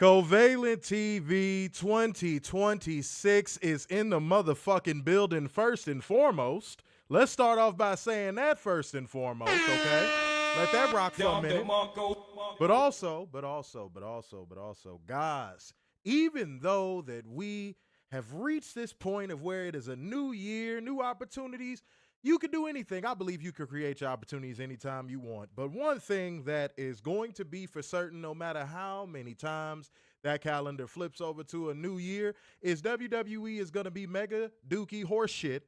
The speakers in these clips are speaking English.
Covalent TV 2026 is in the motherfucking building first and foremost. Let's start off by saying that first and foremost, okay? Let that rock for a minute. But also, guys, even though that we have reached this point of where it is a new year, new opportunities, you could do anything. I believe you could create your opportunities anytime you want. But one thing that is going to be for certain, no matter how many times that calendar flips over to a new year, is WWE is going to be mega dookie horseshit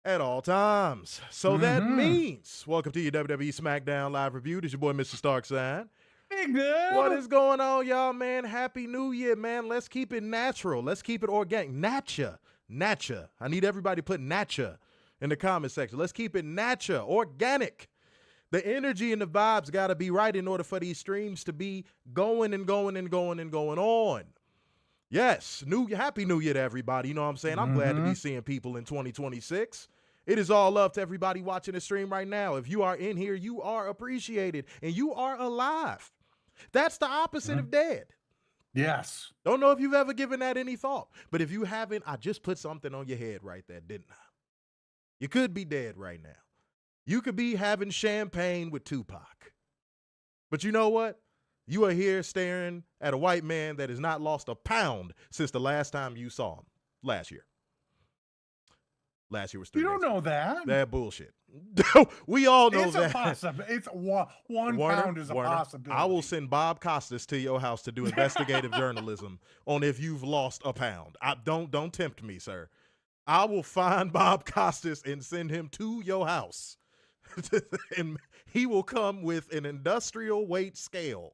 at all times. So that means, welcome to your WWE SmackDown live review. This is your boy, Mr. Starkside. Hey, good. What is going on, y'all, man? Happy New Year, man. Let's keep it natural. Let's keep it organic. Natcha. I need everybody to put natcha in the comment section. Let's keep it natcha, organic. The energy and the vibes got to be right in order for these streams to be going on. Yes, Happy New Year to everybody. You know what I'm saying? I'm glad to be seeing people in 2026. It is all love to everybody watching the stream right now. If you are in here, you are appreciated and you are alive. That's the opposite of dead. Yes. Don't know if you've ever given that any thought, but if you haven't, I just put something on your head right there, didn't I? You could be dead right now. You could be having champagne with Tupac. But you know what? You are here staring at a white man that has not lost a pound since the last time you saw him. Last year. Last year was 3 You days don't know ago. that. That bullshit. We all know It's that. a possibility. It's one pound is a possibility. I will send Bob Costas to your house to do investigative journalism on if you've lost a pound. Don't tempt me, sir. I will find Bob Costas and send him to your house. And he will come with an industrial weight scale.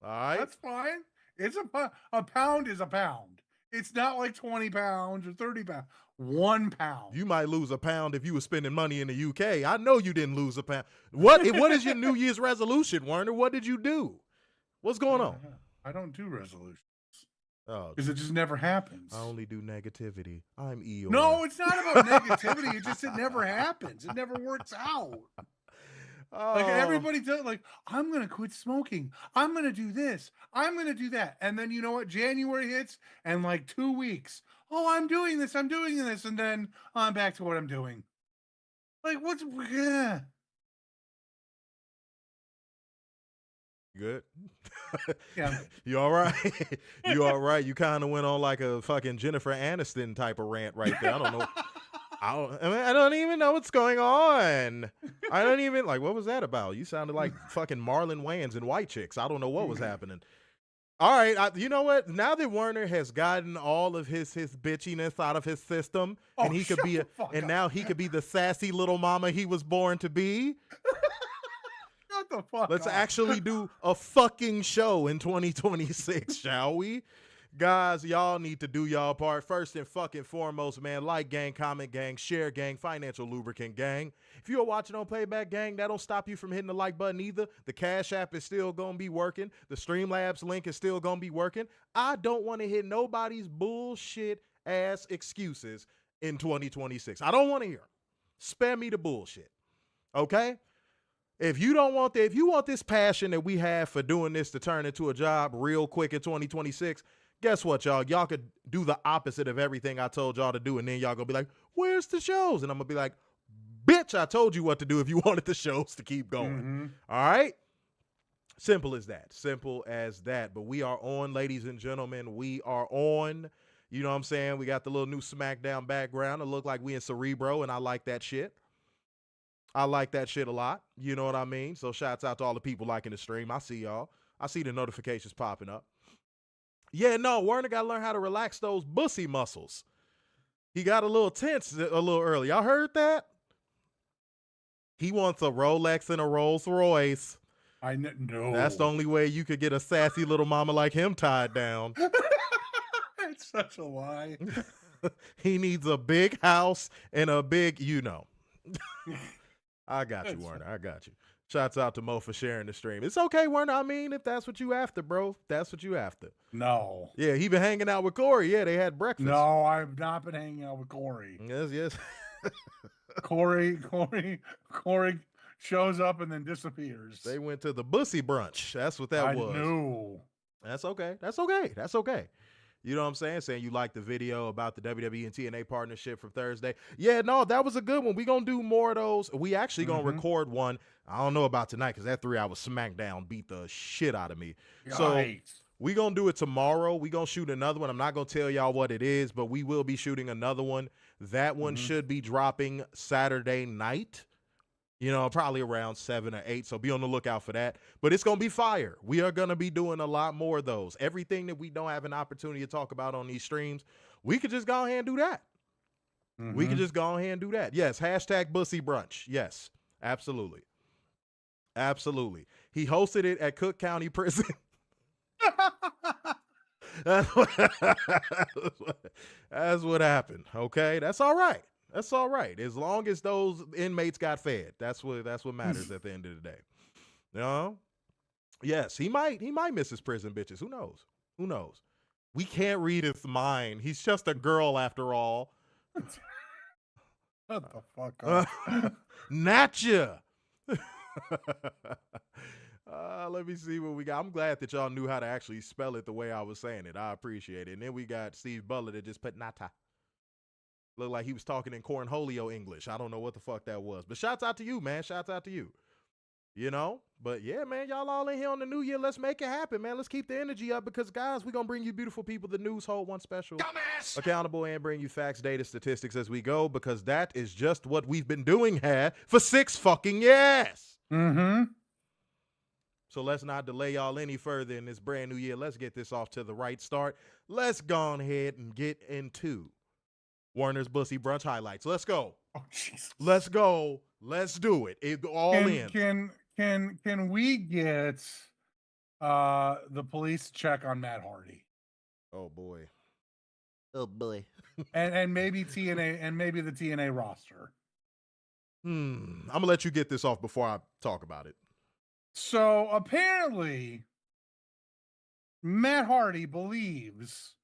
All right? That's fine. It's a pound is a pound. It's not like 20 pounds or 30 pounds. 1 pound. You might lose a pound if you were spending money in the UK. I know you didn't lose a pound. What is your New Year's resolution, Werner? What did you do? What's going on? I don't do resolutions. Oh, because it just never happens. I only do negativity. I'm Eeyore. No, it's not about negativity. It never happens. It never works out. Like everybody does, like, I'm going to quit smoking. I'm going to do this. I'm going to do that. And then you know what? January hits and like 2 weeks. Oh, I'm doing this. And then I'm back to what I'm doing. Like, what's, yeah. Good. Yeah. You all right? You all right? You kind of went on like a fucking Jennifer Aniston type of rant right there. I don't know. I don't even know what's going on. I don't even, like, what was that about? You sounded like fucking Marlon Wayans and White Chicks. I don't know what was happening. All right, you know what? Now that Werner has gotten all of his bitchiness out of his system, and he could be now he could be the sassy little mama he was born to be. Shut the fuck Let's up. actually do a fucking show in 2026, shall we? Guys, y'all need to do y'all part. First and fucking foremost, man, like gang, comment gang, share gang, financial lubricant gang. If you're watching on Playback gang, that don't stop you from hitting the like button either. The Cash App is still going to be working. The Streamlabs link is still going to be working. I don't want to hear nobody's bullshit ass excuses in 2026. I don't want to hear them. Spare me the bullshit. Okay? If you want this passion that we have for doing this to turn into a job real quick in 2026, guess what, y'all? Y'all could do the opposite of everything I told y'all to do, and then y'all gonna be like, where's the shows? And I'm gonna be like, bitch, I told you what to do if you wanted the shows to keep going. All right? Simple as that. But we are on, ladies and gentlemen. We are on. You know what I'm saying? We got the little new SmackDown background. It look like we in Cerebro, and I like that shit. I like that shit a lot. You know what I mean? So shouts out to all the people liking the stream. I see y'all. I see the notifications popping up. Yeah, no, Werner got to learn how to relax those bussy muscles. He got a little tense a little early. Y'all heard that? He wants a Rolex and a Rolls Royce. I know. That's the only way you could get a sassy little mama like him tied down. It's such a lie. He needs a big house and a big, I got you, Werner. I got you. Shouts out to Mo for sharing the stream. It's okay, Werner. I mean, if that's what you after, bro, that's what you after. No. Yeah, he been hanging out with Corey. Yeah, they had breakfast. No, I've not been hanging out with Corey. Yes. Corey shows up and then disappears. They went to the bussy brunch. That's what that was. I knew. That's okay. That's okay. That's okay. You know what I'm saying? Saying you like the video about the WWE and TNA partnership from Thursday. Yeah, no, that was a good one. We going to do more of those. We actually going to record one. I don't know about tonight because that 3-hour SmackDown beat the shit out of me. Yikes. So we going to do it tomorrow. We going to shoot another one. I'm not going to tell y'all what it is, but we will be shooting another one. That one should be dropping Saturday night. You know, probably around 7 or 8. So be on the lookout for that. But it's going to be fire. We are going to be doing a lot more of those. Everything that we don't have an opportunity to talk about on these streams, we could just go ahead and do that. We could just go ahead and do that. Yes, hashtag Bussy Brunch. Yes, absolutely. Absolutely. He hosted it at Cook County Prison. That's what happened. Okay, that's all right. That's all right. As long as those inmates got fed, that's what matters at the end of the day. You know? Yes, he might miss his prison bitches. Who knows? Who knows? We can't read his mind. He's just a girl after all. Shut the fuck up. Natcha. Let me see what we got. I'm glad that y'all knew how to actually spell it the way I was saying it. I appreciate it. And then we got Steve Butler that just put Nata. Looked like he was talking in Cornholio English. I don't know what the fuck that was. But shouts out to you, man. Shouts out to you. You know? But yeah, man, y'all all in here on the new year. Let's make it happen, man. Let's keep the energy up because, guys, we're going to bring you beautiful people. The news hold one special. Dumbass! Accountable and bring you facts, data, statistics as we go because that is just what we've been doing here for 6 fucking years. So let's not delay y'all any further in this brand new year. Let's get this off to the right start. Let's go ahead and get into Warner's Bussy Brunch highlights. Let's go. Oh, Jesus. Let's go. Let's do it. Can we get the police check on Matt Hardy? Oh boy. Oh boy. and maybe TNA and maybe the TNA roster. I'm gonna let you get this off before I talk about it. So apparently, Matt Hardy believes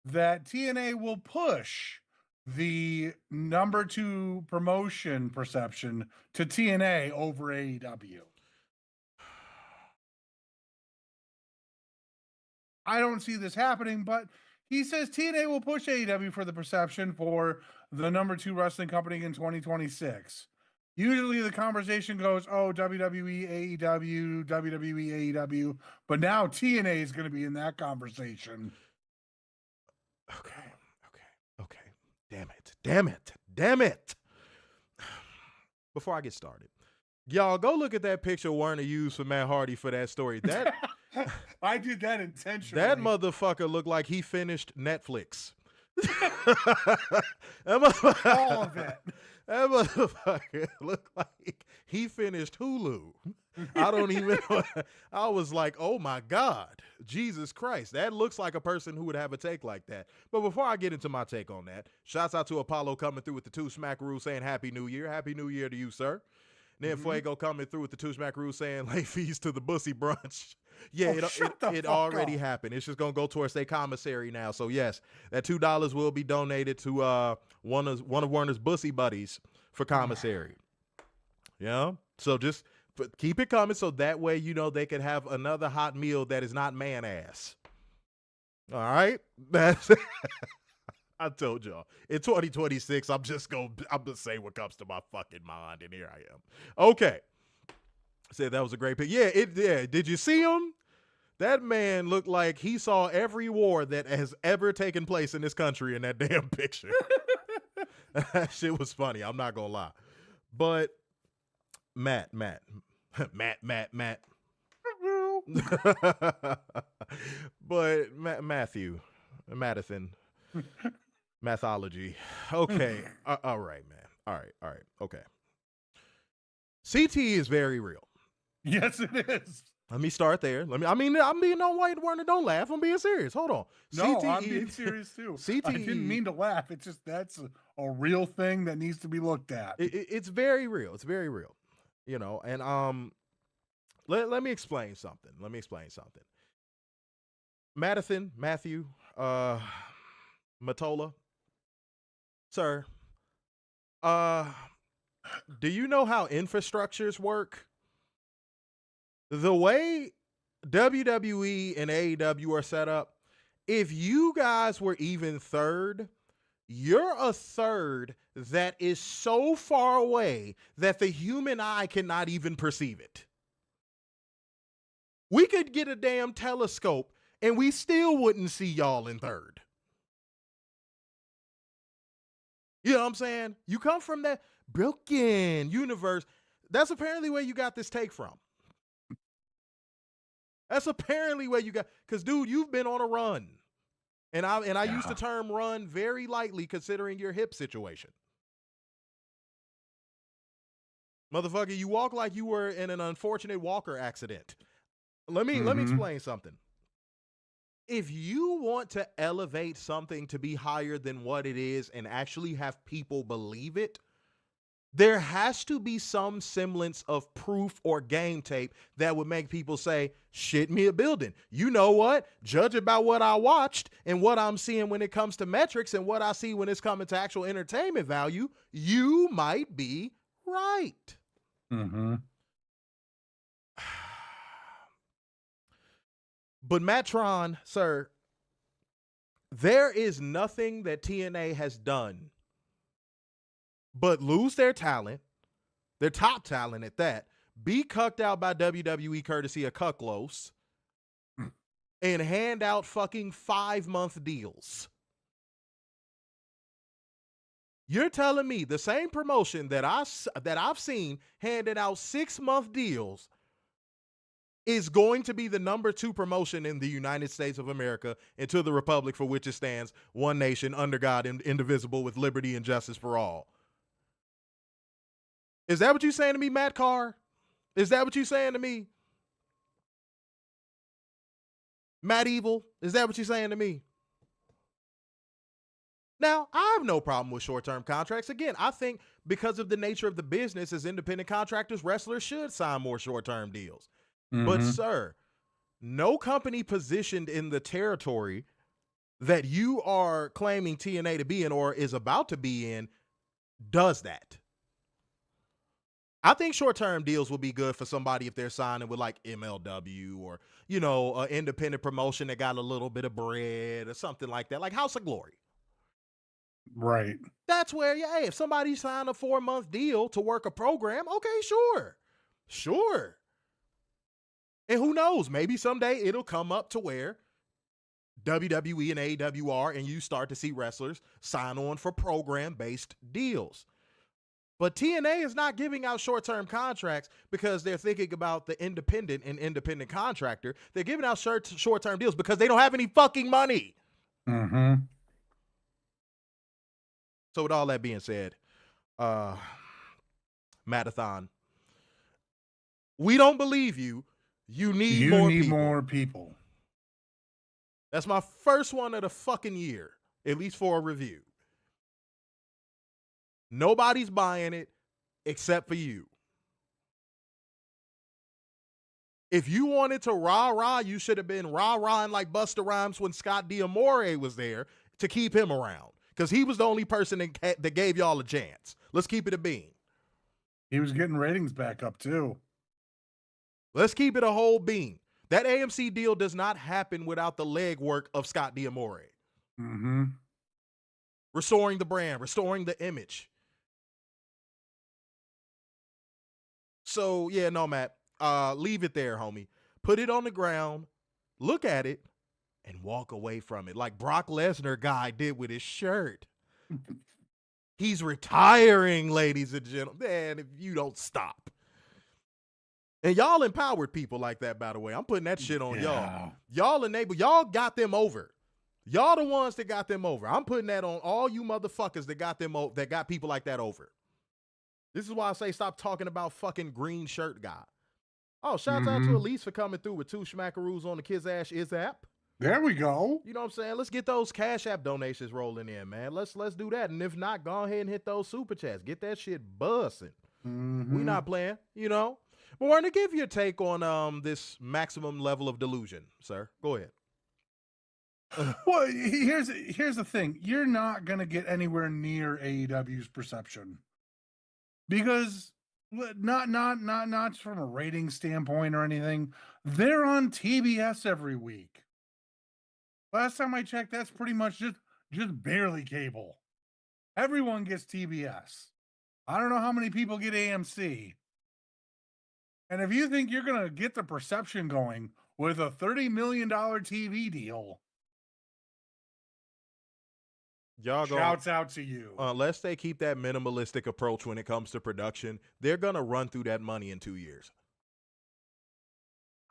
that TNA will push the number 2 promotion perception to TNA over AEW. I don't see this happening, but he says TNA will push AEW for the perception for the number 2 wrestling company in 2026. Usually the conversation goes, oh, WWE, AEW, WWE, AEW, but now TNA is going to be in that conversation. Okay. Damn it. Before I get started, y'all go look at that picture Warner used for Matt Hardy for that story. That I did that intentionally. That motherfucker looked like he finished Netflix. All of it. That motherfucker looked like he finished Hulu. I don't even know. I was like, oh my God, Jesus Christ. That looks like a person who would have a take like that. But before I get into my take on that, shouts out to Apollo coming through with the 2 smackaroos saying Happy New Year. Happy New Year to you, sir. And then Fuego coming through with the 2 smackaroos saying late fees to the Bussy Brunch. Yeah, it already happened. It's just going to go towards a commissary now. So yes, that $2 will be donated to one of Warner's Bussy buddies for commissary. Yeah. So just keep it coming so that way, you know, they can have another hot meal that is not man ass. All right. That's I told y'all. In 2026, I'm just saying what comes to my fucking mind, and here I am. Okay. Said that was a great pick. Yeah, did you see him? That man looked like he saw every war that has ever taken place in this country in that damn picture. That shit was funny. I'm not gonna lie. But Matt. But Matthew, Madison, mathology. Okay. All right, man. All right. Okay. CTE is very real. Yes, it is. Let me start there. I'm being no white Warner. Don't laugh. I'm being serious. Hold on. No, CTE, I'm being serious too. CTE, I didn't mean to laugh. It's just that's a real thing that needs to be looked at. It's very real. It's very real. You know, and let me explain something. Matthew, Matola, sir. Do you know how infrastructures work? The way WWE and AEW are set up. If you guys were even third, you're a third that is so far away that the human eye cannot even perceive it. We could get a damn telescope and we still wouldn't see y'all in third. You know what I'm saying? You come from that broken universe. That's apparently where you got this take from. That's apparently where you got, because dude, you've been on a run. And I use the term run very lightly considering your hip situation. Motherfucker, you walk like you were in an unfortunate walker accident. Let me explain something. If you want to elevate something to be higher than what it is and actually have people believe it, there has to be some semblance of proof or game tape that would make people say, shit me a building. You know what? Judge about what I watched and what I'm seeing when it comes to metrics and what I see when it's coming to actual entertainment value, you might be right. Mm-hmm. But Mattron, sir, there is nothing that TNA has done but lose their talent, their top talent at that, be cucked out by WWE courtesy of Cucklos, and hand out fucking 5-month deals. You're telling me the same promotion that I've seen handing out 6-month deals is going to be the number 2 promotion in the United States of America and to the republic for which it stands, one nation, under God, indivisible, with liberty and justice for all. Is that what you're saying to me, Matt Carr? Is that what you're saying to me? Matt Evil, is that what you're saying to me? Now, I have no problem with short-term contracts. Again, I think because of the nature of the business as independent contractors, wrestlers should sign more short-term deals. Mm-hmm. But, sir, no company positioned in the territory that you are claiming TNA to be in or is about to be in does that. I think short-term deals will be good for somebody if they're signing with like MLW or, you know, an independent promotion that got a little bit of bread or something like that, like House of Glory. Right. That's where, yeah, if somebody signed a 4-month deal to work a program, okay, sure. And who knows, maybe someday it'll come up to where WWE and AEW are, and you start to see wrestlers sign on for program-based deals. But TNA is not giving out short-term contracts because they're thinking about the independent and independent contractor. They're giving out short-term deals because they don't have any fucking money. Mm-hmm. So with all that being said, Matathon, we don't believe you. You need more people. That's my first one of the fucking year, at least for a review. Nobody's buying it except for you. If you wanted to rah-rah, you should have been rah-rahing like Busta Rhymes when Scott D'Amore was there to keep him around. Because he was the only person that gave y'all a chance. Let's keep it a bean. He was getting ratings back up, too. Let's keep it a whole bean. That AMC deal does not happen without the legwork of Scott D'Amore. Mm-hmm. Restoring the brand, restoring the image. So, yeah, no, Matt. Leave it there, homie. Put it on the ground, look at it, and walk away from it like Brock Lesnar guy did with his shirt. He's retiring, ladies and gentlemen. Man, if you don't stop. And y'all empowered people like that, by the way. I'm putting that shit on y'all. Y'all got them over. Y'all the ones that got them over. I'm putting that on all you motherfuckers that got them that got people like that over. This is why I say stop talking about fucking green shirt guy. Oh, shouts out to Elise for coming through with 2 schmackaroos on the Kids Ash Is app. There we go. You know what I'm saying? Let's get those Cash App donations rolling in, man. Let's do that. And if not, go ahead and hit those super chats. Get that shit bussing. We not playing, you know. But we're going to give you a take on this maximum level of delusion, sir. Go ahead. Well, here's the thing. You're not going to get anywhere near AEW's perception. Because Not from a rating standpoint or anything. They're on TBS every week. Last time I checked, that's pretty much just barely cable. Everyone gets TBS. I don't know how many people get AMC. And if you think you're going to get the perception going with a $30 million TV deal, shouts out to you. Unless they keep that minimalistic approach when it comes to production, they're going to run through that money in 2 years.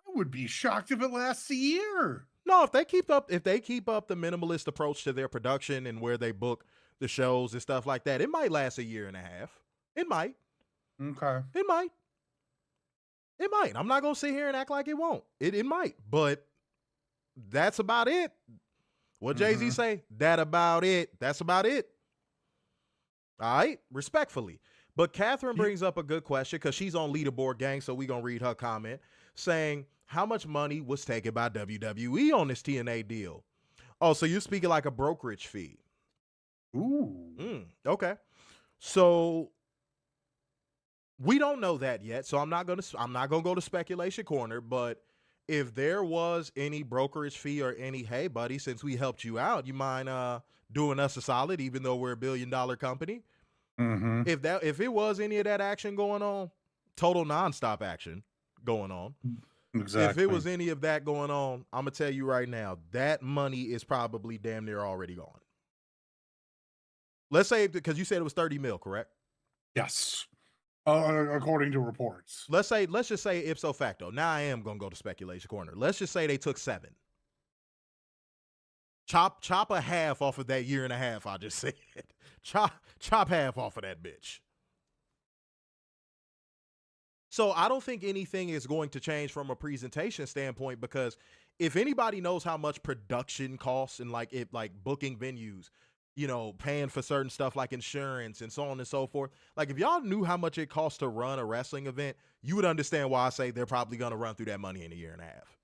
I would be shocked if it lasts a year. No, if they keep up the minimalist approach to their production and where they book the shows and stuff like that, it might last a year and a half. It might. Okay. It might. I'm not going to sit here and act like it won't. It might, but that's about it. What Jay-Z say? That's about it. All right? Respectfully. But Catherine brings up a good question because she's on Leaderboard Gang, so we're going to read her comment saying, how much money was taken by WWE on this TNA deal? Oh, so you're speaking like a brokerage fee. Ooh. Okay. So we don't know that yet, so I'm not gonna go to speculation corner, but if there was any brokerage fee or any, hey buddy, since we helped you out, you mind doing us a solid, even though we're $1 billion company? If it was any of that action going on, total nonstop action going on. Exactly. If it was any of that going on, I'm gonna tell you right now, that money is probably damn near already gone. Let's say, because you said it was 30 mil, correct? Yes. According to reports. Let's just say ipso facto. Now I am going to go to speculation corner. Let's just say they took 7. Chop a half off of that year and a half I just said. Chop half off of that bitch. So I don't think anything is going to change from a presentation standpoint, because if anybody knows how much production costs and like booking venues, paying for certain stuff like insurance and so on and so forth. Like, if y'all knew how much it costs to run a wrestling event, you would understand why I say they're probably going to run through that money in a year and a half.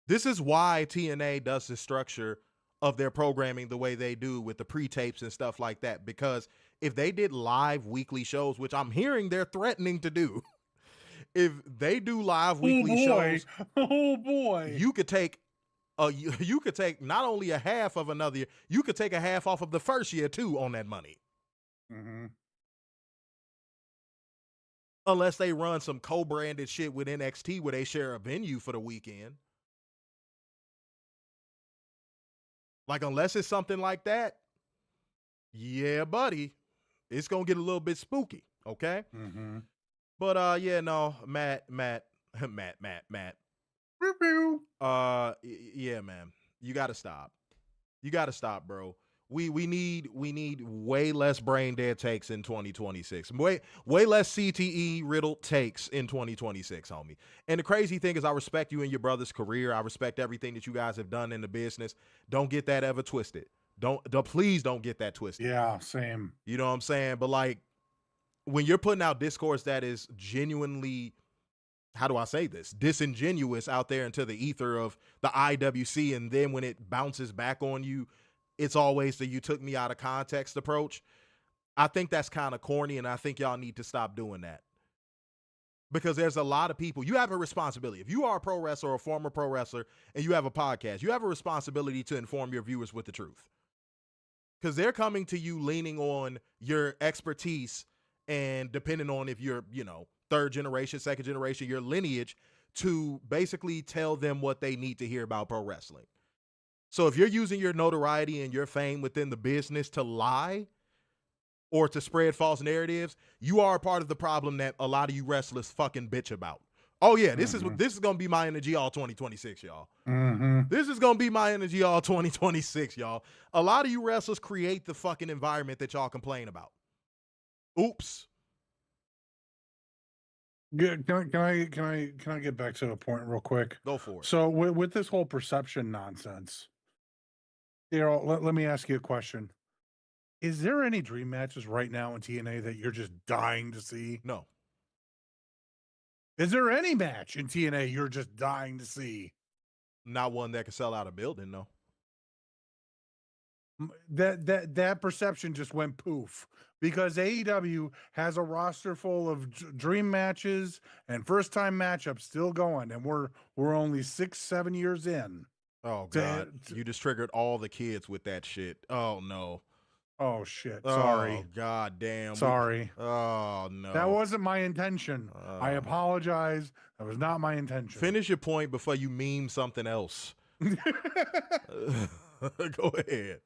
This is why TNA does the structure of their programming the way they do with the pre-tapes and stuff like that. Because if they did live weekly shows, which I'm hearing they're threatening to do, if they do live weekly shows, you could take you could take not only a half of another year, you could take a half off of the first year too on that money. Unless they run some co-branded shit with NXT where they share a venue for the weekend. Like, unless it's something like that, yeah, buddy, it's going to get a little bit spooky, okay? But, yeah, no, Matt. Yeah, man, you got to stop. Bro. We need way less brain dead takes in 2026. Way less CTE riddled takes in 2026, homie. And the crazy thing is, I respect you and your brother's career. I respect everything that you guys have done in the business. Don't get that ever twisted. Please don't get that twisted. Yeah, same. You know what I'm saying? But like, when you're putting out discourse that is genuinely, how do I say this, disingenuous out there into the ether of the IWC, and then when it bounces back on you, it's always the "you took me out of context" approach. I think that's kind of corny, and I think y'all need to stop doing that. Because there's a lot of people, you have a responsibility. If you are a pro wrestler or a former pro wrestler and you have a podcast, you have a responsibility to inform your viewers with the truth. Because they're coming to you leaning on your expertise and depending on if you're, third generation, second generation, your lineage, to basically tell them what they need to hear about pro wrestling. So if you're using your notoriety and your fame within the business to lie or to spread false narratives, you are a part of the problem that a lot of you wrestlers fucking bitch about. Oh yeah, this is gonna be my energy all 2026, y'all. This is gonna be my energy all 2026, y'all. A lot of you wrestlers create the fucking environment that y'all complain about. Oops. Good. Can I get back to a point real quick? Go for it. So with this whole perception nonsense, let me ask you a question. Is there any dream matches right now in TNA that you're just dying to see? No. Is there any match in TNA you're just dying to see? Not one that could sell out a building, no. That perception just went poof because AEW has a roster full of dream matches and first time matchups still going, and we're only 6-7 years in. Oh God, you just triggered all the kids with that shit. Oh no. Oh shit. Sorry. Oh God damn. Sorry. Oh no. That wasn't my intention. I apologize. That was not my intention. Finish your point before you meme something else. Go ahead.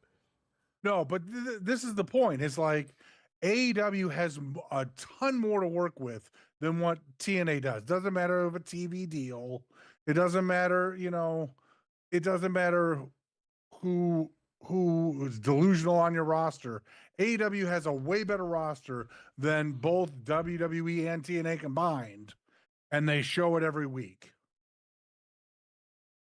No, but this is the point. It's like AEW has a ton more to work with than what TNA does. Doesn't matter if a TV deal. It doesn't matter, it doesn't matter who is delusional on your roster. AEW has a way better roster than both WWE and TNA combined, and they show it every week.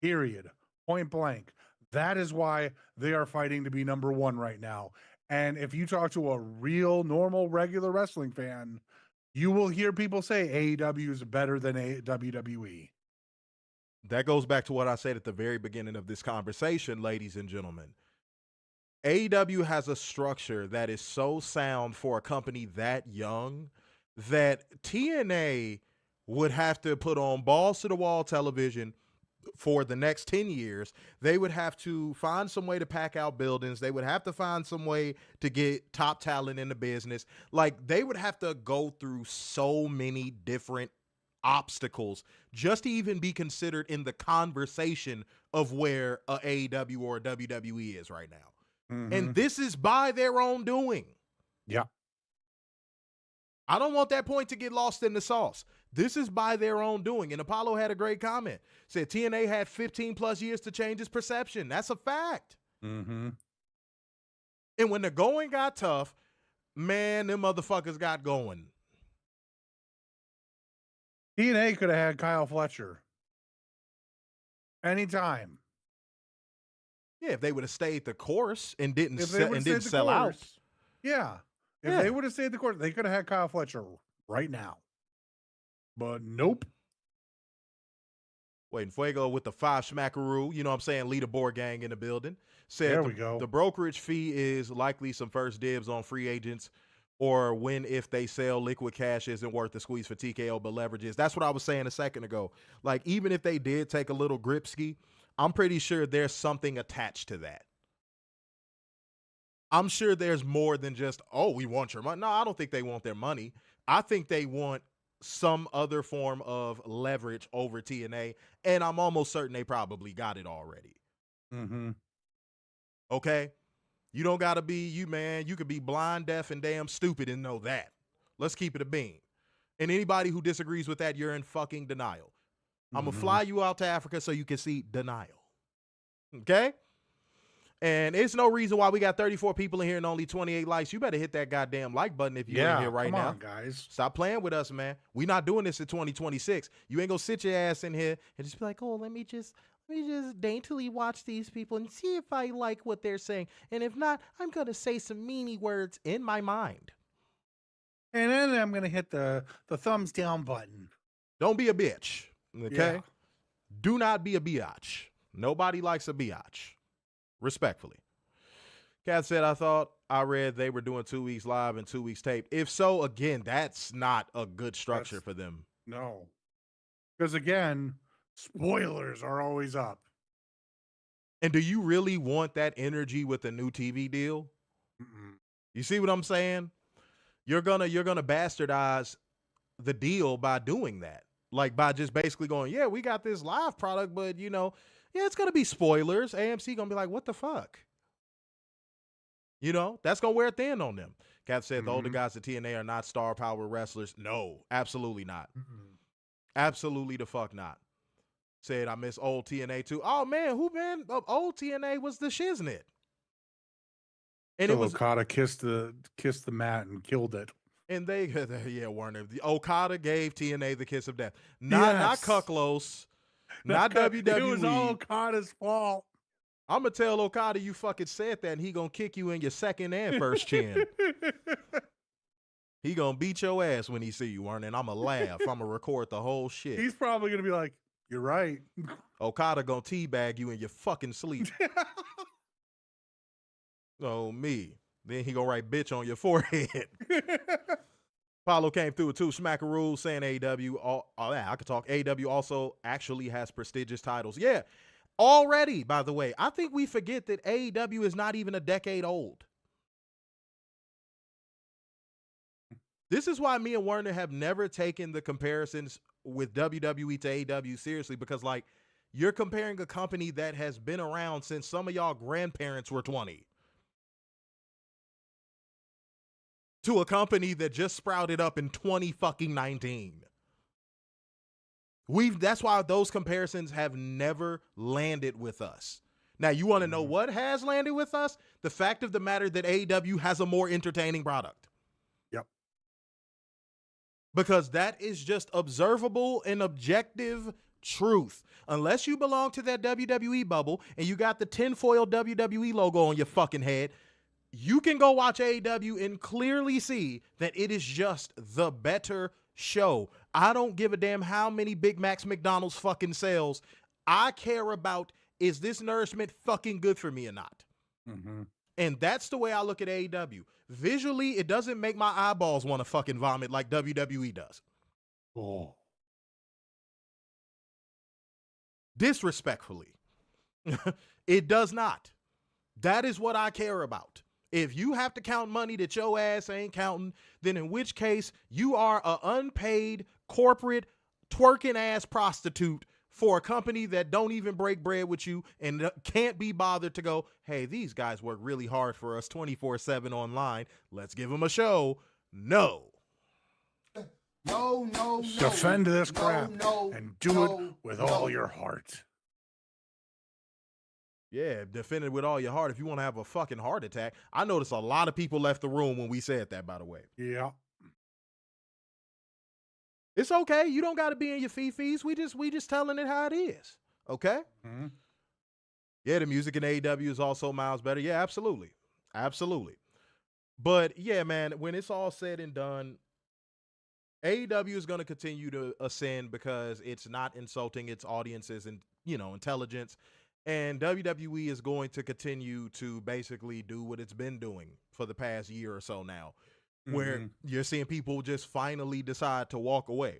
Period. Point blank. That is why they are fighting to be number one right now. And if you talk to a real, normal, regular wrestling fan, you will hear people say AEW is better than WWE. That goes back to what I said at the very beginning of this conversation, ladies and gentlemen. AEW has a structure that is so sound for a company that young that TNA would have to put on balls to the wall television for the next 10 years. They would have to find some way to pack out buildings. They would have to find some way to get top talent in the business. Like, they would have to go through so many different obstacles just to even be considered in the conversation of where a AEW or a WWE is right now. Mm-hmm. And this is by their own doing. Yeah. I don't want that point to get lost in the sauce. This is by their own doing. And Apollo had a great comment. Said TNA had 15 plus years to change its perception. That's a fact. Mm-hmm. And when the going got tough, man, them motherfuckers got going. TNA could have had Kyle Fletcher. Anytime. Yeah, if they would have stayed the course and didn't sell out. Yeah. If they would have stayed the course, they could have had Kyle Fletcher right now. But nope. Waiting Fuego with the 5 smackaroo, you know what I'm saying, leaderboard gang in the building. Said there we go. The brokerage fee is likely some first dibs on free agents or when if they sell liquid cash isn't worth the squeeze for TKO but leverages. That's what I was saying a second ago. Like, even if they did take a little gripski, I'm pretty sure there's something attached to that. I'm sure there's more than just, oh, we want your money. No, I don't think they want their money. I think they want some other form of leverage over TNA, and I'm almost certain they probably got it already. Mm-hmm. Okay? You don't got to be you, man. You could be blind, deaf, and damn stupid and know that. Let's keep it a bean. And anybody who disagrees with that, you're in fucking denial. Mm-hmm. I'm going to fly you out to Africa so you can see denial. Okay? And it's no reason why we got 34 people in here and only 28 likes. You better hit that goddamn like button if you're in here right now. Come on, guys. Stop playing with us, man. We're not doing this in 2026. You ain't gonna sit your ass in here and just be like, oh, let me just daintily watch these people and see if I like what they're saying. And if not, I'm gonna say some meanie words in my mind. And then I'm gonna hit the thumbs down button. Don't be a bitch. Okay? Yeah. Do not be a biatch. Nobody likes a biatch. Respectfully. Kat said, I read they were doing 2 weeks live and 2 weeks taped. If so, again, that's not a good structure for them. No. Because again, spoilers are always up. And do you really want that energy with a new TV deal? Mm-mm. You see what I'm saying? You're gonna bastardize the deal by doing that. Like by just basically going, yeah, we got this live product, but yeah, it's going to be spoilers. AMC going to be like, what the fuck? That's going to wear thin on them. Kat said the older guys at TNA are not star power wrestlers. No, absolutely not. Absolutely the fuck not. Said I miss old TNA too. Oh, man, old TNA was the shiznit. And so Okada kissed the mat and killed it. And Warner. Okada gave TNA the kiss of death. Not Cucklos. Not WWE. It was all Okada's fault. I'm going to tell Okada you fucking said that, and he going to kick you in your second and first chin. He going to beat your ass when he see you, Warner, and I'm going to laugh. I'm going to record the whole shit. He's probably going to be like, you're right. Okada going to teabag you in your fucking sleep. Oh, me. Then he gonna write bitch on your forehead. Paulo came through with 2 smackaroos saying AEW. Yeah, I could talk. AEW also actually has prestigious titles. Yeah, already, by the way. I think we forget that AEW is not even a decade old. This is why me and Werner have never taken the comparisons with WWE to AEW seriously, because, like, you're comparing a company that has been around since some of y'all grandparents were 20 to a company that just sprouted up in 2019. That's why those comparisons have never landed with us. Now, you want to know what has landed with us? The fact of the matter that AEW has a more entertaining product. Yep. Because that is just observable and objective truth. Unless you belong to that WWE bubble and you got the tinfoil WWE logo on your fucking head, you can go watch AEW and clearly see that it is just the better show. I don't give a damn how many Big Macs McDonald's fucking sells. I care about, is this nourishment fucking good for me or not? Mm-hmm. And that's the way I look at AEW. Visually, it doesn't make my eyeballs want to fucking vomit like WWE does. Oh. Disrespectfully. It does not. That is what I care about. If you have to count money that your ass ain't counting, then in which case you are an unpaid corporate twerking ass prostitute for a company that don't even break bread with you and can't be bothered to go, hey, these guys work really hard for us 24/7 online. Let's give them a show. No. No. Defend this crap and do it with all your heart. Yeah, defend it with all your heart if you want to have a fucking heart attack. I noticed a lot of people left the room when we said that, by the way. Yeah. It's okay. You don't got to be in your fee-fees. We just telling it how it is. Okay? Mm-hmm. Yeah, the music in AEW is also miles better. Yeah, absolutely. Absolutely. But yeah, man, when it's all said and done, AEW is going to continue to ascend because it's not insulting its audiences and, intelligence. And WWE is going to continue to basically do what it's been doing for the past year or so now, where you're seeing people just finally decide to walk away.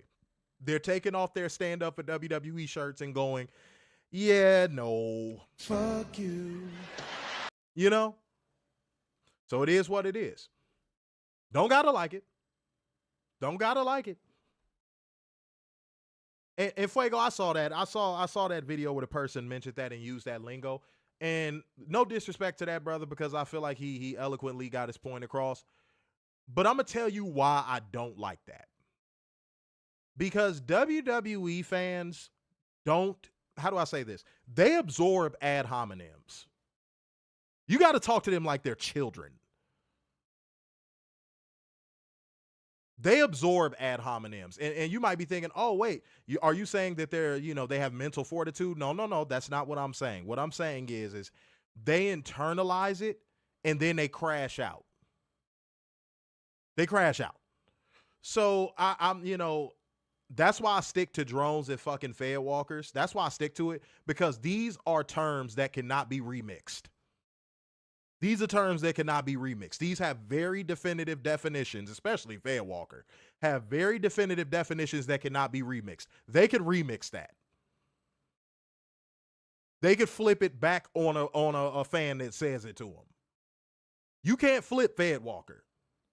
They're taking off their stand up for WWE shirts and going, yeah, no. Fuck you. So it is what it is. Don't gotta like it. Don't gotta like it. And Fuego, I saw that. I saw that video where the person mentioned that and used that lingo. And no disrespect to that brother, because I feel like he eloquently got his point across. But I'm going to tell you why I don't like that. Because WWE fans don't, how do I say this? They absorb ad hominems. You got to talk to them like they're children. They absorb ad hominems. And you might be thinking, oh, wait, are you saying that they're, they have mental fortitude? No. That's not what I'm saying. What I'm saying is they internalize it and then they crash out. They crash out. So I'm that's why I stick to drones and fucking fed walkers. That's why I stick to it, because these are terms that cannot be remixed. These are terms that cannot be remixed. These have very definitive definitions, especially Fed Walker, have very definitive definitions that cannot be remixed. They could remix that. They could flip it back on a fan that says it to them. You can't flip Fed Walker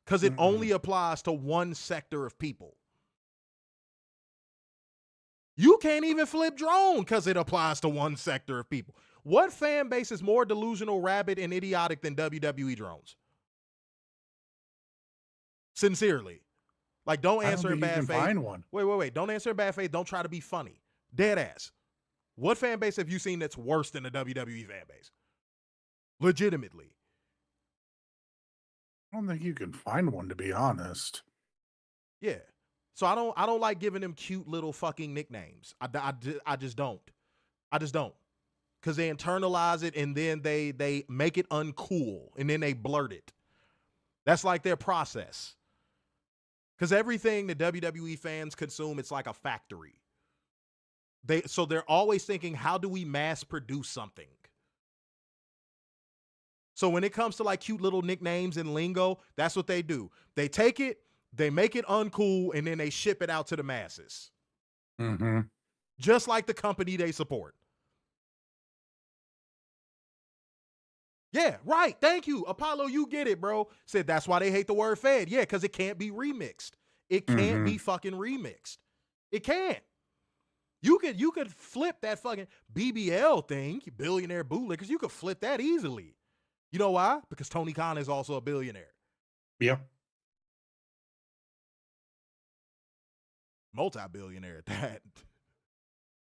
because it only applies to one sector of people. You can't even flip drone because it applies to one sector of people. What fan base is more delusional, rabid, and idiotic than WWE drones? Sincerely. Like, don't answer in bad faith. Find one. Wait. Don't answer in bad faith. Don't try to be funny. Dead ass. What fan base have you seen that's worse than the WWE fan base? Legitimately. I don't think you can find one, to be honest. Yeah. So I don't like giving them cute little fucking nicknames. I just don't. I just don't. Because they internalize it and then they make it uncool and then they blurt it. That's like their process. Because everything the WWE fans consume, it's like a factory. So they're always thinking, how do we mass produce something? So when it comes to like cute little nicknames and lingo, that's what they do. They take it, they make it uncool, and then they ship it out to the masses. Mm-hmm. Just like the company they support. Yeah, right. Thank you. Apollo, you get it, bro. Said that's why they hate the word fed. Yeah, because it can't be remixed. It can't be fucking remixed. It can't. You could flip that fucking BBL thing, billionaire bootlickers. You could flip that easily. You know why? Because Tony Khan is also a billionaire. Yep. Multi-billionaire at that.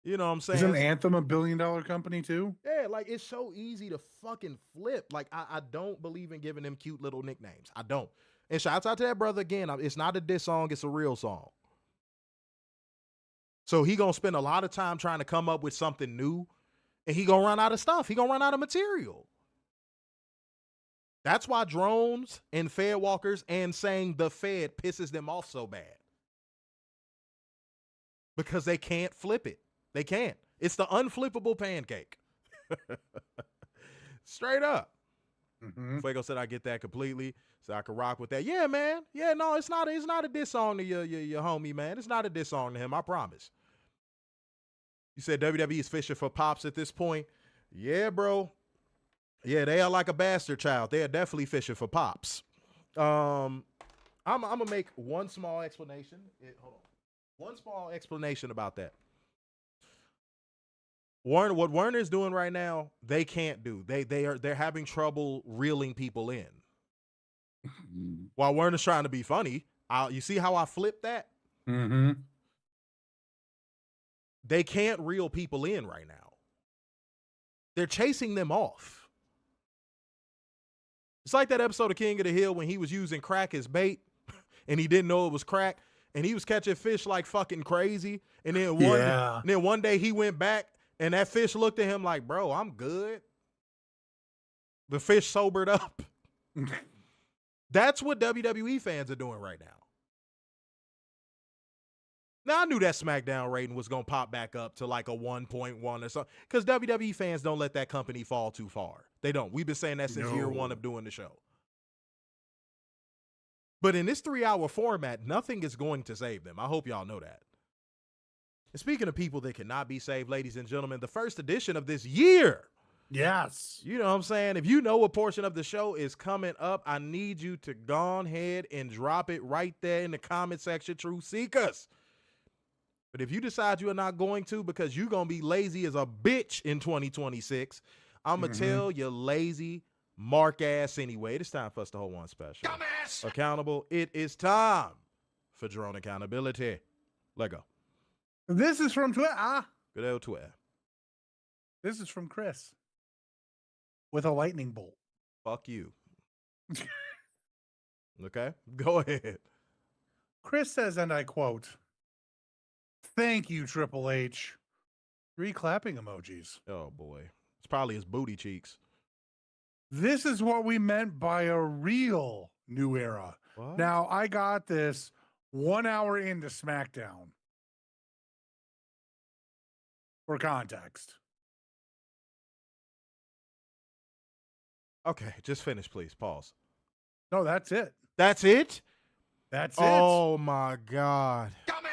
You know what I'm saying? Isn't Anthem a billion-dollar company too? Yeah, like it's so easy to fucking flip. Like I don't believe in giving them cute little nicknames. I don't. And shouts out to that brother again. It's not a diss song, it's a real song. So he gonna spend a lot of time trying to come up with something new, and he gonna run out of stuff. He gonna run out of material. That's why drones and Fed walkers and saying the Fed pisses them off so bad. Because they can't flip it. They can't. It's the unflippable pancake. Straight up. Fuego said I get that completely, so I can rock with that. Yeah, man. Yeah, no, it's not a diss song to your homie, man. It's not a diss song to him, I promise. You said WWE is fishing for pops at this point. Yeah, bro. Yeah, they are like a bastard child. They are definitely fishing for pops. I'm gonna make one small explanation. Hold on. One small explanation about that. What Warner's doing right now, they can't do. They're having trouble reeling people in. While Warner's trying to be funny, you see how I flipped that? Mm-hmm. They can't reel people in right now. They're chasing them off. It's like that episode of King of the Hill when he was using crack as bait and he didn't know it was crack and he was catching fish like fucking crazy. And then one day he went back and that fish looked at him like, bro, I'm good. The fish sobered up. That's what WWE fans are doing right now. Now, I knew that SmackDown rating was going to pop back up to like a 1.1 or something because WWE fans don't let that company fall too far. They don't. We've been saying that since year one of doing the show. But in this 3-hour format, nothing is going to save them. I hope y'all know that. And speaking of people that cannot be saved, ladies and gentlemen, the first edition of this year. Yes. You know what I'm saying? If you know a portion of the show is coming up, I need you to go ahead and drop it right there in the comment section, True Seekers. But if you decide you are not going to because you're going to be lazy as a bitch in 2026, I'm going to tell you lazy mark ass anyway. It's time for us to hold one special. Dumbass. Accountable. It is time for drone accountability. Let go. This is from Twitter. Good old Twitter. This is from Chris with a lightning bolt. Fuck you. Okay, go ahead. Chris says, and I quote, "Thank you, Triple H." 3 clapping emojis. Oh, boy. It's probably his booty cheeks. This is what we meant by a real new era. What? Now, I got this 1 hour into SmackDown. For context. Okay, just finish, please. Pause. No, that's it. That's it? That's it. Oh, my God. Dumbass.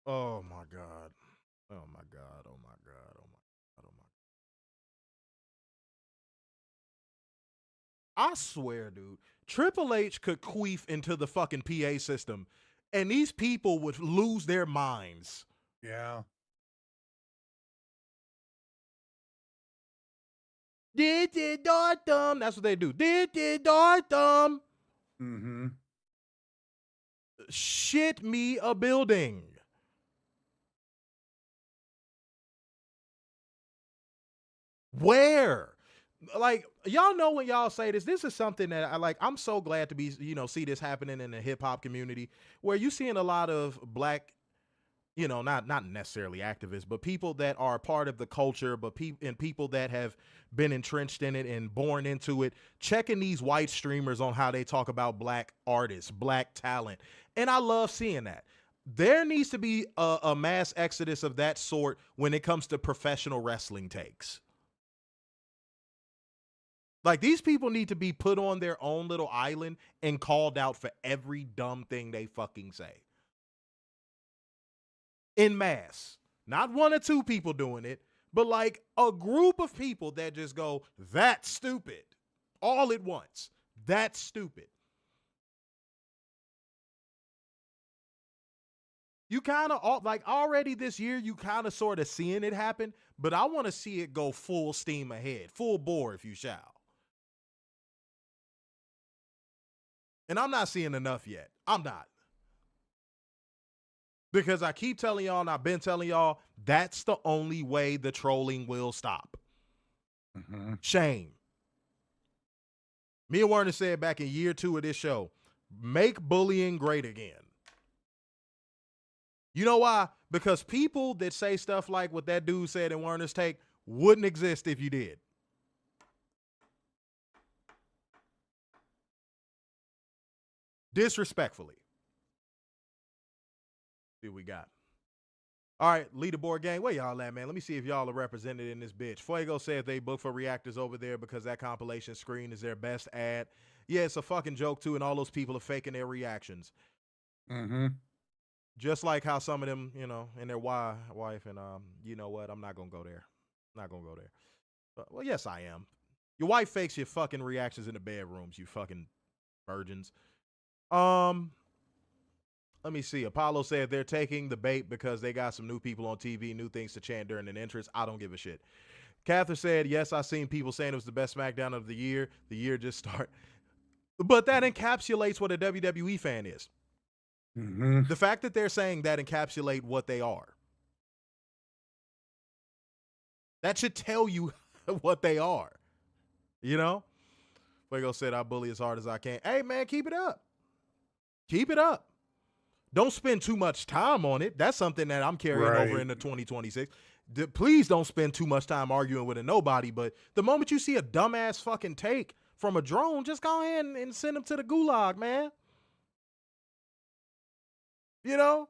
Oh, my God. Oh, my God. Oh, my God. Oh, my God. Oh, my God. I swear, dude, Triple H could queef into the fucking PA system, and these people would lose their minds. Yeah. That's what they do. Mm-hmm. Shit me a building. Where? Like, y'all know when y'all say this is something that I'm so glad to be, see this happening in the hip hop community where you seeing a lot of black, not necessarily activists, but people that are part of the culture, but people that have been entrenched in it and born into it, checking these white streamers on how they talk about black artists, black talent. And I love seeing that. There needs to be a mass exodus of that sort when it comes to professional wrestling takes. Like, these people need to be put on their own little island and called out for every dumb thing they fucking say. In mass. Not one or two people doing it, but like a group of people that just go, that's stupid. All at once. That's stupid. You kind of, like, already this year, you kind of sort of seeing it happen, but I want to see it go full steam ahead. Full bore, if you shall. And I'm not seeing enough yet. I'm not. Because I keep telling y'all, and I've been telling y'all, that's the only way the trolling will stop. Mm-hmm. Shame. Me and Werner said back in year 2 of this show, make bullying great again. You know why? Because people that say stuff like what that dude said in Werner's Take wouldn't exist if you did. Disrespectfully. See what we got. All right, leaderboard gang, where y'all at, man? Let me see if y'all are represented in this bitch. Fuego said they book for reactors over there because that compilation screen is their best ad. Yeah, it's a fucking joke, too, and all those people are faking their reactions. Mm-hmm. Just like how some of them, you know, and their wife, and you know what? I'm not going to go there. Not going to go there. Well, yes, I am. Your wife fakes your fucking reactions in the bedrooms, you fucking virgins. Let me see. Apollo said they're taking the bait because they got some new people on TV, new things to chant during an entrance. I don't give a shit. Catherine said, yes, I've seen people saying it was the best SmackDown of the year. The year just started. But that encapsulates what a WWE fan is. Mm-hmm. The fact that they're saying that encapsulate what they are. That should tell you what they are. You know? Fuego said, I bully as hard as I can. Hey, man, keep it up. Keep it up. Don't spend too much time on it. That's something that I'm carrying over into 2026. Please don't spend too much time arguing with a nobody, but the moment you see a dumbass fucking take from a drone, just go ahead and send them to the gulag, man. You know?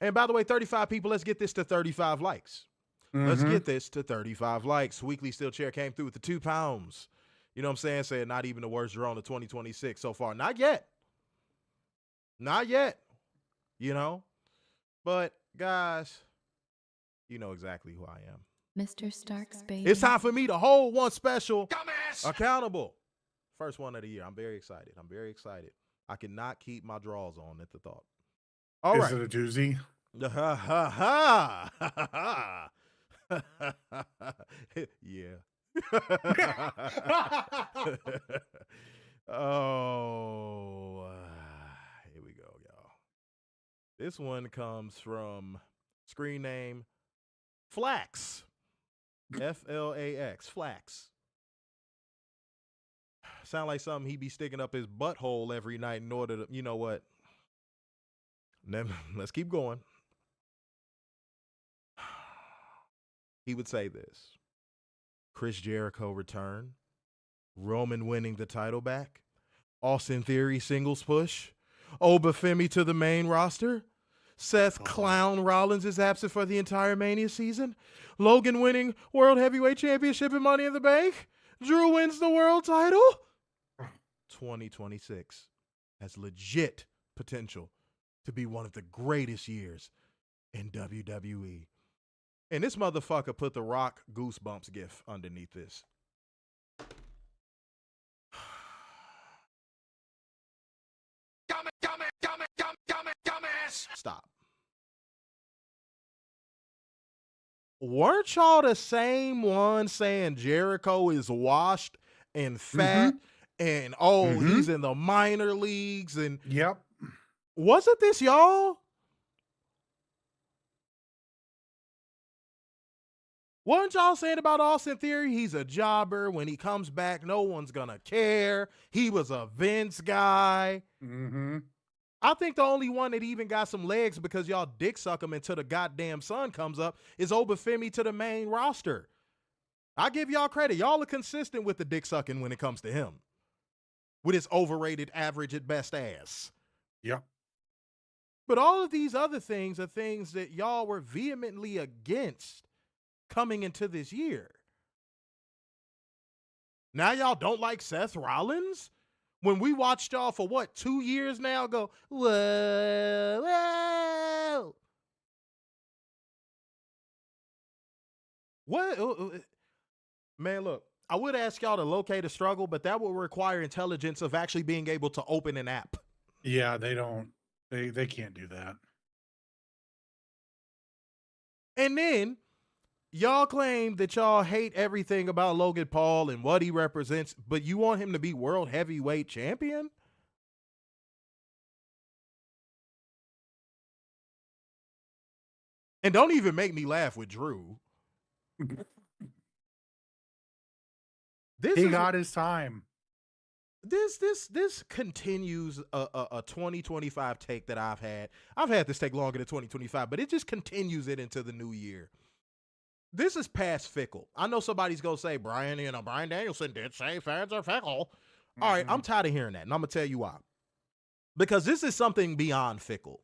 And by the way, 35 people, let's get this to 35 likes. Mm-hmm. Let's get this to 35 likes. Weekly Steel Chair came through with the 2 pounds. You know what I'm saying? Said not even the worst drone of 2026 so far. Not yet. Not yet. You know? But, guys, you know exactly who I am. Mr. Starks, baby. It's time for me to hold one special accountable. First one of the year. I'm very excited. I'm very excited. I cannot keep my drawers on at the thought. All right. Is it a doozy? Yeah. Oh, here we go, y'all. This one comes from screen name Flax. Flax. Flax. Sound like something he'd be sticking up his butthole every night in order to, you know what? Let's keep going. He would say this. Chris Jericho return. Roman winning the title back. Austin Theory singles push. Obafemi to the main roster. Seth Clown Rollins is absent for the entire Mania season. Logan winning World Heavyweight Championship and Money in the Bank. Drew wins the world title. 2026 has legit potential to be one of the greatest years in WWE. And this motherfucker put the Rock Goosebumps gif underneath this. Stop. Weren't y'all the same one saying Jericho is washed and fat and he's in the minor leagues and yep. Wasn't this y'all? Weren't y'all saying about Austin Theory? He's a jobber. When he comes back, no one's gonna care. He was a Vince guy. Mm-hmm. I think the only one that even got some legs because y'all dick suck him until the goddamn sun comes up is Obafemi to the main roster. I give y'all credit. Y'all are consistent with the dick sucking when it comes to him. With his overrated, average at best ass. Yep. But all of these other things are things that y'all were vehemently against coming into this year. Now y'all don't like Seth Rollins? When we watched y'all for what, 2 years now go, whoa, whoa. What? Man, look, I would ask y'all to locate a struggle, but that will require intelligence of actually being able to open an app. Yeah, they don't. They can't do that. And then y'all claim that y'all hate everything about Logan Paul and what he represents, but you want him to be world heavyweight champion? And don't even make me laugh with Drew. He got his time. This continues a 2025 take that I've had. I've had this take longer than 2025, but it just continues it into the new year. This is past fickle. I know somebody's going to say, Brian Danielson did say fans are fickle. Mm-hmm. All right, I'm tired of hearing that, and I'm going to tell you why. Because this is something beyond fickle.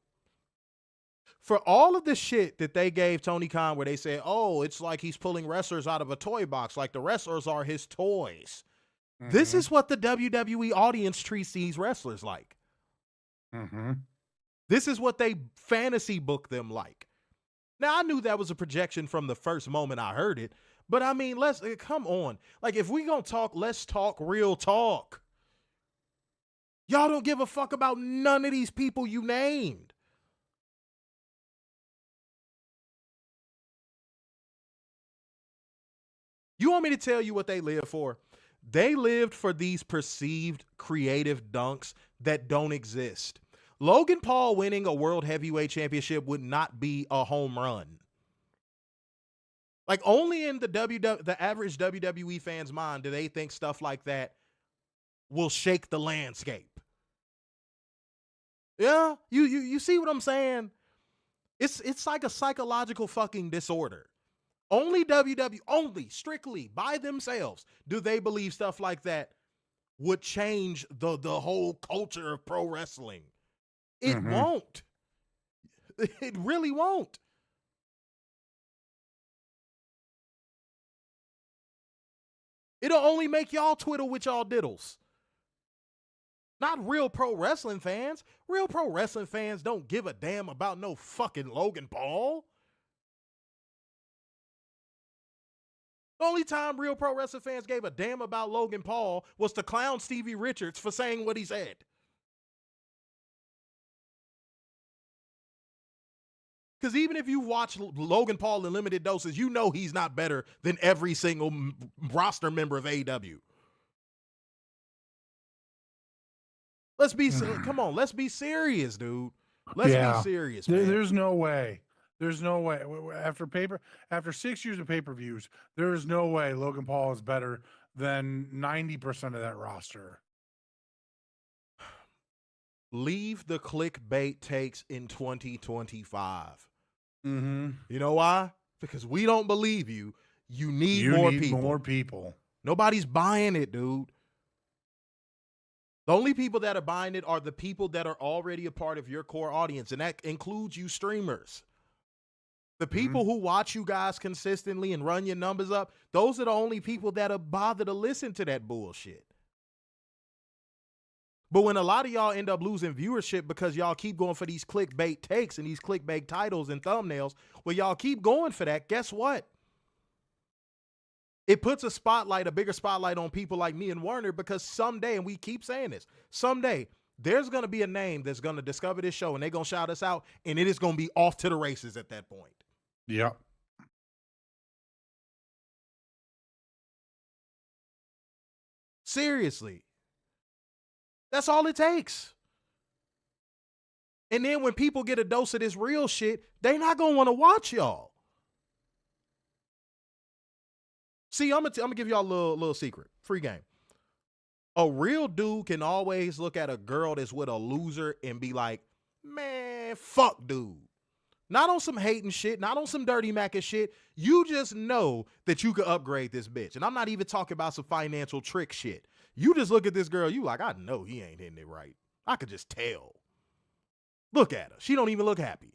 For all of the shit that they gave Tony Khan where they said, oh, it's like he's pulling wrestlers out of a toy box, like the wrestlers are his toys. Mm-hmm. This is what the WWE audience treats these wrestlers like. Mm-hmm. This is what they fantasy book them like. Now, I knew that was a projection from the first moment I heard it, but I mean, come on. Like, if we gonna talk, let's talk real talk. Y'all don't give a fuck about none of these people you named. You want me to tell you what they live for? They lived for these perceived creative dunks that don't exist. Logan Paul winning a World Heavyweight Championship would not be a home run. Like, only in the average WWE fan's mind do they think stuff like that will shake the landscape. Yeah, you see what I'm saying? It's like a psychological fucking disorder. Only WWE, strictly by themselves, do they believe stuff like that would change the whole culture of pro wrestling. It won't. It really won't. It'll only make y'all twiddle with y'all diddles. Not real pro wrestling fans. Real pro wrestling fans don't give a damn about no fucking Logan Paul. The only time real pro wrestling fans gave a damn about Logan Paul was to clown Stevie Richards for saying what he said. Because even if you watch Logan Paul in limited doses, you know he's not better than every single roster member of AEW. Come on, let's be serious, dude. Let's be serious, man. There's no way. There's no way. After 6 years of pay-per-views, there's no way Logan Paul is better than 90% of that roster. Leave the clickbait takes in 2025. Mm-hmm. You know why? Because we don't believe you. You need more people. Nobody's buying it, dude. The only people that are buying it are the people that are already a part of your core audience, and that includes you streamers. The people who watch you guys consistently and run your numbers up, those are the only people that are bothered to listen to that bullshit. But when a lot of y'all end up losing viewership because y'all keep going for these clickbait takes and these clickbait titles and thumbnails, well, y'all keep going for that. Guess what? It puts a bigger spotlight on people like me and Werner, because someday, and we keep saying this, someday there's going to be a name that's going to discover this show and they're going to shout us out, and it is going to be off to the races at that point. Yep. Seriously. That's all it takes. And then when people get a dose of this real shit, they not going to want to watch y'all. See, I'm gonna give y'all a little secret. Free game. A real dude can always look at a girl that's with a loser and be like, man, fuck dude. Not on some hating shit, not on some dirty mackin' shit. You just know that you could upgrade this bitch. And I'm not even talking about some financial trick shit. You just look at this girl, you like, I know he ain't hitting it right. I could just tell. Look at her. She don't even look happy.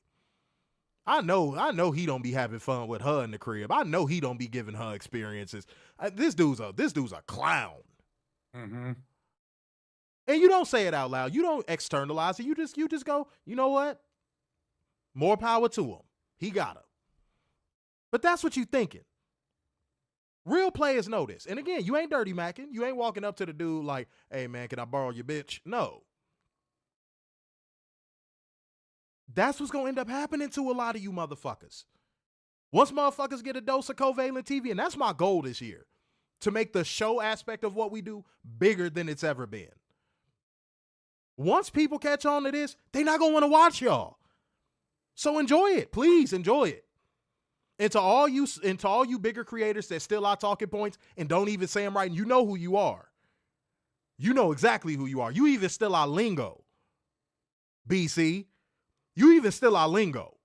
I know he don't be having fun with her in the crib. I know he don't be giving her experiences. This dude's a clown. Mm-hmm. And you don't say it out loud. You don't externalize it. You just go, you know what? More power to him. He got him. But that's what you thinking. Real players know this. And again, you ain't dirty macking. You ain't walking up to the dude like, hey, man, can I borrow your bitch? No. That's what's going to end up happening to a lot of you motherfuckers. Once motherfuckers get a dose of covalent TV, and that's my goal this year, to make the show aspect of what we do bigger than it's ever been. Once people catch on to this, they're not going to want to watch y'all. So enjoy it. Please enjoy it. And to all you bigger creators that still are talking points and don't even say them right, and you know who you are. You know exactly who you are. You even still our lingo. BC. You even still our lingo.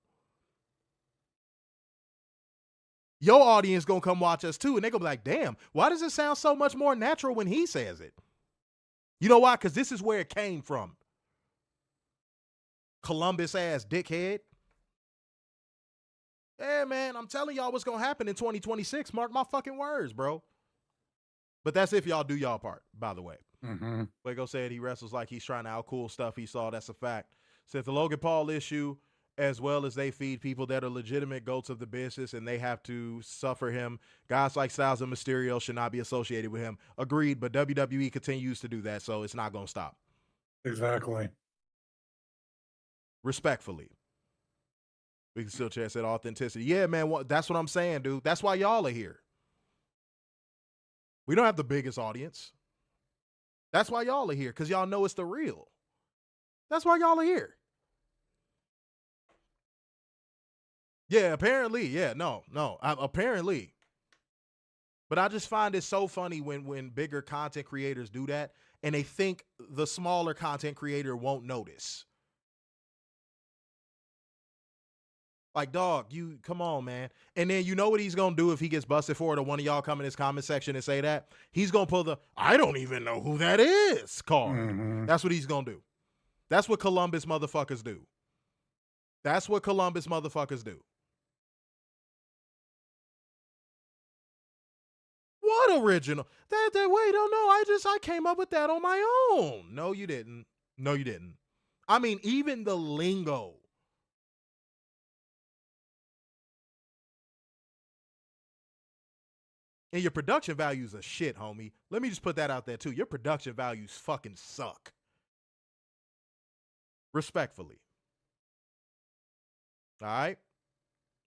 Your audience gonna come watch us too, and they gonna be like, damn, why does it sound so much more natural when he says it? You know why? Because this is where it came from. Columbus ass dickhead. Yeah, man, I'm telling y'all what's gonna happen in 2026. Mark my fucking words, bro. But that's if y'all do y'all part, by the way. Mm-hmm. Waco said he wrestles like he's trying to outcool stuff he saw. That's a fact. Said the Logan Paul issue, as well as they feed people that are legitimate goats of the business and they have to suffer him. Guys like Styles and Mysterio should not be associated with him. Agreed, but WWE continues to do that, so it's not going to stop. Exactly. Respectfully. We can still chat said authenticity. Yeah, man, that's what I'm saying, dude. That's why y'all are here. We don't have the biggest audience. That's why y'all are here, because y'all know it's the real. That's why y'all are here. Yeah, apparently. Yeah, no, apparently. But I just find it so funny when bigger content creators do that and they think the smaller content creator won't notice. Like, dog, you come on, man. And then you know what he's going to do if he gets busted for it, or one of y'all come in his comment section and say that? He's going to pull the, I don't even know who that is card. Mm-hmm. That's what he's going to do. That's what Columbus motherfuckers do. That's what Columbus motherfuckers do. What original? Wait, oh no, I came up with that on my own. No, you didn't. No, you didn't. I mean, even the lingo. And your production values are shit, homie. Let me just put that out there too. Your production values fucking suck. Respectfully. All right.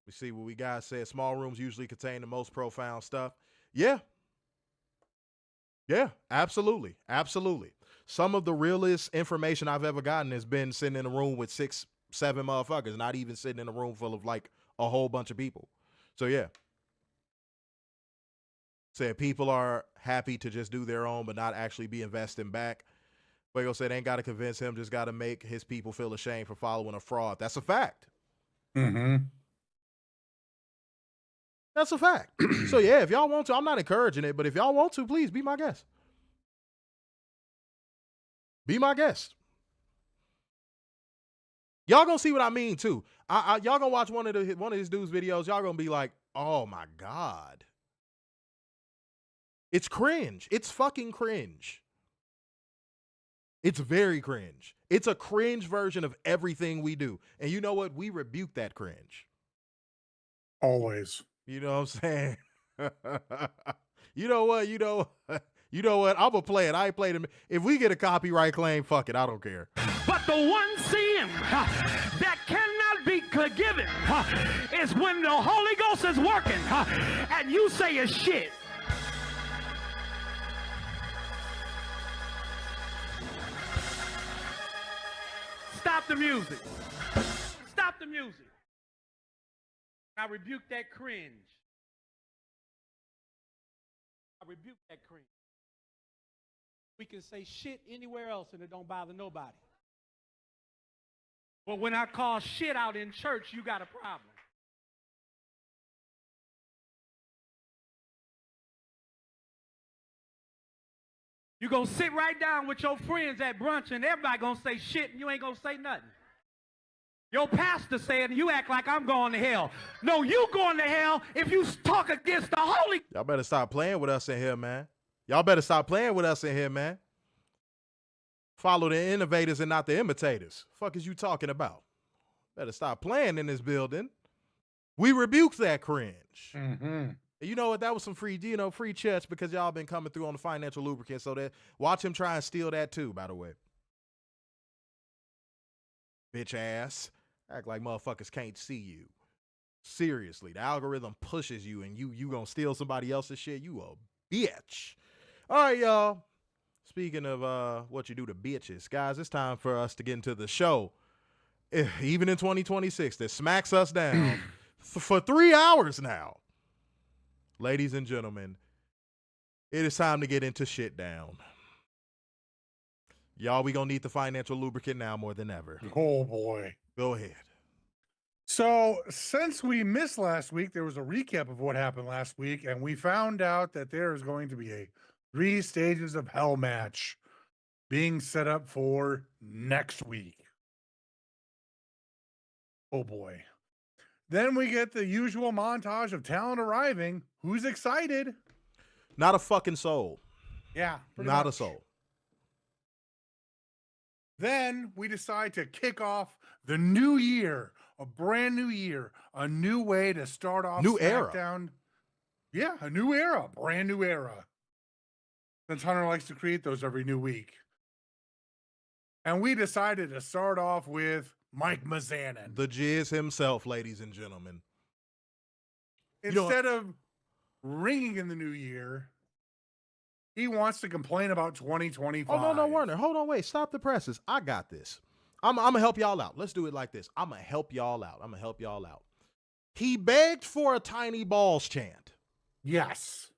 We see what we got said. Small rooms usually contain the most profound stuff. Yeah. Yeah, absolutely. Absolutely. Some of the realest information I've ever gotten has been sitting in a room with 6, 7 motherfuckers, not even sitting in a room full of like a whole bunch of people. So yeah. Said people are happy to just do their own, but not actually be investing back. Fuego said ain't got to convince him, just got to make his people feel ashamed for following a fraud. That's a fact. Mm-hmm. That's a fact. So yeah, if y'all want to, I'm not encouraging it, but if y'all want to, please be my guest. Be my guest. Y'all gonna see what I mean too. Y'all gonna watch one of these dudes' videos. Y'all gonna be like, oh my God. It's cringe. It's fucking cringe. It's very cringe. It's a cringe version of everything we do. And you know what? We rebuke that cringe. Always. You know what I'm saying? You know what? You know what? I'm going to play it. I ain't played it. If we get a copyright claim, fuck it. I don't care. But the one sin that cannot be forgiven is when the Holy Ghost is working and you say it's shit. Stop the music. Stop the music. I rebuke that cringe. I rebuke that cringe. We can say shit anywhere else and it don't bother nobody. But when I call shit out in church, you got a problem. You're going to sit right down with your friends at brunch and everybody going to say shit and you ain't going to say nothing. Your pastor said, you act like I'm going to hell. No, you going to hell if you talk against the Holy. Y'all better stop playing with us in here, man. Y'all better stop playing with us in here, man. Follow the innovators and not the imitators. Fuck is you talking about? Better stop playing in this building. We rebuke that cringe. Mm-hmm. You know what? That was some free, free checks because y'all been coming through on the financial lubricant. So that watch him try and steal that too, by the way. Bitch ass. Act like motherfuckers can't see you. Seriously, the algorithm pushes you and you gonna steal somebody else's shit. You a bitch. All right, y'all. Speaking of what you do to bitches, guys, it's time for us to get into the show. Even in 2026, that smacks us down for 3 hours now. Ladies and gentlemen, it is time to get into shit down. Y'all, we gonna need the financial lubricant now more than ever. Oh, boy. Go ahead. So, since we missed last week, there was a recap of what happened last week, and we found out that there is going to be a 3 stages of hell match being set up for next week. Oh boy. Then we get the usual montage of talent arriving. Who's excited? Not a fucking soul. Yeah. Not a soul. Then we decide to kick off the new year, a brand new year, a new way to start off New SmackDown. era. Yeah, a new era, brand new era. Since Hunter likes to create those every new week. And we decided to start off with Mike Mizanin. The Jizz himself, ladies and gentlemen. Instead of ringing in the new year, he wants to complain about 2025. Oh, no, Werner. Hold on, wait. Stop the presses. I got this. I'm going to help y'all out. Let's do it like this. I'm going to help y'all out. He begged for a tiny balls chant. Yes.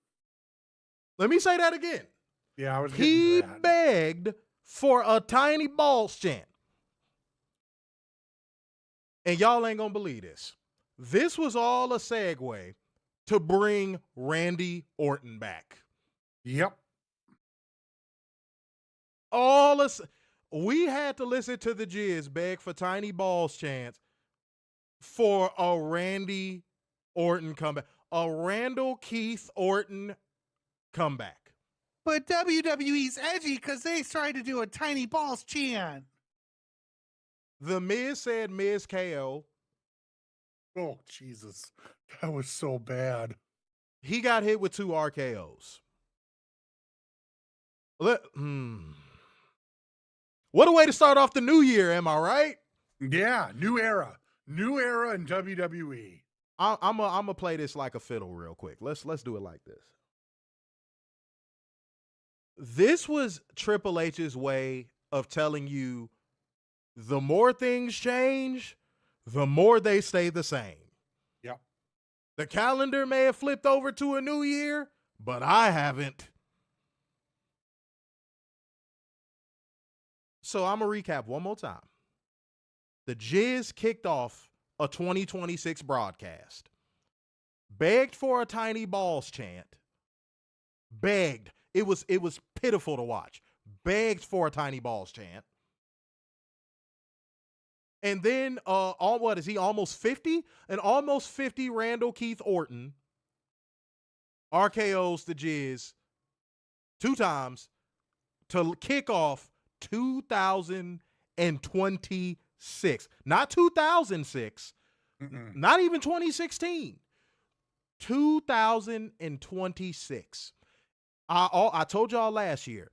Let me say that again. Yeah, I was He getting to that. begged for a tiny balls chant. And y'all ain't going to believe this. This was all a segue to bring Randy Orton back. Yep. We had to listen to the Jizz beg for tiny balls chants for a Randy Orton comeback. A Randall Keith Orton comeback. But WWE's edgy because they tried to do a tiny balls chant. The Miz said Miz KO. Oh, Jesus. That was so bad. He got hit with 2 RKOs. What a way to start off the new year, am I right? Yeah, new era. New era in WWE. I'm gonna play this like a fiddle real quick. Let's do it like this. This was Triple H's way of telling you the more things change, the more they stay the same. Yep. The calendar may have flipped over to a new year, but I haven't. So I'm going to recap one more time. The Jizz kicked off a 2026 broadcast. Begged for a tiny balls chant. Begged. It was pitiful to watch. Begged for a tiny balls chant. And then, what is he, almost 50? An almost 50 Randall Keith Orton RKO's the Jizz 2 times to kick off 2026. Not 2006. Not even 2016. 2026. I told y'all last year,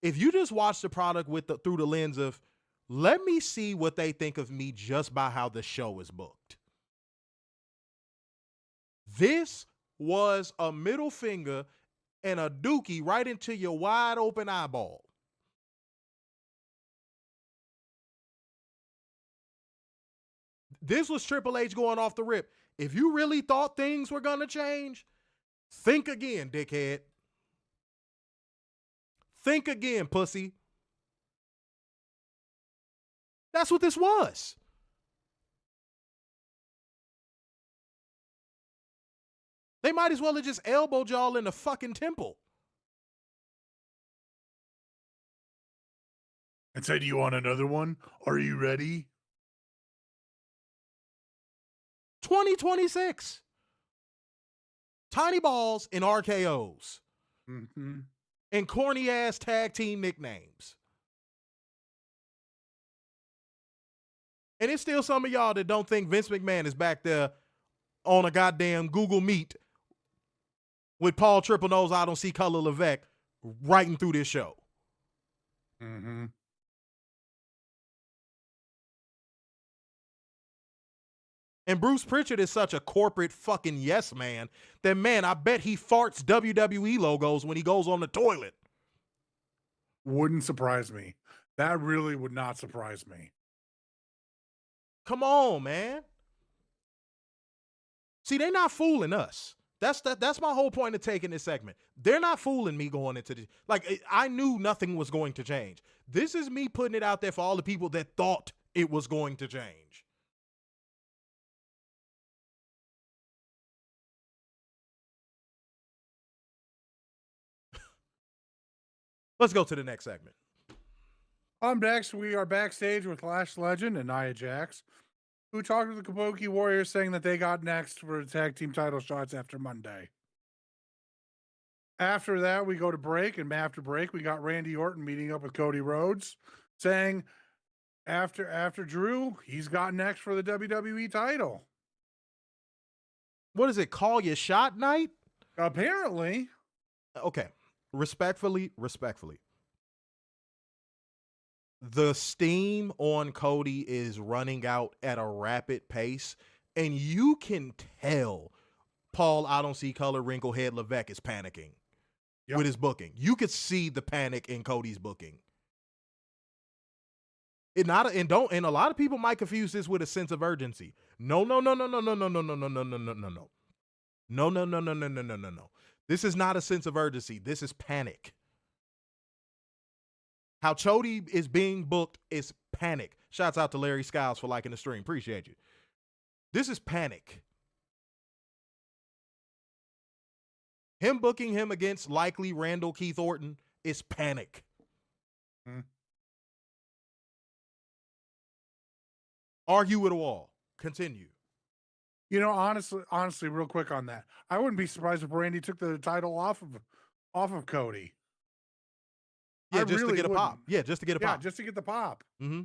if you just watch the product through the lens of, let me see what they think of me just by how the show is booked. This was a middle finger and a dookie right into your wide open eyeball. This was Triple H going off the rip. If you really thought things were going to change, think again, dickhead. Think again, pussy. That's what this was. They might as well have just elbowed y'all in the fucking temple. And said, you want another one? Are you ready? 2026. Tiny balls and RKOs. Mm-hmm. and corny ass tag team nicknames. And it's still some of y'all that don't think Vince McMahon is back there on a goddamn Google Meet with Paul Triple Nose, I Don't See Color Levesque writing through this show. Mm-hmm. And Bruce Pritchard is such a corporate fucking yes man that, man, I bet he farts WWE logos when he goes on the toilet. Wouldn't surprise me. That really would not surprise me. Come on, man. See, they're not fooling us. That's my whole point of taking this segment. They're not fooling me going into this. Like, I knew nothing was going to change. This is me putting it out there for all the people that thought it was going to change. Let's go to the next segment. Next, we are backstage with Lash Legend and Nia Jax, who talked to the Kabuki Warriors saying that they got next for the tag team title shots after Monday. After that, we go to break, and after break, we got Randy Orton meeting up with Cody Rhodes, saying after Drew, he's got next for the WWE title. What is it? Call your shot night? Apparently. Okay. Respectfully. The steam on Cody is running out at a rapid pace, and you can tell Paul, I Don't See Color, Wrinklehead Levesque is panicking with his booking. You could see the panic in Cody's booking. And a lot of people might confuse this with a sense of urgency. No. This is not a sense of urgency. This is panic. How Cody is being booked is panic. Shouts out to Larry Skiles for liking the stream. Appreciate you. This is panic. Him booking him against likely Randall Keith Orton is panic. Argue with a wall. Continue. You know, honestly, real quick on that, I wouldn't be surprised if Randy took the title off of Cody. Yeah, just to get a pop. Yeah, just to get a pop. Yeah, just to get the pop. Mm-hmm.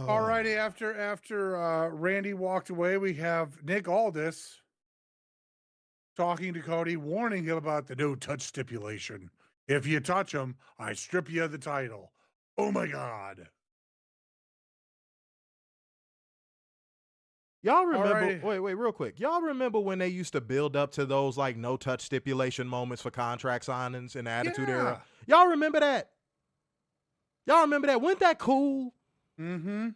Alrighty, after Randy walked away, we have Nick Aldis talking to Cody, warning him about the no touch stipulation. If you touch him, I strip you of the title. Oh my God. Y'all remember, wait, real quick. Y'all remember when they used to build up to those like no touch stipulation moments for contract signings in the Attitude Era? Y'all remember that? Wasn't that cool? Mm-hmm.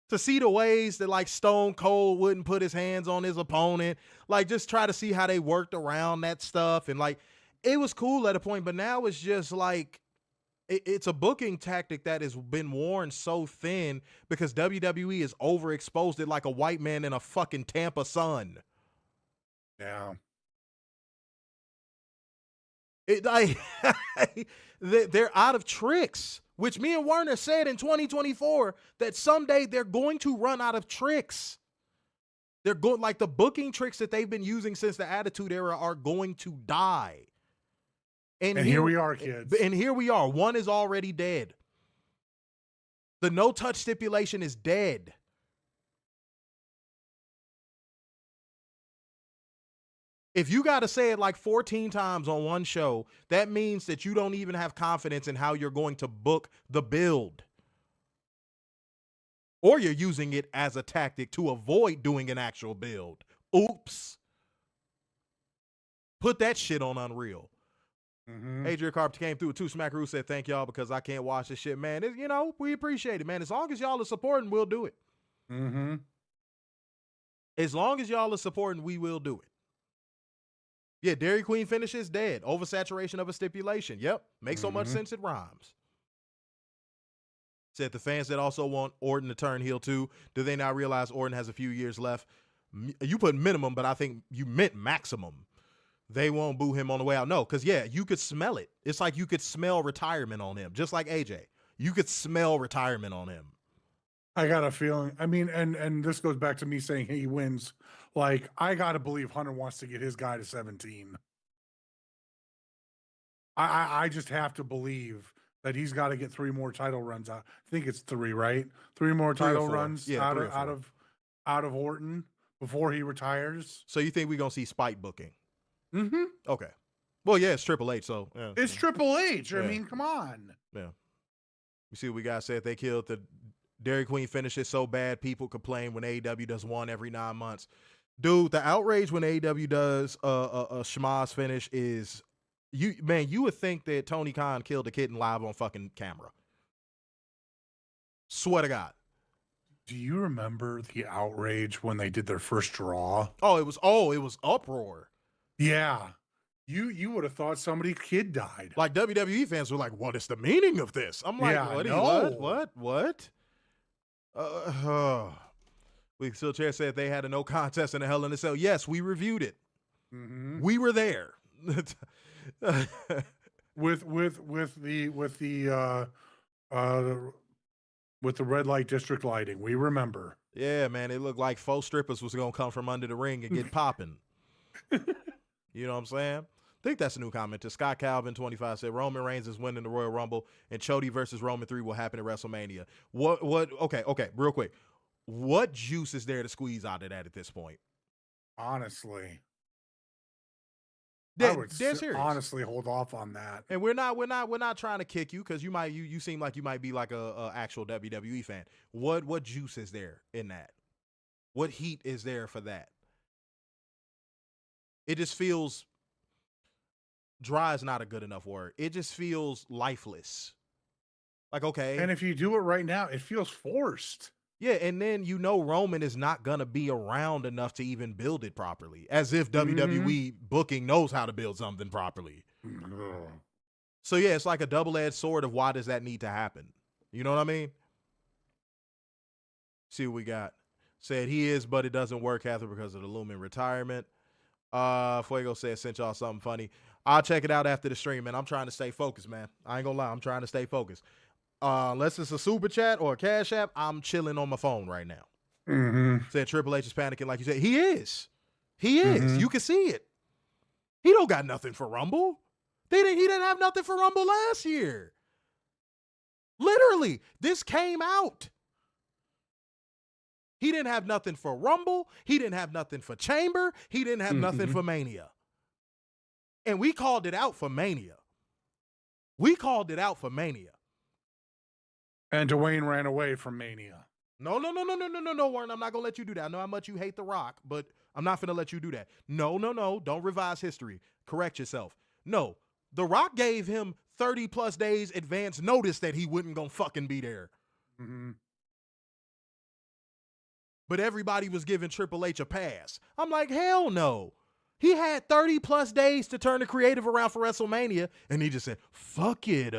To see the ways that like Stone Cold wouldn't put his hands on his opponent, like just try to see how they worked around that stuff. And like, it was cool at a point, but now it's just like, it's a booking tactic that has been worn so thin because WWE has overexposed it like a white man in a fucking Tampa sun. Yeah. They're out of tricks, which me and Werner said in 2024 that someday they're going to run out of tricks. They're going, like, the booking tricks that they've been using since the Attitude Era are going to die. And here we are, kids. And here we are. One is already dead. The no touch stipulation is dead. If you got to say it like 14 times on one show, that means that you don't even have confidence in how you're going to book the build. Or you're using it as a tactic to avoid doing an actual build. Oops. Put that shit on Unreal. Mm-hmm. Adrian Carpenter came through with 2 Smackaroo, said, thank y'all because I can't watch this shit, man. We appreciate it, man. As long as y'all are supporting, we'll do it. Mm-hmm. As long as y'all are supporting, we will do it. Yeah, Dairy Queen finishes dead. Oversaturation of a stipulation. Yep. Makes so much sense it rhymes. Said the fans that also want Orton to turn heel too, do they now realize Orton has a few years left? You put minimum, but I think you meant maximum. They won't boo him on the way out. No, because, yeah, you could smell it. It's like you could smell retirement on him, just like AJ. You could smell retirement on him. I got a feeling. I mean, and this goes back to me saying he wins. Like, I got to believe Hunter wants to get his guy to 17. I just have to believe that he's got to get 3 more title runs out. I think it's 3, right? 3 more 3 or title 4. runs Yeah, out 3 or 4. out of Orton before he retires. So you think we're going to see Spike booking? Mm-hmm. Okay. Well, yeah, it's Triple H, so. Yeah. It's Triple H. Yeah. I mean, come on. Yeah. You see what we got said? They killed the Dairy Queen finishes so bad, people complain when AEW does one every 9 months. Dude, the outrage when AEW does a schmoz finish is, you would think that Tony Khan killed a kitten live on fucking camera. Swear to God. Do you remember the outrage when they did their first draw? Oh, it was uproar. Yeah. You would have thought somebody's kid died. Like WWE fans were like, what is the meaning of this? I'm like, Yeah, what? We still chair said they had a no contest in a Hell in a Cell. Yes, we reviewed it. Mm-hmm. We were there. with the red light district lighting, we remember. Yeah, man, it looked like 4 strippers was gonna come from under the ring and get popping. You know what I'm saying? I think that's a new comment. To Scott Calvin 25 said Roman Reigns is winning the Royal Rumble and Chody versus Roman 3 will happen at WrestleMania. Okay, real quick. What juice is there to squeeze out of that at this point? Honestly. Dead, I would serious. honestly hold off on that. And we're not trying to kick you because you seem like you might be like a actual WWE fan. What juice is there in that? What heat is there for that? It just feels dry is not a good enough word. It just feels lifeless. Like, okay. And if you do it right now, it feels forced. Yeah, and then Roman is not going to be around enough to even build it properly. As if WWE booking knows how to build something properly. So, yeah, it's like a double-edged sword of why does that need to happen? You know what I mean? See what we got. Said he is, but it doesn't work, Catherine, because of the looming retirement. Fuego said, sent y'all something funny. I'll check it out after the stream, man. I'm trying to stay focused, man. I ain't gonna lie. I'm trying to stay focused. Unless it's a super chat or a cash app, I'm chilling on my phone right now. Mm-hmm. Said Triple H is panicking like you said. He is. You can see it. He don't got nothing for Rumble. He didn't have nothing for Rumble last year. Literally, this came out. He didn't have nothing for Rumble. He didn't have nothing for Chamber. He didn't have nothing for Mania. And we called it out for Mania. And Dwayne ran away from Mania. No, Warren. I'm not going to let you do that. I know how much you hate The Rock, but I'm not going to let you do that. No. Don't revise history. Correct yourself. No. The Rock gave him 30 plus days advance notice that he wasn't going to fucking be there. Mm-hmm. But everybody was giving Triple H a pass. I'm like, hell no. He had 30 plus days to turn the creative around for WrestleMania, and he just said, fuck it.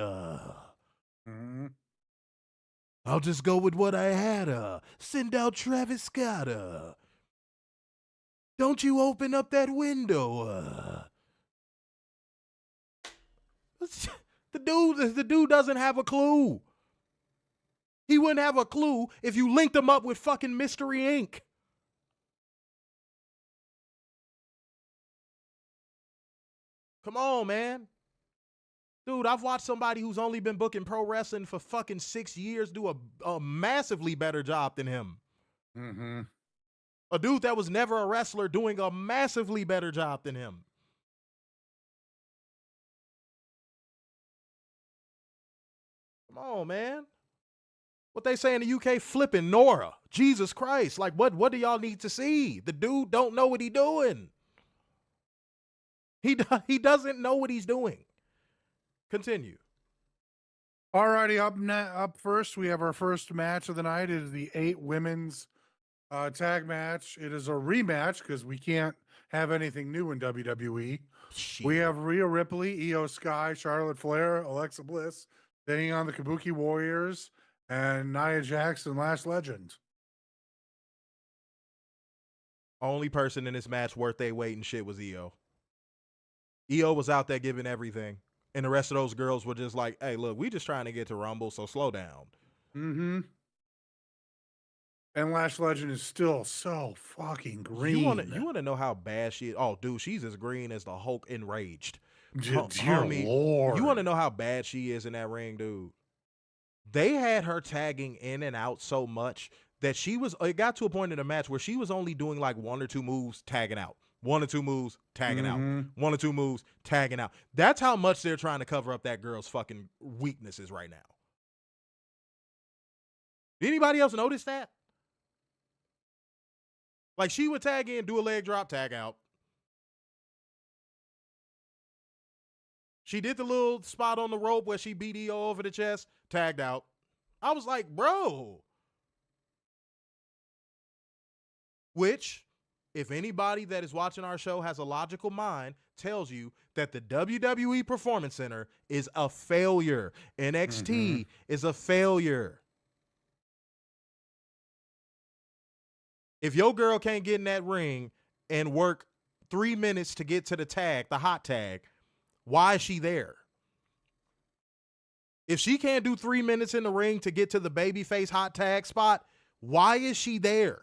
I'll just go with what I had. Send out Travis Scott. Don't you open up that window. The dude doesn't have a clue. He wouldn't have a clue if you linked him up with fucking Mystery Inc. Come on, man. Dude, I've watched somebody who's only been booking pro wrestling for fucking 6 years do a massively better job than him. Mm-hmm. A dude that was never a wrestler doing a massively better job than him. Come on, man. What they say in the UK, flipping Nora. Jesus Christ. Like, what do y'all need to see? The dude don't know what he doing. He doesn't know what he's doing. Continue. All righty, up first, we have our first match of the night. It is the 8 women's tag match. It is a rematch because we can't have anything new in WWE. Shit. We have Rhea Ripley, IYO SKY, Charlotte Flair, Alexa Bliss, taking on the Kabuki Warriors and Nia Jax and Lash Legend. Only person in this match worth their weight and shit was IYO. IYO was out there giving everything. And the rest of those girls were just like, hey, look, we just trying to get to Rumble, so slow down. Mm-hmm. And Lash Legend is still so fucking green. You want to know how bad she is? Oh, dude, she's as green as the Hulk enraged. Dear Homie, Lord. you want to know how bad she is in that ring, dude? They had her tagging in and out so much that it got to a point in the match where she was only doing like 1 or 2 moves, tagging out. 1 or 2 moves, tagging out. 1 or 2 moves, tagging out. That's how much they're trying to cover up that girl's fucking weaknesses right now. Did anybody else notice that? Like, she would tag in, do a leg drop, tag out. She did the little spot on the rope where she beat EO over the chest, tagged out. I was like, bro. Which, if anybody that is watching our show has a logical mind, tells you that the WWE Performance Center is a failure. NXT is a failure. If your girl can't get in that ring and work 3 minutes to get to the tag, the hot tag, why is she there? If she can't do 3 minutes in the ring to get to the babyface hot tag spot, why is she there?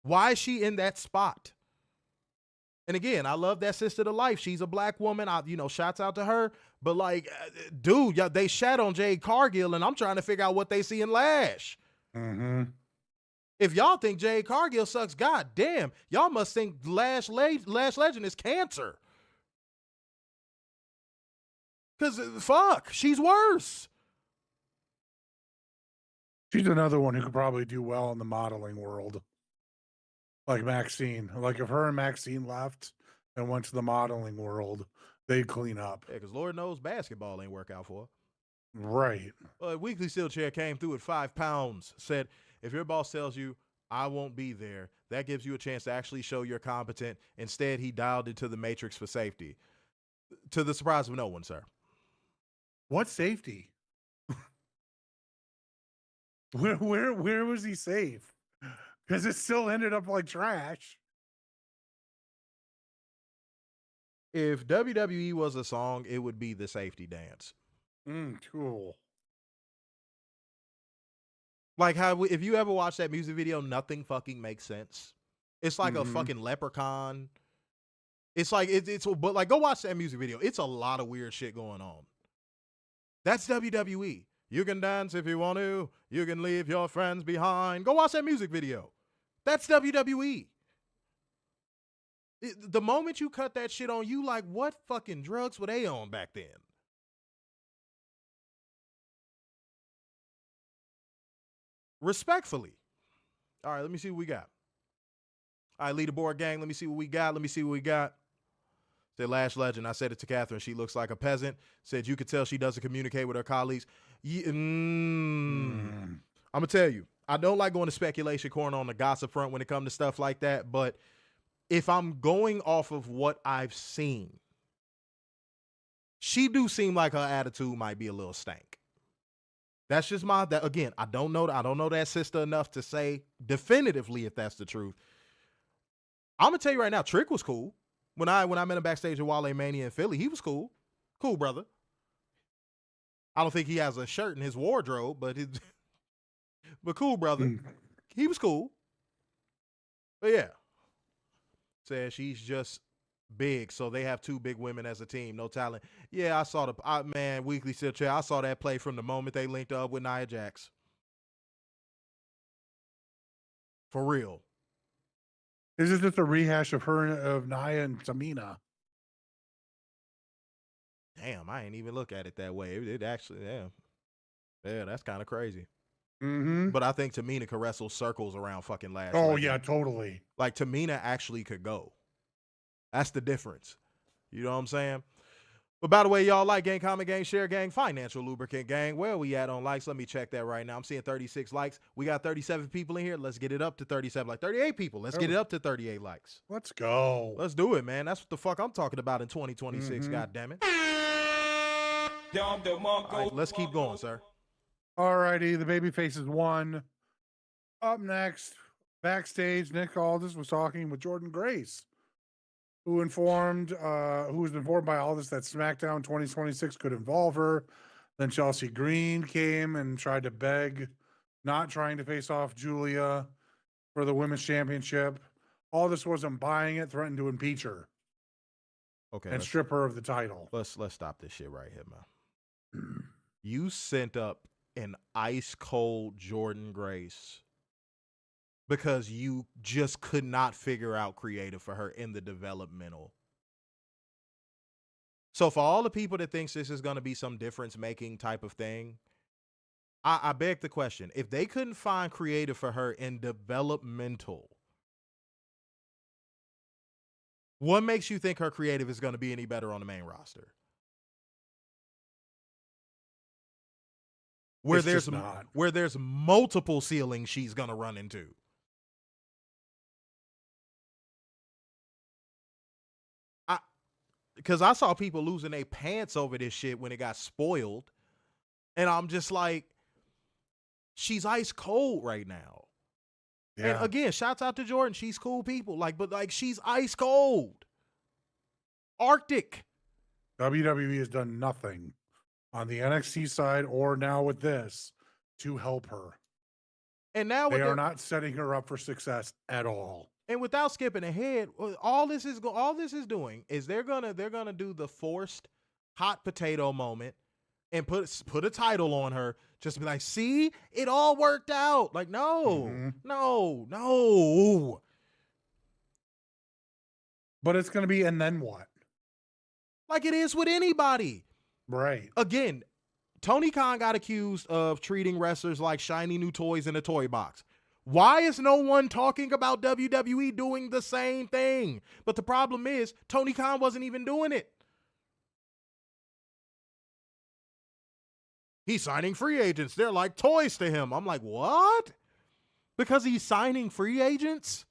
Why is she in that spot? And again, I love that sister to life. She's a black woman. Shouts out to her. But like, dude, they shat on Jade Cargill, and I'm trying to figure out what they see in Lash. If y'all think Jade Cargill sucks, god damn, y'all must think Lash Legend is cancer. Because, fuck, she's worse. She's another one who could probably do well in the modeling world. Like Maxine. Like, if her and Maxine left and went to the modeling world, they'd clean up. Yeah, because Lord knows basketball ain't work out for her. Right. Weekly Steel Chair came through at 5 pounds, said, if your boss tells you, I won't be there, that gives you a chance to actually show you're competent. Instead, he dialed into the Matrix for safety. To the surprise of no one, sir. What safety? Where was he safe? Because it still ended up like trash. If WWE was a song, it would be the safety dance. Cool. Like how, if you ever watch that music video, nothing fucking makes sense. It's like a fucking leprechaun. It's like, but like, go watch that music video. It's a lot of weird shit going on. That's WWE. You can dance if you want to. You can leave your friends behind. Go watch that music video. That's WWE. The moment you cut that shit on, you like, what fucking drugs were they on back then? Respectfully. All right, let me see what we got. All right, leaderboard gang, let me see what we got. Said Lash Legend. I said it to Catherine. She looks like a peasant. Said you could tell she doesn't communicate with her colleagues. I'm going to tell you, I don't like going to speculation corner on the gossip front when it comes to stuff like that. But if I'm going off of what I've seen, she do seem like her attitude might be a little stank. That's just again, I don't know that sister enough to say definitively if that's the truth. I'm going to tell you right now, Trick was cool. When I met him backstage at Wale Mania in Philly, he was cool. Cool, brother. I don't think he has a shirt in his wardrobe, but cool, brother. He was cool. But yeah. Says she's just big, so they have 2 big women as a team. No talent. Yeah, I saw Weekly Steel Chair. I saw that play from the moment they linked up with Nia Jax. For real. This is just a rehash of Nia and Tamina. Damn, I ain't even look at it that way. It actually, yeah, that's kind of crazy. But I think Tamina could wrestle circles around fucking Lash. Oh, yeah, totally. Like, Tamina actually could go. That's the difference. You know what I'm saying? But by the way, y'all like gang, comment gang, share gang, financial lubricant gang. Where are we at on likes? Let me check that right now. I'm seeing 36 likes. We got 37 people in here. Let's get it up to 37. Like 38 people. Let's get it up to 38 likes. Let's go. Let's do it, man. That's what the fuck I'm talking about in 2026. God damn it. All right, let's keep going, sir. All righty. The babyfaces won. Up next, backstage, Nick Aldis was talking with Jordan Grace, who was informed by Aldis that SmackDown 2026 could involve her. Then Chelsea Green came and tried to beg, not trying to face off Giulia for the women's championship. Aldis wasn't buying it, threatened to impeach her. Okay. and strip her of the title. Let's stop this shit right here, man. You sent up an ice cold Jordan Grace because you just could not figure out creative for her in the developmental. So for all the people that thinks this is going to be some difference making type of thing, I beg the question. If they couldn't find creative for her in developmental, what makes you think her creative is going to be any better on the main roster? Where there's multiple ceilings she's going to run into. Because I saw people losing their pants over this shit when it got spoiled. And I'm just like, she's ice cold right now. Yeah. And again, shouts out to Jordan. She's cool people. But she's ice cold. Arctic. WWE has done nothing on the NXT side or now with this to help her. And now they are not setting her up for success at all. And without skipping ahead, all this is doing is they're gonna do the forced hot potato moment and put a title on her, just be like, see, it all worked out. Like, no. But it's gonna be, and then what? Like it is with anybody. Right. Again, Tony Khan got accused of treating wrestlers like shiny new toys in a toy box. Why is no one talking about WWE doing the same thing? But the problem is, Tony Khan wasn't even doing it. He's signing free agents. They're like toys to him. I'm like, what? Because he's signing free agents?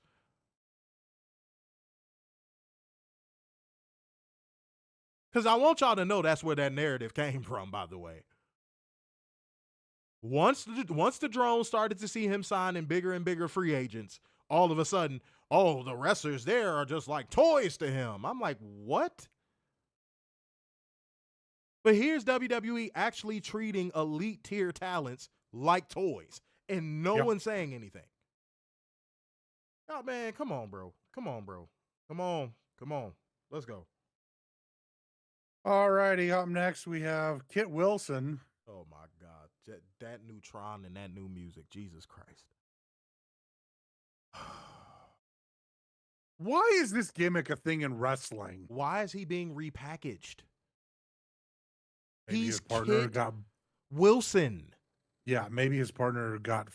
Because I want y'all to know that's where that narrative came from, by the way. Once the drone started to see him signing bigger and bigger free agents, all of a sudden, oh, the wrestlers there are just like toys to him. I'm like, what? But here's WWE actually treating elite tier talents like toys, and no one's saying anything. Oh, man, come on, bro. Come on. Let's go. All righty, up next we have Kit Wilson. Oh, my God. That new Tron and that new music. Jesus Christ. Why is this gimmick a thing in wrestling? Why is he being repackaged? Maybe his partner got Wilson. Yeah, maybe his partner got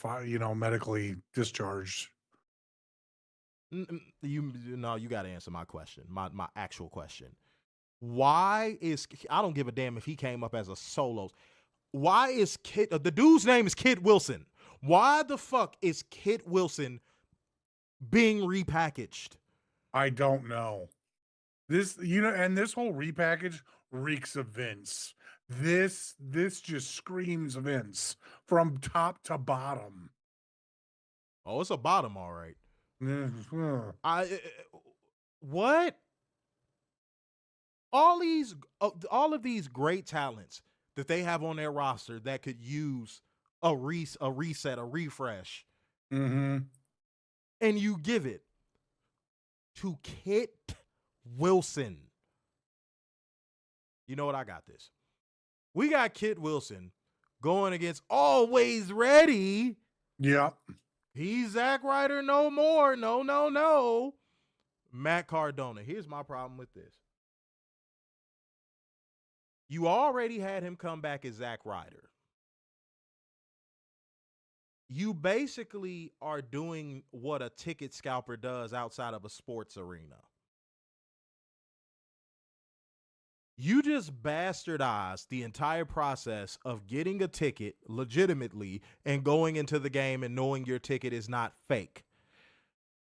medically discharged. You got to answer my question. My actual question. Why is, I don't give a damn if he came up as a solo. Why is the dude's name is Kit Wilson. Why the fuck is Kit Wilson being repackaged? I don't know. And this whole repackage reeks of Vince. This just screams Vince from top to bottom. Oh, it's a bottom, all right. What? All of these great talents that they have on their roster that could use a reset, a refresh. Mm-hmm. And you give it to Kit Wilson. You know what? I got this. We got Kit Wilson going against Always Ready. Yep. He's Zack Ryder no more. No. Matt Cardona. Here's my problem with this. You already had him come back as Zack Ryder. You basically are doing what a ticket scalper does outside of a sports arena. You just bastardized the entire process of getting a ticket legitimately and going into the game and knowing your ticket is not fake.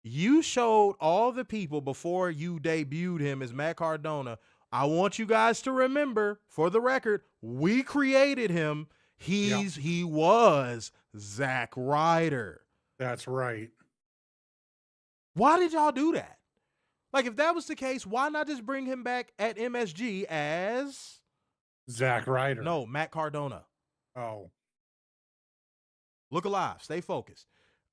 You showed all the people before you debuted him as Matt Cardona. I want you guys to remember, for the record, we created him. He was Zack Ryder. That's right. Why did y'all do that? Like, if that was the case, why not just bring him back at MSG as Zack Ryder? No, Matt Cardona. Oh. Look alive. Stay focused.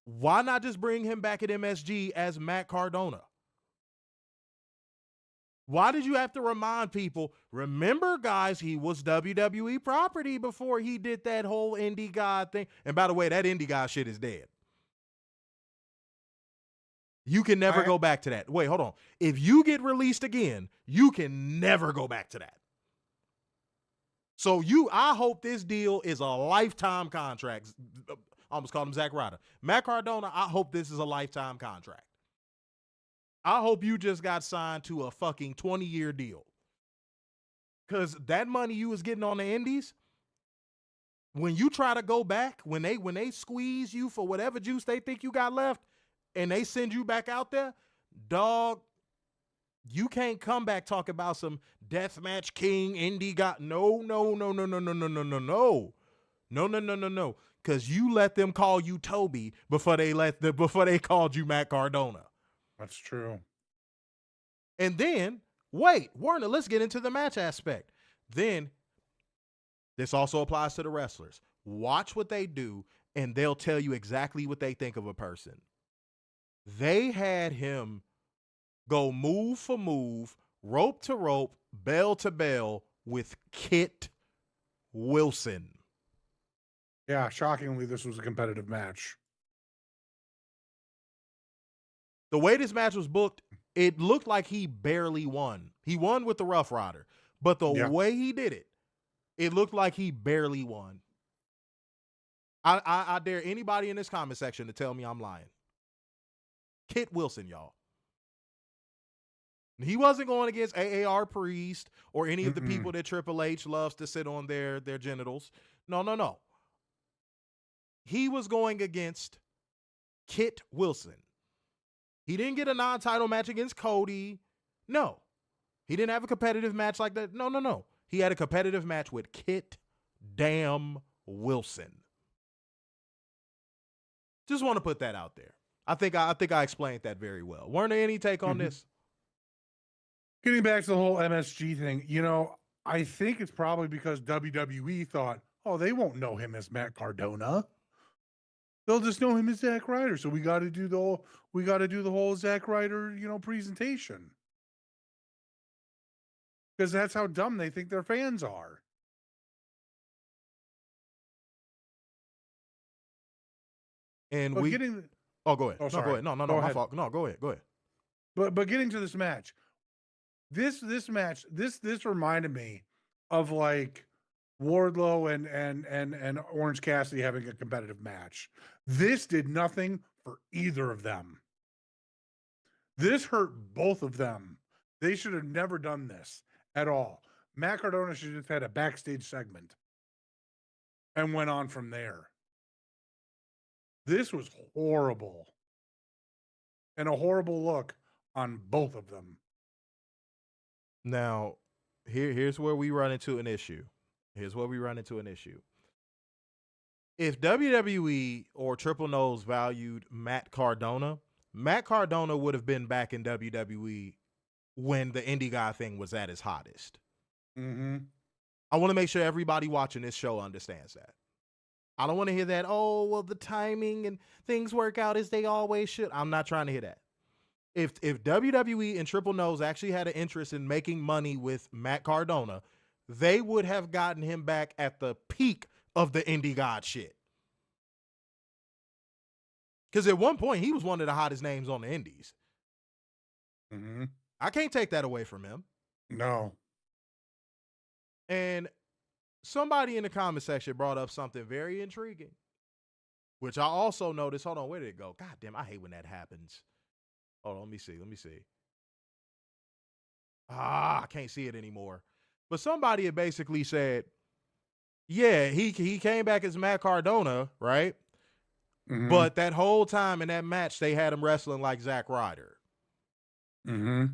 Why not just bring him back at MSG as Matt Cardona? Why did you have to remind people? Remember, guys, he was WWE property before he did that whole indie god thing. And by the way, that indie god shit is dead. You can never go back to that. Wait, hold on. If you get released again, you can never go back to that. So I hope this deal is a lifetime contract. I almost called him Zack Ryder. Matt Cardona, I hope this is a lifetime contract. I hope you just got signed to a fucking 20-year deal. Because that money you was getting on the indies, when you try to go back, when they squeeze you for whatever juice they think you got left, and they send you back out there, dog, you can't come back talking about some deathmatch king indie god. No. Because you let them call you Toby before they called you Matt Cardona. That's true. And then, wait, Warner, let's get into the match aspect. Then, this also applies to the wrestlers. Watch what they do, and they'll tell you exactly what they think of a person. They had him go move for move, rope to rope, bell to bell with Kit Wilson. Yeah, shockingly, this was a competitive match. The way this match was booked, it looked like he barely won. He won with the Rough Rider, but the way he did it, it looked like he barely won. I dare anybody in this comment section to tell me I'm lying. Kit Wilson, y'all. He wasn't going against AAR Priest or any of the people that Triple H loves to sit on their genitals. No. He was going against Kit Wilson. He didn't get a non-title match against Cody. No. He didn't have a competitive match like that. No. He had a competitive match with Kit damn Wilson. Just want to put that out there. I think I explained that very well. Weren't there any take on this? Getting back to the whole MSG thing, I think it's probably because WWE thought, oh, they won't know him as Matt Cardona. They'll just know him as Zack Ryder. So we got to do the whole Zack Ryder, presentation. Because that's how dumb they think their fans are. And go ahead. Oh, go ahead. Sorry. Go ahead. No, my fault. No, go ahead. But getting to this match, this match, this reminded me of like Wardlow and Orange Cassidy having a competitive match. This did nothing for either of them. This hurt both of them. They should have never done this at all. Matt Cardona should have just had a backstage segment and went on from there. This was horrible. And a horrible look on both of them. Now, here's where we run into an issue. If WWE or Triple Nose valued Matt Cardona would have been back in WWE when the indie guy thing was at its hottest. Mm-hmm. I want to make sure everybody watching this show understands that. I don't want to hear that, oh, well, the timing and things work out as they always should. I'm not trying to hear that. If WWE and Triple Nose actually had an interest in making money with Matt Cardona, they would have gotten him back at the peak of the indie god shit. Because at one point, he was one of the hottest names on the indies. Mm-hmm. I can't take that away from him. No. And somebody in the comment section brought up something very intriguing, which I also noticed. Hold on, where did it go? God damn, I hate when that happens. Hold on, let me see. I can't see it anymore. But somebody had basically said, yeah, he came back as Matt Cardona, right? Mm-hmm. But that whole time in that match, they had him wrestling like Zack Ryder. Mm-hmm.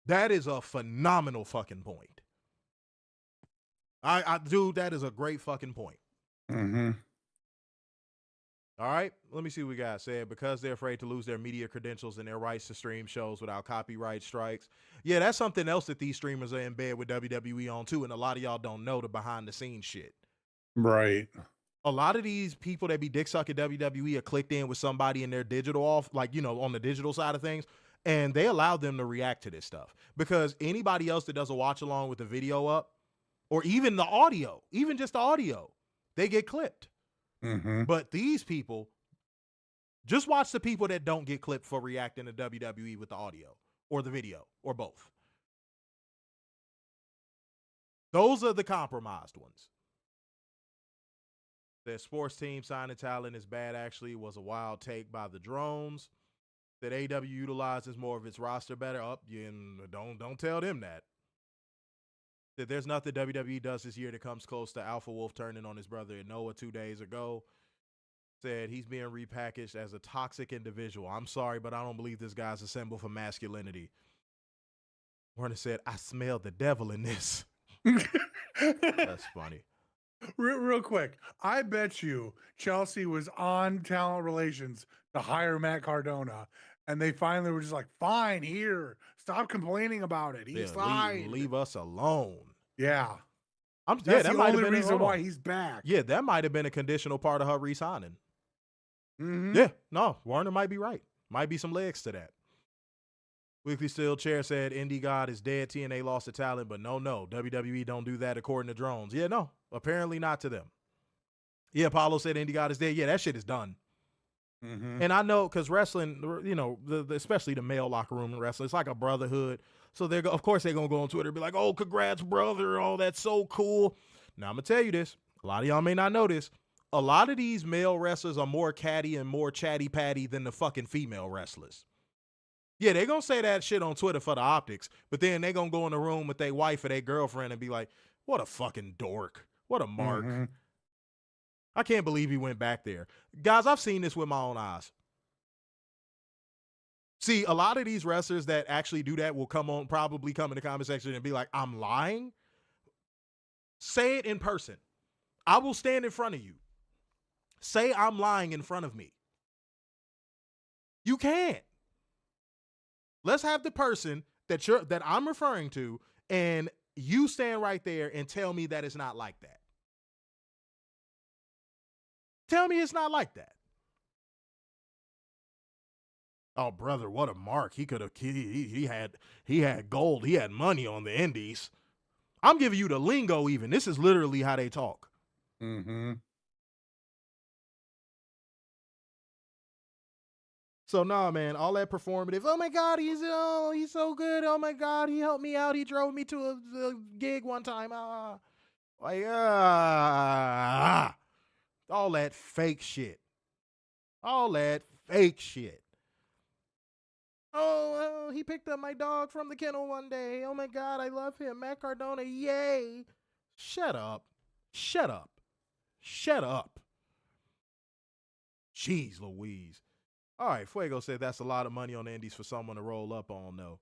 That is a phenomenal fucking point. Dude, that is a great fucking point. Mm-hmm. All right, let me see what we got. Said because they're afraid to lose their media credentials and their rights to stream shows without copyright strikes. Yeah, that's something else that these streamers are in bed with WWE on too, and a lot of y'all don't know the behind the scenes shit. Right. A lot of these people that be dick sucking WWE are clicked in with somebody in their digital off, like, on the digital side of things, And they allowed them to react to this stuff because anybody else that does a watch along with the video up or even the audio, even just the audio, they get clipped. Mm-hmm. But these people, just watch the people that don't get clipped for reacting to WWE with the audio or the video or both. Those are the compromised ones. Their sports team signing talent is bad actually was a wild take by the drones. That AEW utilizes more of its roster better. Don't tell them that. That there's nothing WWE does this year that comes close to Alpha Wolf turning on his brother in Noah 2 days ago. Said he's being repackaged as a toxic individual. I'm sorry, but I don't believe this guy's a symbol for masculinity. Warner said, I smell the devil in this. That's funny. Real quick, I bet you Chelsea was on talent relations to hire Matt Cardona, and they finally were just like, fine, here, stop complaining about it. He's fine. Leave us alone. Yeah. That's the might only have been reason why he's back. Yeah, that might have been a conditional part of her re-signing. Mm-hmm. Yeah, no, Warner might be right. Might be some legs to that. Weekly Steel Chair said Indie God is dead. TNA lost the talent, but no, WWE don't do that according to drones. Yeah, no, apparently not to them. Yeah, Apollo said Indie God is dead. Yeah, that shit is done. Mm-hmm. And I know because wrestling, especially the male locker room in wrestling, it's like a brotherhood. So of course they're gonna go on Twitter and be like, "Oh, congrats, brother! Oh, that's so cool." Now I'm gonna tell you this. A lot of y'all may not know this. A lot of these male wrestlers are more catty and more chatty patty than the fucking female wrestlers. Yeah, they're going to say that shit on Twitter for the optics, but then they're going to go in the room with their wife or their girlfriend and be like, what a fucking dork. What a mark. Mm-hmm. I can't believe he went back there. Guys, I've seen this with my own eyes. See, a lot of these wrestlers that actually do that will probably come in the comment section and be like, I'm lying. Say it in person. I will stand in front of you. Say I'm lying in front of me. You can't. Let's have the person that I'm referring to, and you stand right there and tell me that it's not like that. Tell me it's not like that. Oh, brother, what a mark. He could have he had gold. He had money on the indies. I'm giving you the lingo even. This is literally how they talk. Mm-hmm. So nah, man, all that performative. Oh my God, he's so good. Oh my God, he helped me out. He drove me to a gig one time. All that fake shit. All that fake shit. Oh, he picked up my dog from the kennel one day. Oh my God, I love him. Matt Cardona, yay. Shut up. Shut up. Shut up. Jeez Louise. All right, Fuego said that's a lot of money on the indies for someone to roll up on, though.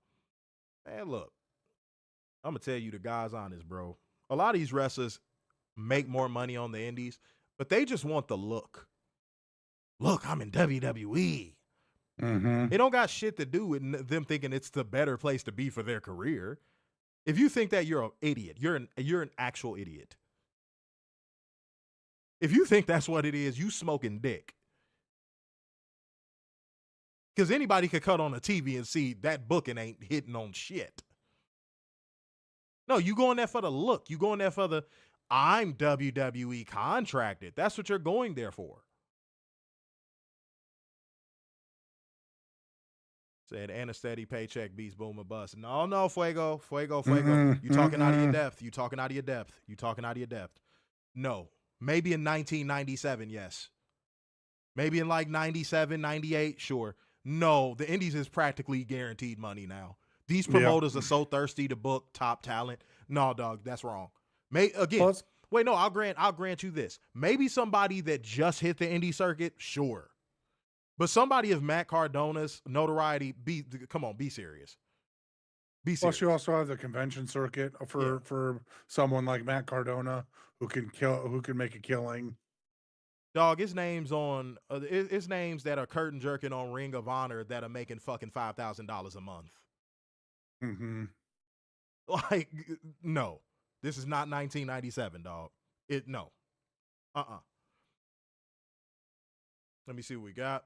Man, look, I'm going to tell you the guy's honest, bro. A lot of these wrestlers make more money on the indies, but they just want the look. Look, I'm in WWE. Mm-hmm. It don't got shit to do with them thinking it's the better place to be for their career. If you think that, you're an idiot. You're an actual idiot. If you think that's what it is, you smoking dick. Because anybody could cut on a TV and see that booking ain't hitting on shit. No, you going there for the look. You going there for the, I'm WWE contracted. That's what you're going there for. Said, and a steady paycheck beats boom or bust. No, Fuego. Mm-hmm. You talking out of your depth. You talking out of your depth. No. Maybe in 1997, yes. Maybe in like 97, 98, sure. No, the indies is practically guaranteed money now. These promoters are so thirsty to book top talent. No, dog, that's wrong. I'll grant you this. Maybe somebody that just hit the indie circuit, sure. But somebody of Matt Cardona's notoriety, be serious. Be serious. Plus, you also have the convention circuit for someone like Matt Cardona who can make a killing. Dog, it's names that are curtain jerking on Ring of Honor that are making fucking $5,000 a month. Mm-hmm. Like, no, this is not 1997, dog. No. Let me see what we got.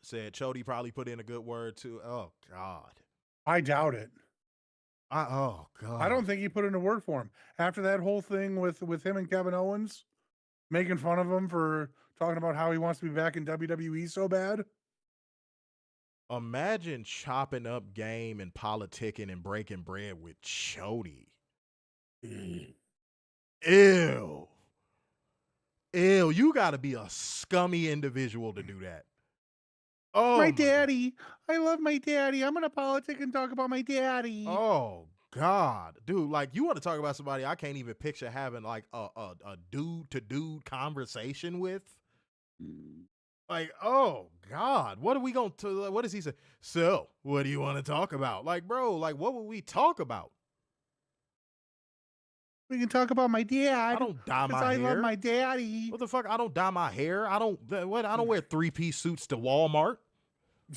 Said Chody probably put in a good word too. Oh God. I doubt it. Oh God. I don't think he put in a word for him after that whole thing with him and Kevin Owens, making fun of him for talking about how he wants to be back in WWE so bad. Imagine chopping up game and politicking and breaking bread with Chody. Ew. Ew, you got to be a scummy individual to do that. Oh, my daddy. I love my daddy. I'm going to politic and talk about my daddy. Oh, God. Dude, like, you want to talk about somebody I can't even picture having, like, a dude-to-dude conversation with? Like, oh, God. What are we going to, what does he say? So, what do you want to talk about? Like, bro, like, what would we talk about? We can talk about my dad. I don't dye my hair. I love my daddy. What the fuck? I don't dye my hair. I don't wear 3-piece suits to Walmart.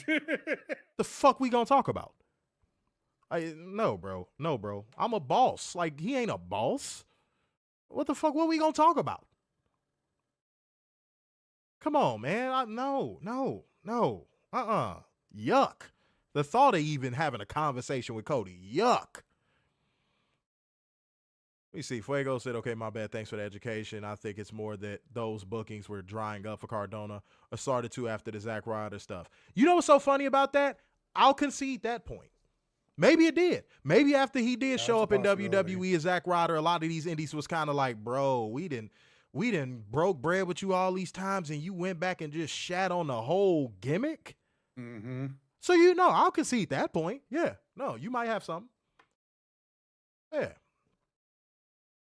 The fuck we gonna talk about? No, bro. No, bro. I'm a boss. Like, he ain't a boss. What the fuck? What we gonna talk about? Come on, man. No. Yuck. The thought of even having a conversation with Cody. Yuck. Let me see. Fuego said, okay, my bad. Thanks for the education. I think it's more that those bookings were drying up for Cardona or started to after the Zack Ryder stuff. You know what's so funny about that? I'll concede that point. Maybe it did. Maybe after he did show up in WWE as Zack Ryder, a lot of these indies was kind of like, bro, we didn't broke bread with you all these times and you went back and just shat on the whole gimmick. Mm-hmm. So, I'll concede that point. Yeah. No, you might have something. Yeah.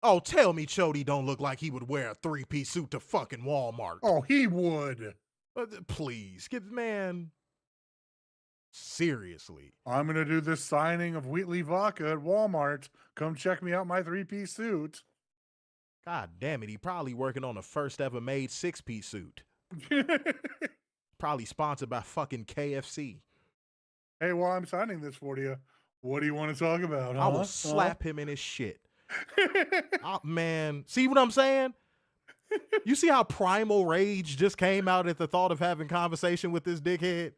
Oh, tell me Chody don't look like he would wear a 3-piece suit to fucking Walmart. Oh, he would. Please, man. Seriously. I'm going to do this signing of Wheatley Vodka at Walmart. Come check me out my 3-piece suit. God damn it. He probably working on the first ever made 6-piece suit. Probably sponsored by fucking KFC. Hey, while I'm signing this for you, what do you want to talk about? I will slap him in his shit. Oh, man, see what I'm saying? You see how primal rage just came out at the thought of having conversation with this dickhead?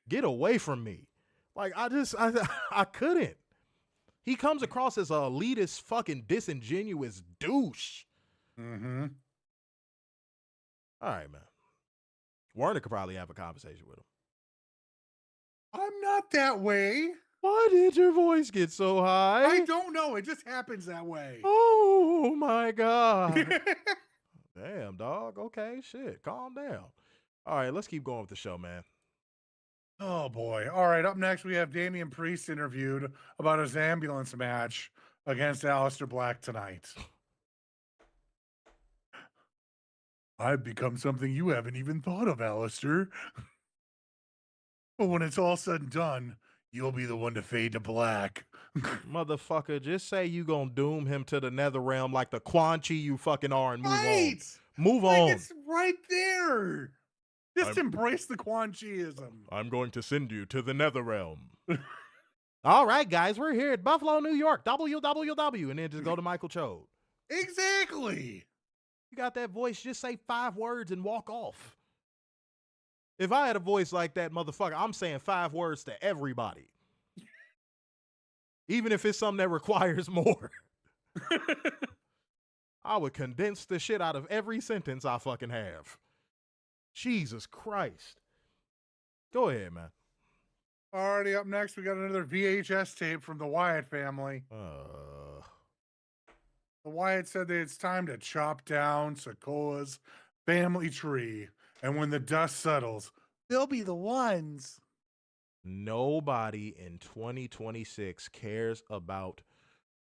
Get away from me. Like, I couldn't. He comes across as a elitist, fucking disingenuous douche. Mm-hmm. All right, man. Werner could probably have a conversation with him. I'm not that way. Why did your voice get so high? I don't know. It just happens that way. Oh, my God. Damn, dog. Okay, shit. Calm down. All right, let's keep going with the show, man. Oh, boy. All right, up next, we have Damian Priest interviewed about his ambulance match against Aleister Black tonight. I've become something you haven't even thought of, Aleister. But when it's all said and done, you'll be the one to fade to black. Motherfucker, just say you gonna doom him to the nether realm like the Quan Chi you fucking are and move on. Move on. It's right there. Just embrace the Quan Chi-ism. I'm going to send you to the nether realm. All right, guys, we're here at Buffalo, New York, WWW, and then just go to Michael Chode. Exactly. You got that voice, just say 5 words and walk off. If I had a voice like that, motherfucker, I'm saying 5 words to everybody. Even if it's something that requires more. I would condense the shit out of every sentence I fucking have. Jesus Christ. Go ahead, man. Alrighty, up next, we got another VHS tape from the Wyatt family. The Wyatt said that it's time to chop down Sikoa's family tree. And when the dust settles, they'll be the ones. Nobody in 2026 cares about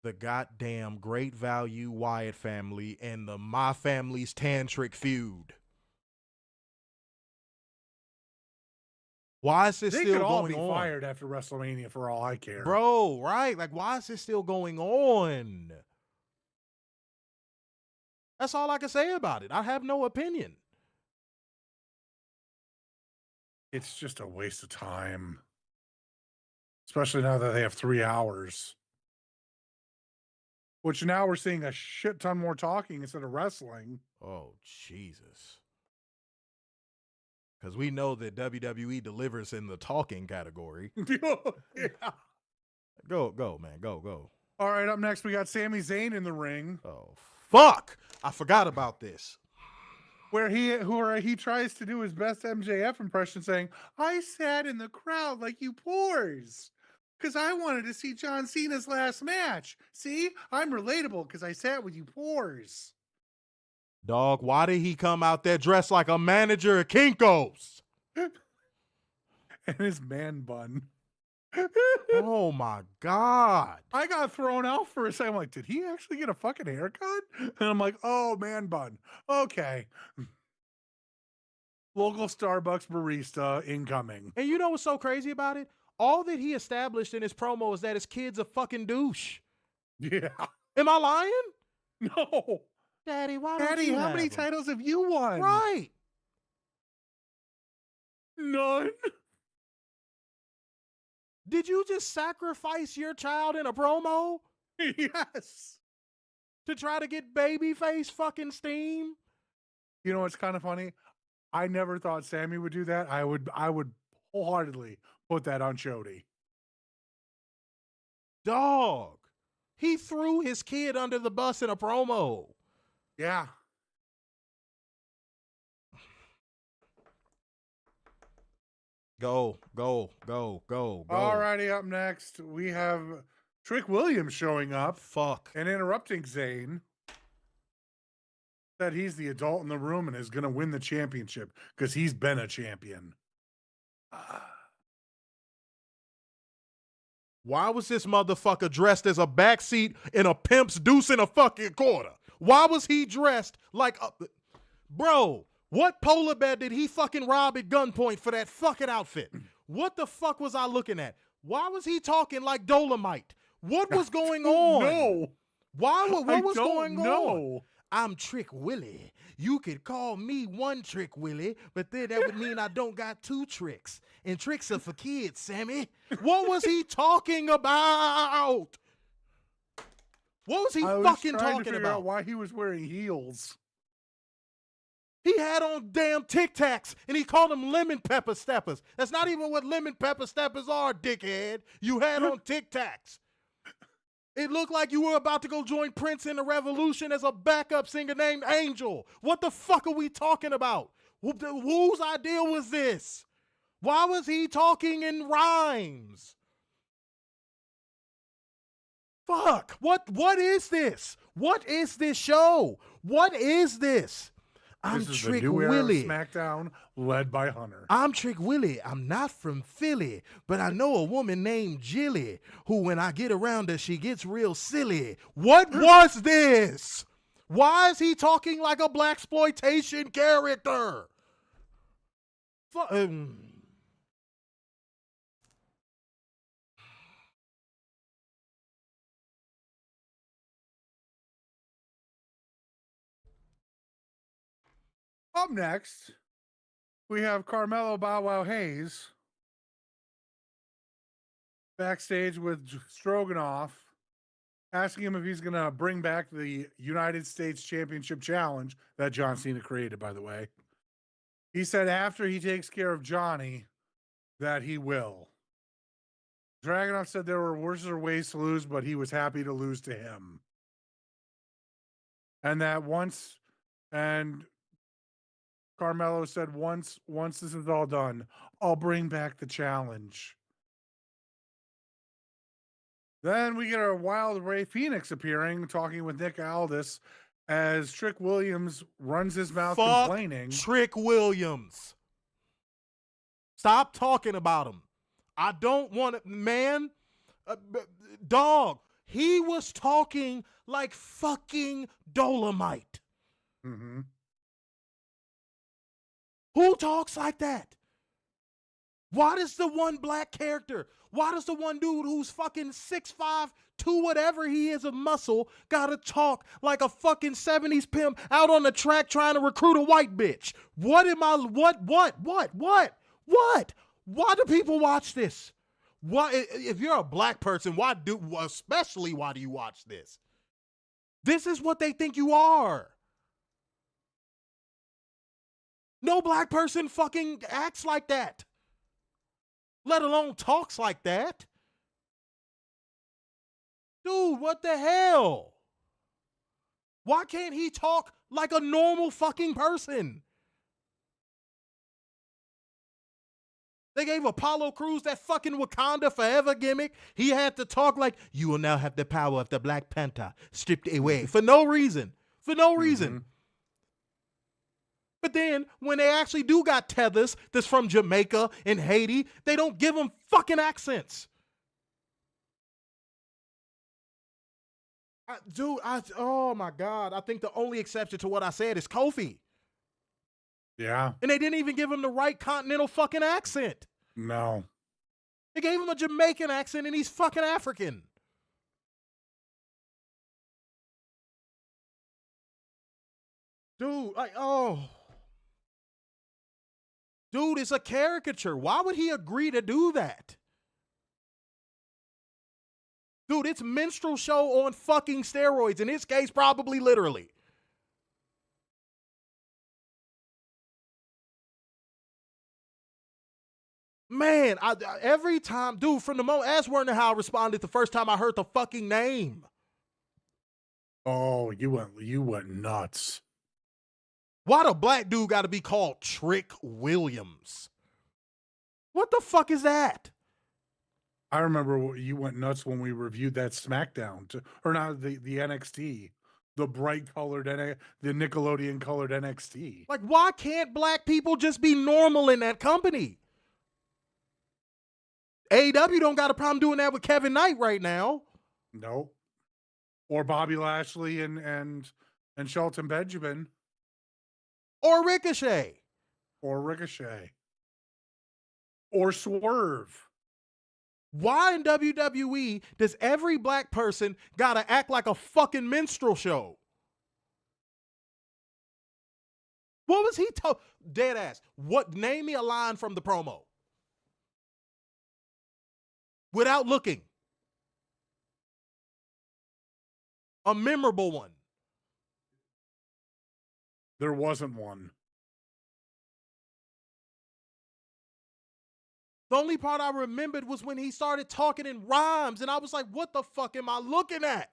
the goddamn Great Value Wyatt family and the My Family's Tantric feud. Why is this still going on? They could all be fired after WrestleMania for all I care. Bro, right? Like, why is this still going on? That's all I can say about it. I have no opinion. It's just a waste of time. Especially now that they have 3 hours. Which now we're seeing a shit ton more talking instead of wrestling. Oh, Jesus. Because we know that WWE delivers in the talking category. Yeah. Go, man. Go. All right, up next, we got Sami Zayn in the ring. Oh, fuck. I forgot about this. Where he tries to do his best MJF impression, saying, "I sat in the crowd like you poors, because I wanted to see John Cena's last match. See, I'm relatable because I sat with you poors." Dog, why did he come out there dressed like a manager at Kinko's? And his man bun. Oh my God. I got thrown out for a second. I'm like, did he actually get a fucking haircut? And I'm like, oh, man bun. Okay. Local Starbucks barista incoming. And you know what's so crazy about it? All that he established in his promo is that his kid's a fucking douche. Yeah. Am I lying? No. Daddy, why don't Daddy, you how have many him? titles have you won? Right. None. Did you just sacrifice your child in a promo Yes. to try to get babyface fucking steam? You know what's kind of funny? I never thought Sammy would do that. I would wholeheartedly put that on Shody. Dog. He threw his kid under the bus in a promo. Yeah. Go. All righty, up next, we have Trick Williams showing up Fuck. and interrupting Zayn. That he's the adult in the room and is going to win the championship because he's been a champion. Why was this motherfucker dressed as a backseat in a pimp's deuce in a fucking quarter? Why was he dressed like a... Bro, what polar bear did he fucking rob at gunpoint for that fucking outfit? What the fuck was I looking at? Why was he talking like Dolomite? What was going on? No. What was going on? No. I'm Trick Willie. You could call me one Trick Willie, but then that would mean I don't got two tricks. And tricks are for kids, Sammy. What was he talking about? What was he I was fucking trying to talking figure out about? why he was wearing heels. He had on damn Tic Tacs and he called them lemon pepper steppers. That's not even what lemon pepper steppers are, dickhead. You had on Tic Tacs. It looked like you were about to go join Prince in the Revolution as a backup singer named Angel. What the fuck are we talking about? Whose idea was this? Why was he talking in rhymes? Fuck. What is this? What is this show? What is this? I'm This is Trick the new era of Willie. SmackDown, led by Hunter. I'm Trick Willie. I'm not from Philly, but I know a woman named Giulia who, when I get around her, she gets real silly. What was this? Why is he talking like a blaxploitation character? Up next, we have Carmelo Bow Wow Hayes backstage with Stroganoff, asking him if he's going to bring back the United States Championship Challenge that John Cena created, by the way. He said after he takes care of Johnny that he will. Dragunov said there were worse ways to lose, but he was happy to lose to him. And that Carmelo said, once this is all done, I'll bring back the challenge. Then we get our Wild Ray Phoenix appearing, talking with Nick Aldis as Trick Williams runs his mouth complaining. Trick Williams. Stop talking about him. I don't want it, man. Dog, he was talking like fucking Dolomite. Mm-hmm. Who talks like that? Why does the one black character, why does the one dude who's fucking 6'5", 2 whatever he is of muscle, gotta talk like a fucking 70s pimp out on the track trying to recruit a white bitch? What? Why do people watch this? Why, if you're a black person, why do you watch this? This is what they think you are. No black person fucking acts like that, let alone talks like that. Dude, what the hell? Why can't he talk like a normal fucking person? They gave Apollo Crews that fucking Wakanda Forever gimmick. He had to talk like, you will now have the power of the Black Panther stripped away for no reason. For no reason. Mm-hmm. But then when they actually do got tethers that's from Jamaica and Haiti, they don't give them fucking accents. Oh my God. I think the only exception to what I said is Kofi. Yeah. And they didn't even give him the right continental fucking accent. No. They gave him a Jamaican accent and he's fucking African. Dude, like, oh. Dude, it's a caricature. Why would he agree to do that? Dude, it's minstrel show on fucking steroids. In his case, probably literally. Man, every time, dude, from the moment, ask Werner how I responded the first time I heard the fucking name. Oh, you went nuts. Why the black dude got to be called Trick Williams? What the fuck is that? I remember you went nuts when we reviewed that SmackDown, or not the NXT, the bright colored, the Nickelodeon colored NXT. Like, why can't black people just be normal in that company? AEW don't got a problem doing that with Kevin Knight right now. No. Or Bobby Lashley and Shelton Benjamin. Or Ricochet. Or Ricochet. Or Swerve. Why in WWE does every black person gotta act like a fucking minstrel show? What was he dead ass? What? Name me a line from the promo. Without looking. A memorable one. There wasn't one. The only part I remembered was when he started talking in rhymes, and I was like, what the fuck am I looking at?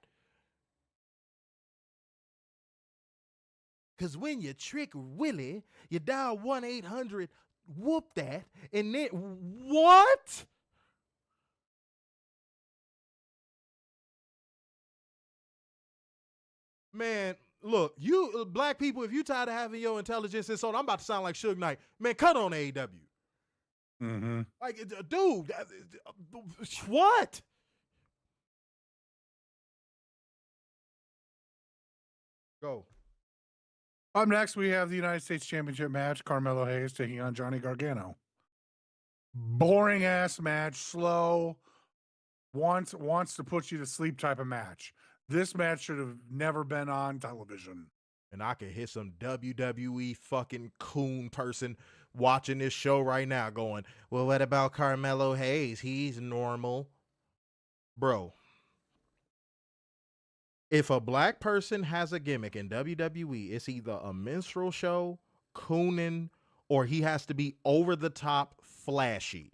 Because when you trick Willie, you dial 1-800, whoop that, and then, what? Man, look, you black people, if you tired of having your intelligence and so on, I'm about to sound like Suge Knight. Man, cut on AEW. Mm-hmm. Like, dude, what? Go. Up next, we have the United States Championship match. Carmelo Hayes taking on Johnny Gargano. Boring ass match, slow, wants to put you to sleep type of match. This match should have never been on television. And I could hit some WWE fucking coon person watching this show right now going, well, what about Carmelo Hayes? He's normal. Bro, if a black person has a gimmick in WWE, it's either a minstrel show, cooning, or he has to be over the top flashy.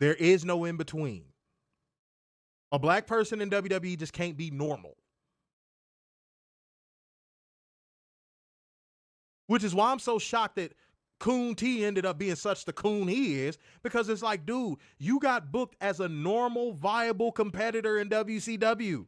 There is no in between. A black person in WWE just can't be normal. Which is why I'm so shocked that Coon T ended up being such the coon he is, because it's like, dude, you got booked as a normal, viable competitor in WCW.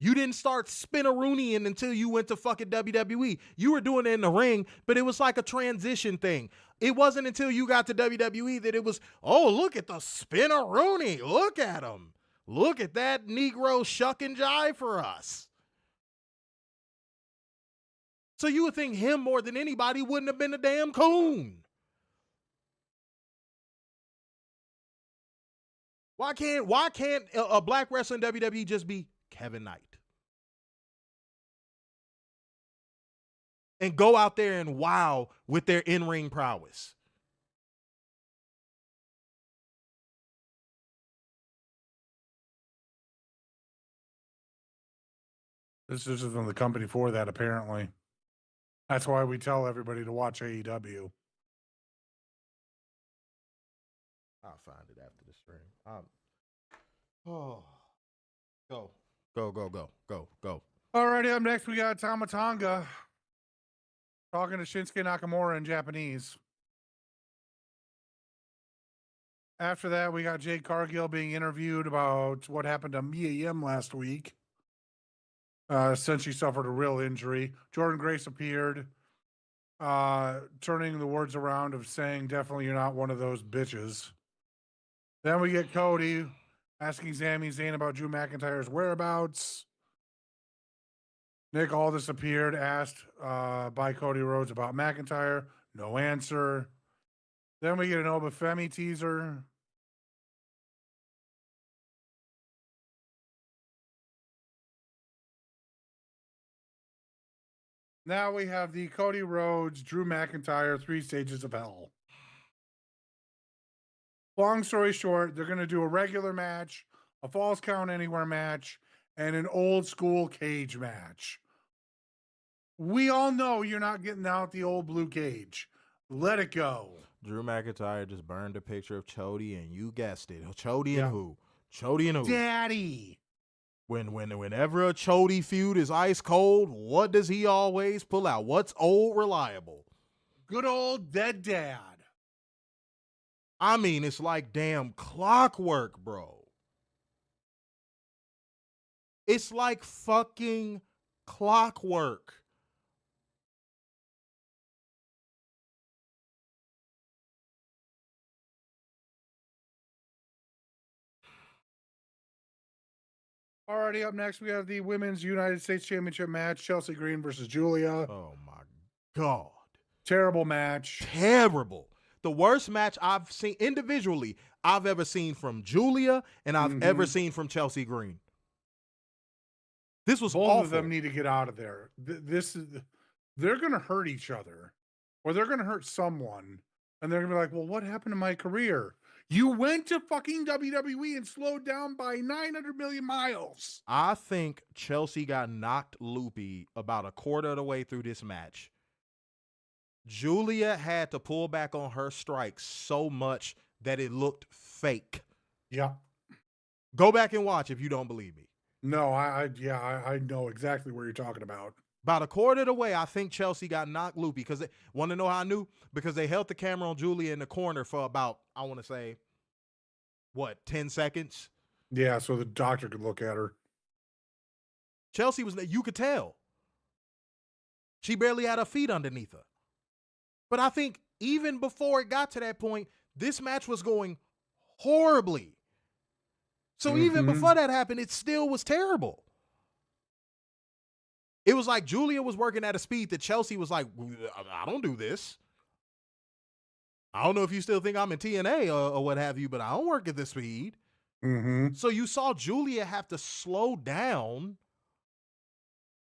You didn't start spinneroonieing until you went to fucking WWE. You were doing it in the ring, but it was like a transition thing. It wasn't until you got to WWE that it was, oh, look at the spinneroonie. Look at him. Look at that Negro shuck and jive for us. So you would think him more than anybody wouldn't have been a damn coon. Why can't a black wrestler in WWE just be Kevin Knight? And go out there and wow with their in-ring prowess. This isn't the company for that, apparently. That's why we tell everybody to watch AEW. I'll find it after the stream. Go. Alrighty, up next we got Tama Tonga talking to Shinsuke Nakamura in Japanese. After that, we got Jade Cargill being interviewed about what happened to Mia Yim last week. Since she suffered a real injury. Jordan Grace appeared, turning the words around of saying, definitely you're not one of those bitches. Then we get Cody asking Sami Zayn about Drew McIntyre's whereabouts. Nick Aldis appeared, asked by Cody Rhodes about McIntyre. No answer. Then we get an Obafemi teaser. Now we have the Cody Rhodes, Drew McIntyre, 3 stages of hell. Long story short, they're going to do a regular match, a Falls Count Anywhere match, and an old school cage match. We all know you're not getting out the old blue cage. Let it go. Drew McIntyre just burned a picture of Chody, and you guessed it. Chody and who? Chody and who? Daddy. Whenever a Chody feud is ice cold, what does he always pull out? What's old reliable? Good old dead dad. I mean, it's like damn clockwork, bro. It's like fucking clockwork. Alrighty, up next, we have the Women's United States Championship match, Chelsea Green versus Giulia. Oh, my God. Terrible match. Terrible. The worst match I've seen individually I've ever seen from Giulia and I've ever seen from Chelsea Green. This was Both awful. of them need to get out of there. They're going to hurt each other, or they're going to hurt someone, and they're going to be like, well, what happened to my career? You went to fucking WWE and slowed down by 900 million miles. I think Chelsea got knocked loopy about a quarter of the way through this match. Giulia had to pull back on her strikes so much that it looked fake. Yeah. Go back and watch if you don't believe me. No, I know exactly what you're talking about. About a quarter of the way, I think Chelsea got knocked loopy because they want to know how I knew? Because they held the camera on Giulia in the corner for about, I want to say, 10 seconds? Yeah, so the doctor could look at her. Chelsea you could tell. She barely had her feet underneath her. But I think even before it got to that point, this match was going horribly. So even before that happened, it still was terrible. It was like Giulia was working at a speed that Chelsea was like, I don't do this. I don't know if you still think I'm in TNA or what have you, but I don't work at this speed. So you saw Giulia have to slow down.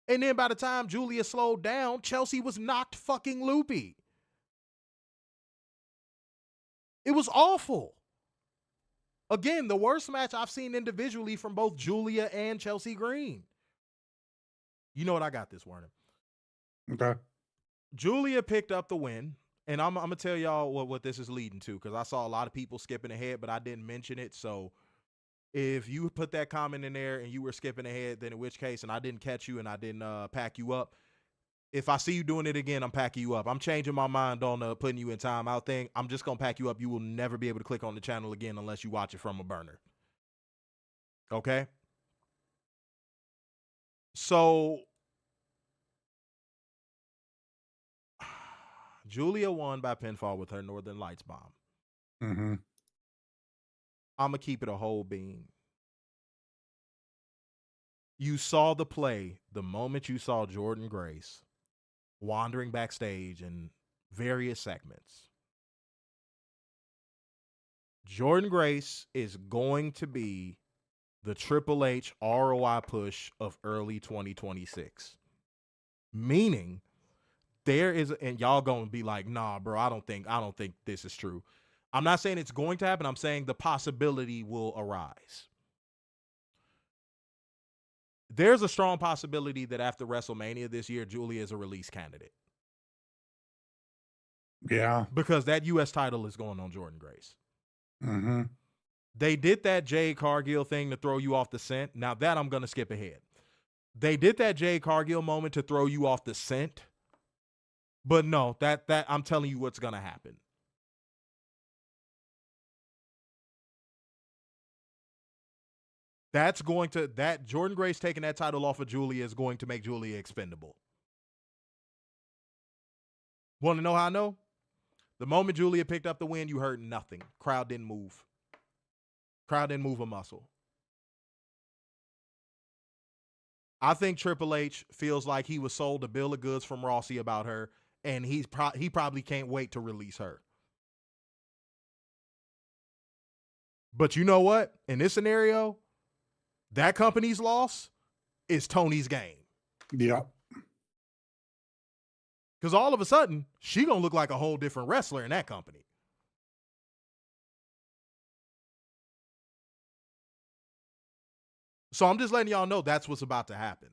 And then by the time Giulia slowed down, Chelsea was knocked fucking loopy. It was awful. Again, the worst match I've seen individually from both Giulia and Chelsea Green. You know what? I got this, Werner. Okay. Giulia picked up the win, and I'm going to tell y'all what this is leading to because I saw a lot of people skipping ahead, but I didn't mention it. So if you put that comment in there and you were skipping ahead, then in which case, and I didn't catch you and I didn't pack you up, if I see you doing it again, I'm packing you up. I'm changing my mind on putting you in timeout thing. I'm just going to pack you up. You will never be able to click on the channel again unless you watch it from a burner. Okay? So, Giulia won by pinfall with her Northern Lights bomb. I'm going to keep it a whole bean. You saw the play the moment you saw Jordan Grace wandering backstage in various segments. Jordan Grace is going to be the Triple H ROI push of early 2026. Meaning there is, and y'all gonna be like, nah, bro, I don't think this is true. I'm not saying it's going to happen. I'm saying the possibility will arise. there's a strong possibility that after WrestleMania this year, Giulia is a release candidate. Yeah. Because that U.S. title is going on Jordynne Grace. Mm-hmm. They did that Jade Cargill thing to throw you off the scent. Now that I'm going to skip ahead. They did that Jade Cargill moment to throw you off the scent. But no, that I'm telling you what's going to happen. That Jordynne Grace taking that title off of Giulia is going to make Giulia expendable. Want to know how I know? The moment Giulia picked up the win, you heard nothing. Crowd didn't move. Crowd didn't move a muscle. I think Triple H feels like he was sold a bill of goods from Rossi about her, and he probably can't wait to release her. But you know what? In this scenario, that company's loss is Tony's gain. Yep. Because all of a sudden, she going to look like a whole different wrestler in that company. So I'm just letting y'all know that's what's about to happen.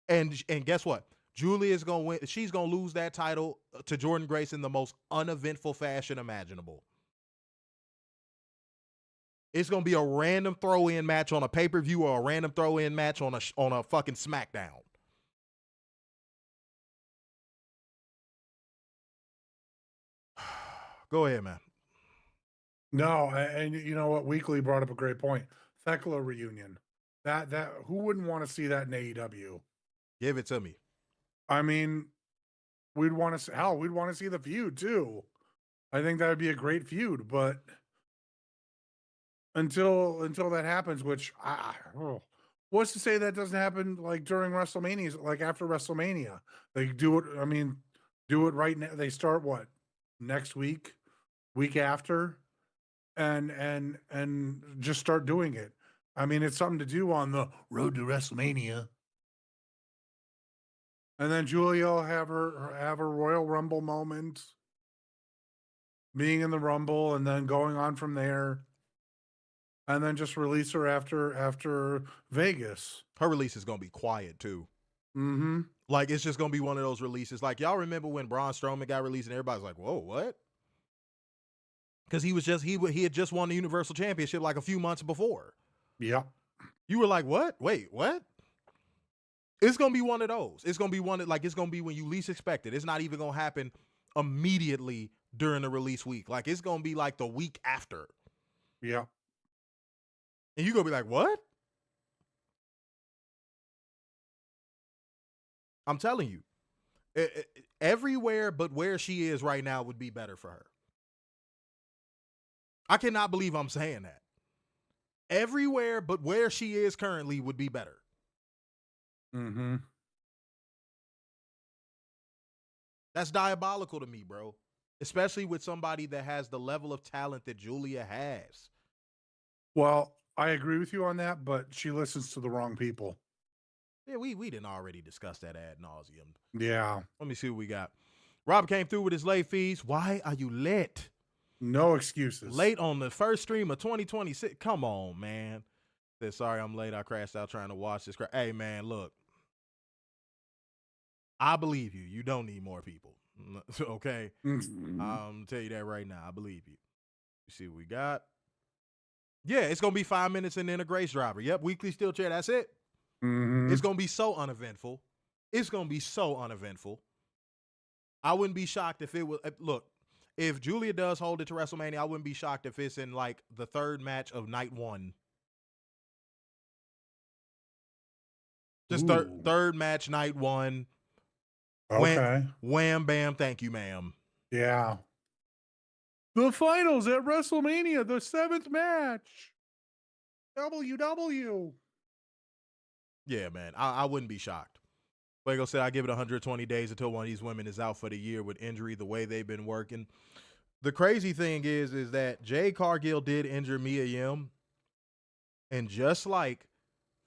And guess what? Giulia is going to win. She's going to lose that title to Jordynne Grace in the most uneventful fashion imaginable. It's going to be a random throw-in match on a pay-per-view or a random throw-in match on a fucking SmackDown. Go ahead, man. No, and you know what? Weekly brought up a great point. Thekla reunion. That who wouldn't want to see that in AEW? Give it to me. I mean, we'd want to see the feud too. I think that would be a great feud, but until that happens, which what's to say that doesn't happen like during WrestleMania, like after WrestleMania? They do it. I mean, do it right now. They start what next week after, and just start doing it. I mean, it's something to do on the road to WrestleMania. And then Giulia will have her Royal Rumble moment, being in the Rumble, and then going on from there. And then just release her after Vegas. Her release is going to be quiet, too. Mm-hmm. Like, it's just going to be one of those releases. Like, y'all remember when Braun Strowman got released and everybody's like, whoa, what? Because he had just won the Universal Championship like a few months before. Yeah. You were like, what? Wait, what? It's going to be one of those. It's going to be it's going to be when you least expect it. It's not even going to happen immediately during the release week. Like, it's going to be like the week after. Yeah. And you're going to be like, what? I'm telling you, everywhere but where she is right now would be better for her. I cannot believe I'm saying that. Everywhere but where she is currently would be better. Mm-hmm. That's diabolical to me, bro. Especially with somebody that has the level of talent that Giulia has. Well, I agree with you on that, but she listens to the wrong people. Yeah, we didn't already discuss that ad nauseum. Yeah. Let me see what we got. Robert came through with his late fees. Why are you late? No excuses. Late on the first stream of 2026. Come on, man. Said, sorry, I'm late. I crashed out trying to watch this. Hey, man, look. I believe you. You don't need more people. Okay? Mm-hmm. I'm tell you that right now. I believe you. You see what we got? Yeah, it's going to be 5 minutes and then a Grace driver. Yep, weekly steel chair. That's it. Mm-hmm. It's going to be so uneventful. It's going to be so uneventful. I wouldn't be shocked if it was. Look, if Giulia does hold it to WrestleMania, I wouldn't be shocked if it's in like the third match of night one. Just third match, night one. Okay. Wham, bam, thank you, ma'am. Yeah. The finals at WrestleMania, the 7th match. WW. Yeah, man. I wouldn't be shocked. Fuego said, I give it 120 days until one of these women is out for the year with injury the way they've been working. The crazy thing is that Jade Cargill did injure Mia Yim. And just like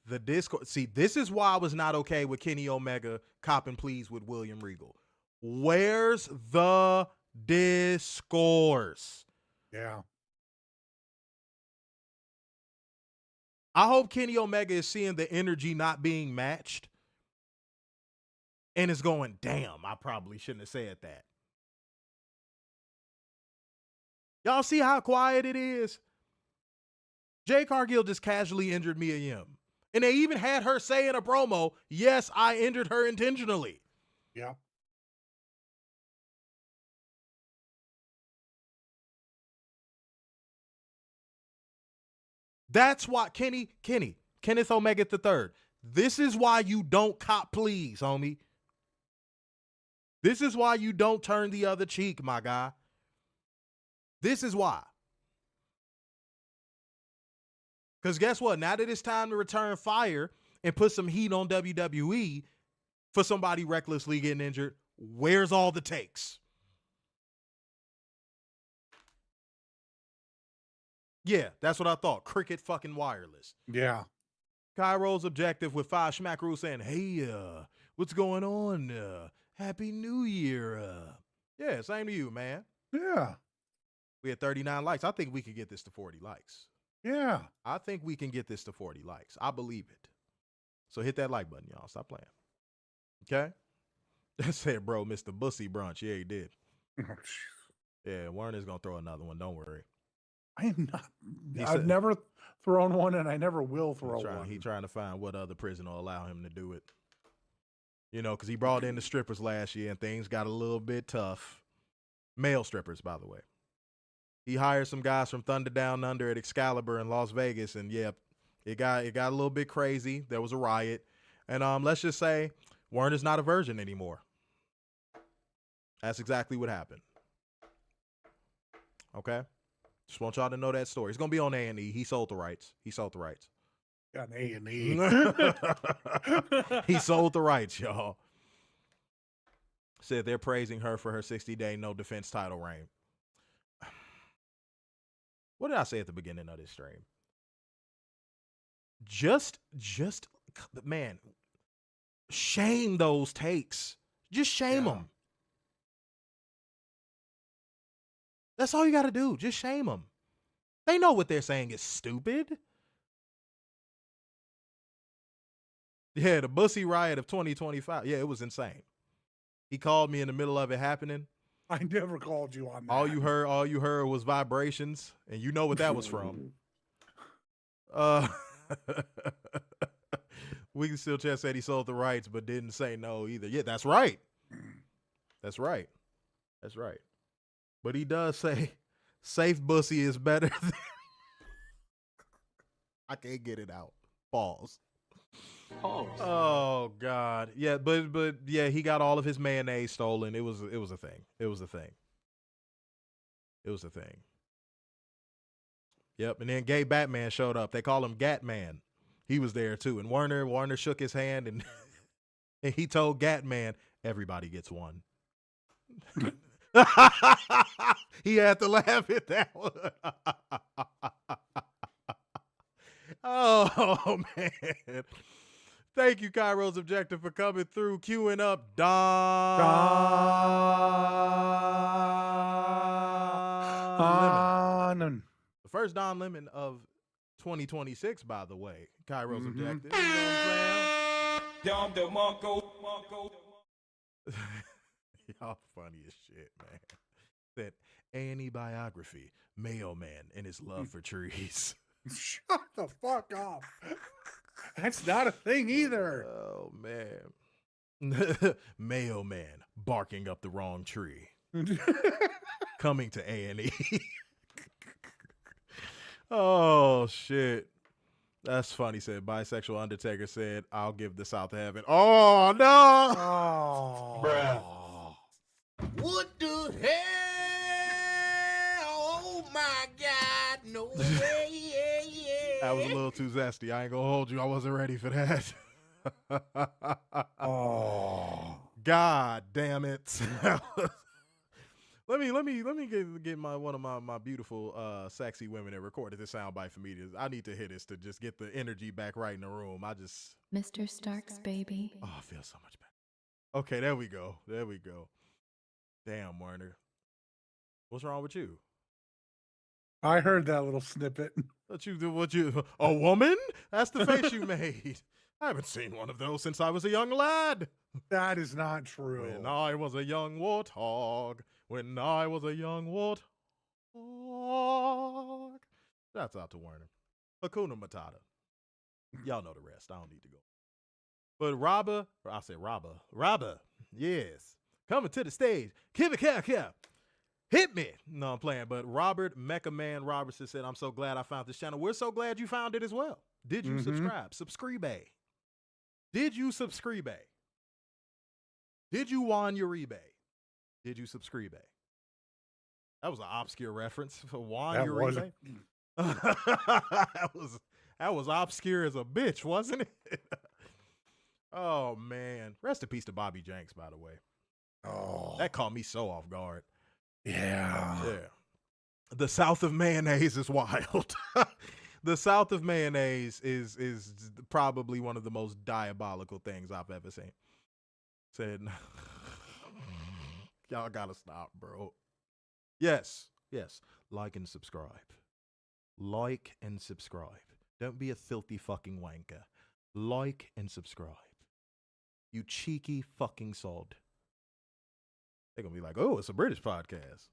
the Discord, see, this is why I was not okay with Kenny Omega copping pleas with William Regal. Where's the discourse? Yeah. I hope Kenny Omega is seeing the energy not being matched and is going, damn, I probably shouldn't have said that. Y'all see how quiet it is? Jade Cargill just casually injured Mia Yim. And they even had her say in a promo, yes, I injured her intentionally. Yeah. That's why Kenneth Omega III. This is why you don't cop please, homie. This is why you don't turn the other cheek, my guy. This is why. Because guess what? Now that it's time to return fire and put some heat on WWE for somebody recklessly getting injured, where's all the takes? Yeah, that's what I thought. Cricket fucking wireless. Yeah. Cairo's objective with 5 Schmackaroo saying, hey, what's going on? Happy New Year. Yeah, same to you, man. Yeah. We had 39 likes. I think we could get this to 40 likes. Yeah. I think we can get this to 40 likes. I believe it. So hit that like button, y'all. Stop playing. Okay? That said, bro, Mr. Bussy Brunch. Yeah, he did. Yeah, Warner's going to throw another one. Don't worry. I am not. I've never thrown one, and I never will throw one. He's trying to find what other prison will allow him to do it. You know, because he brought in the strippers last year, and things got a little bit tough. Male strippers, by the way. He hired some guys from Thunder Down Under at Excalibur in Las Vegas, and yeah, it got a little bit crazy. There was a riot, and let's just say Warner's not a virgin anymore. That's exactly what happened. Okay. Just want y'all to know that story. It's going to be on A&E. He sold the rights. Got an A&E. He sold the rights, y'all. Said they're praising her for her 60-day no defense title reign. What did I say at the beginning of this stream? Just, man, shame those takes. Just shame them. That's all you got to do. Just shame them. They know what they're saying is stupid. Yeah, the Bussy riot of 2025. Yeah, it was insane. He called me in the middle of it happening. I never called you on that. All you heard was vibrations, and you know what that was from. We can still chat said he sold the rights, but didn't say no either. Yeah, that's right. That's right. But he does say safe Bussy is better than I can't get it out. Pause. Oh God. Yeah, but yeah, he got all of his mayonnaise stolen. It was a thing. It was a thing. Yep, and then Gay Batman showed up. They call him Gatman. He was there too. And Warner shook his hand and and he told Gatman, everybody gets one. He had to laugh at that one. Oh man. Thank you, Cairo's Objective, for coming through, queuing up Don Lemon. The first Don Lemon of 2026, by the way. Cairo's Objective. You know what I'm saying? Y'all funny as shit, man. That A&E biography, Mailman and his love for trees. Shut the fuck up. That's not a thing either. Oh, man. Mailman barking up the wrong tree. Coming to A&E. Oh, shit. That's funny. Said bisexual Undertaker said, I'll give the South to heaven. Oh, no. Oh. Bruh. What the hell? Oh my God, no way. That was a little too zesty. I ain't gonna hold you. I wasn't ready for that. Oh. God damn it. Let me get one of my beautiful sexy women that recorded this soundbite for me. I need to hit this to just get the energy back right in the room. Mr. Stark's baby. Oh, I feel so much better. Okay, there we go. Damn, Warner. What's wrong with you? I heard that little snippet. A woman? That's the face you made. I haven't seen one of those since I was a young lad. That is not true. When I was a young warthog. When I was a young warthog. Shouts out to Werner. Hakuna Matata. Y'all know the rest. I don't need to go. But Rabba, yes. Coming to the stage. Hit me. No, I'm playing. But Robert Mecha Man Robertson said, I'm so glad I found this channel. We're so glad you found it as well. Did you subscribe? Subscribe. Did you subscribe? Did you Juan Uribe? Did you subscribe? That was an obscure reference for Juan Uribe. That was obscure as a bitch, wasn't it? Oh, man. Rest in peace to Bobby Jenks, by the way. Oh, that caught me so off guard. Yeah. The South of mayonnaise is wild. The South of mayonnaise is probably one of the most diabolical things I've ever seen. Said, y'all gotta stop, bro. Yes. Like and subscribe. Like and subscribe. Don't be a filthy fucking wanker. Like and subscribe. You cheeky fucking sod. They're going to be like, oh, it's a British podcast.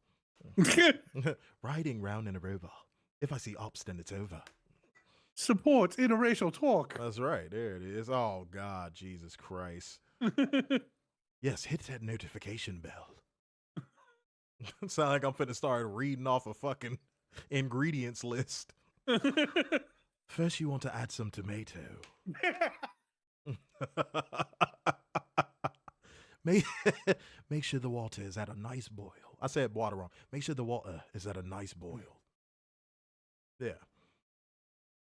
Riding round in a rover. If I see ops, then it's over. Support interracial talk. That's right. There it is. Oh, God, Jesus Christ. Yes, hit that notification bell. Sound like I'm finna start reading off a fucking ingredients list. First, you want to add some tomato. Make sure the water is at a nice boil. I said water wrong. Make sure the water is at a nice boil. Yeah.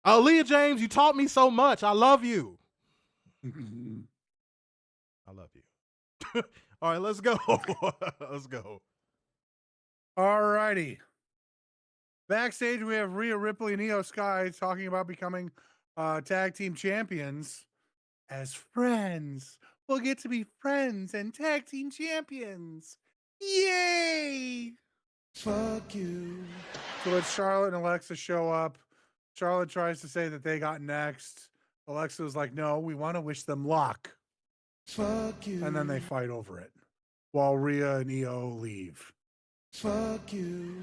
Leah James, you taught me so much. I love you. I love you. All right, let's go. Let's go. All righty. Backstage, we have Rhea Ripley and IYO SKY talking about becoming tag team champions as friends. We'll get to be friends and tag team champions. Yay! Fuck you. So let Charlotte and Alexa show up. Charlotte tries to say that they got next. Alexa was like, no, we want to wish them luck. Fuck you. And then they fight over it while Rhea and IYO leave. Fuck you.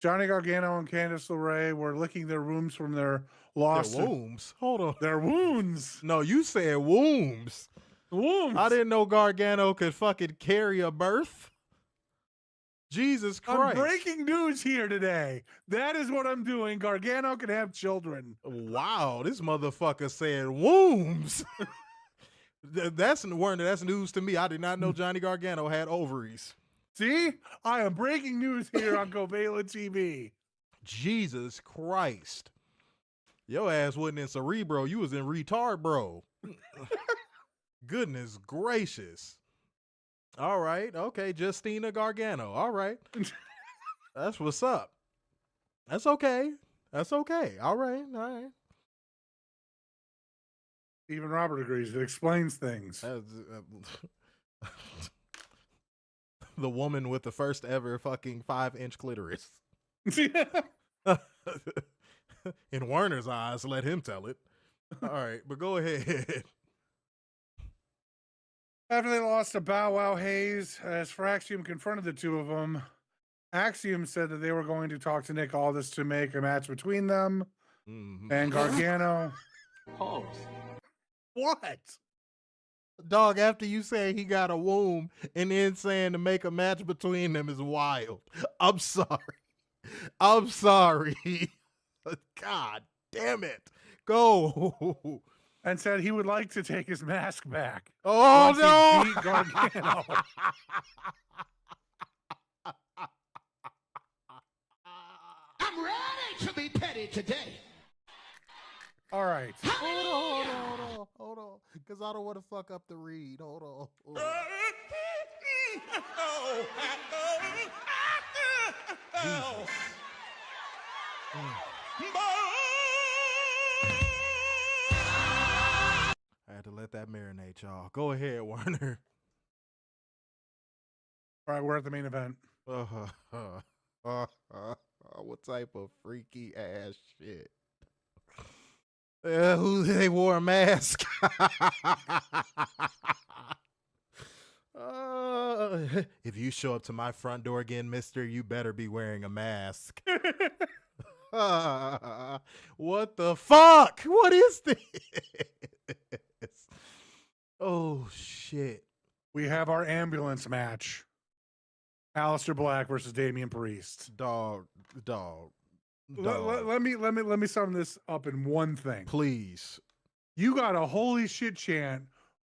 Johnny Gargano and Candice LeRae were licking their wounds from their loss. Their wounds? Hold on. Their wounds. No, you said wombs. Wombs. I didn't know Gargano could fucking carry a birth. Jesus Christ. Breaking news here today. That is what I'm doing. Gargano can have children. Wow, this motherfucker said wombs. That's news to me. I did not know Johnny Gargano had ovaries. See? I am breaking news here on Covalent TV. Jesus Christ. Your ass wasn't in Cerebro. You was in Retard Bro. Goodness gracious. All right. Okay. Justina Gargano. All right. That's what's up. That's okay. That's okay. All right. All right. Even Robert agrees. It explains things. The woman with the first ever fucking 5-inch clitoris. In Werner's eyes, let him tell it. All right, but go ahead. After they lost to Bow Wow Hayes, as for Axiom confronted the two of them, Axiom said that they were going to talk to Nick Aldis to make a match between them. And Gargano. Pause. What? Dog, after you say he got a womb and then saying to make a match between them is wild. I'm sorry. I'm sorry. God damn it. Go. And said he would like to take his mask back. Oh, no. He beat Gargano. I'm ready to be petty today. All right. Hold on. Because I don't want to fuck up the read. Hold on. Jesus. I had to let that marinate, y'all. Go ahead, Werner. All right, we're at the main event. What type of freaky ass shit? Who they wore a mask? If you show up to my front door again, mister, you better be wearing a mask. What the fuck? What is this? Oh, shit. We have our ambulance match. Aleister Black versus Damian Priest. Dog. Let me sum this up in one thing. Please. You got a holy shit chant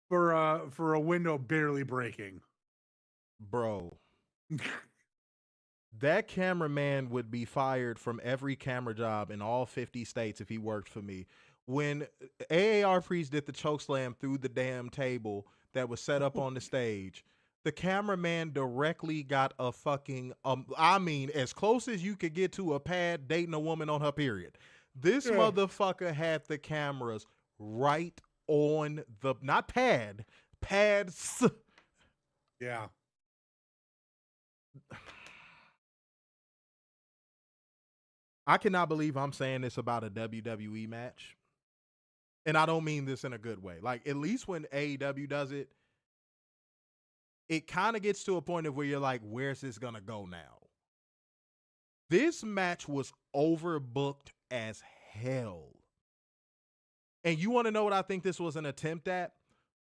for a window barely breaking. Bro. That cameraman would be fired from every camera job in all 50 states if he worked for me. When AAR Priest did the chokeslam through the damn table that was set up on the stage, the cameraman directly got a fucking, as close as you could get to a pad dating a woman on her period. This motherfucker had the cameras right on the, not pad, pads. Yeah. I cannot believe I'm saying this about a WWE match. And I don't mean this in a good way. Like, at least when AEW does it, it kind of gets to a point of where you're like, where's this going to go now? This match was overbooked as hell. And you want to know what I think this was an attempt at?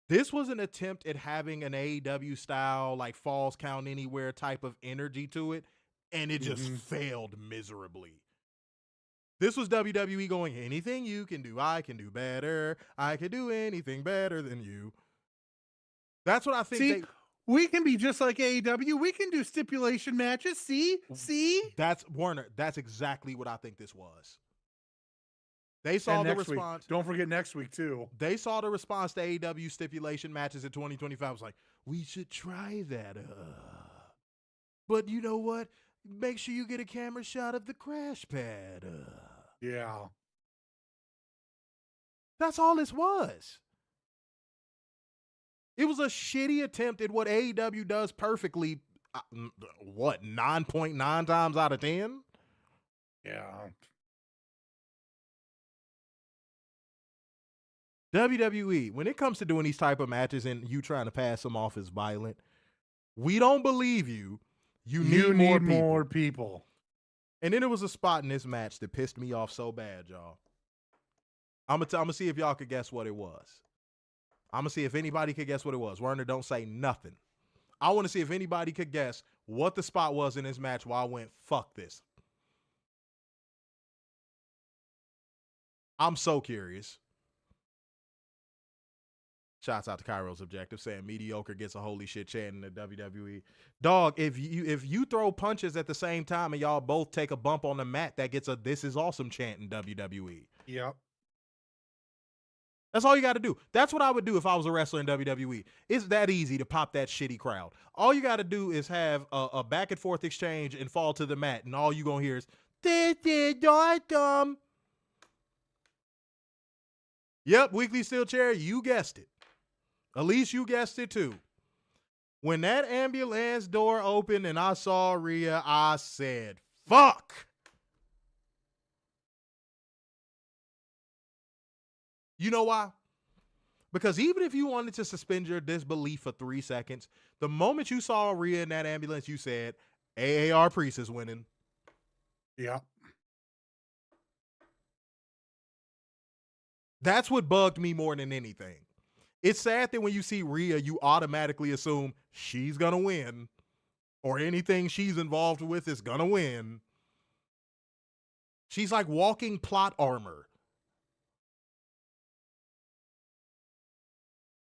This was an attempt at having an AEW style, like Falls Count Anywhere type of energy to it. And it just failed miserably. This was WWE going, anything you can do, I can do better. I can do anything better than you. That's what I think. We can be just like AEW. We can do stipulation matches. See? That's Warner. That's exactly what I think this was. They saw the response. Don't forget next week, too. They saw the response to AEW stipulation matches in 2025. I was like, we should try that. But you know what? Make sure you get a camera shot of the crash pad. Yeah. That's all this was. It was a shitty attempt at what AEW does perfectly. 9.9 times out of 10? Yeah. WWE, when it comes to doing these type of matches and you trying to pass them off as violent, we don't believe you. You need more people. And then there was a spot in this match that pissed me off so bad, y'all. I'm gonna see if y'all could guess what it was. I'm gonna see if anybody could guess what it was. Werner, don't say nothing. I want to see if anybody could guess what the spot was in this match while I went, fuck this. I'm so curious. Shouts out to Cairo's Objective saying mediocre gets a holy shit chant in the WWE. Dog, if you throw punches at the same time and y'all both take a bump on the mat, that gets a this is awesome chant in WWE. Yep. That's all you got to do. That's what I would do if I was a wrestler in WWE. It's that easy to pop that shitty crowd. All you got to do is have a back and forth exchange and fall to the mat, and all you going to hear is, this is awesome. Yep, Weekly Steel Chair, you guessed it. At least you guessed it too. When that ambulance door opened and I saw Rhea, I said, fuck. You know why? Because even if you wanted to suspend your disbelief for 3 seconds, the moment you saw Rhea in that ambulance, you said, AAR Priest is winning. Yeah. That's what bugged me more than anything. It's sad that when you see Rhea, you automatically assume she's going to win or anything she's involved with is going to win. She's like walking plot armor.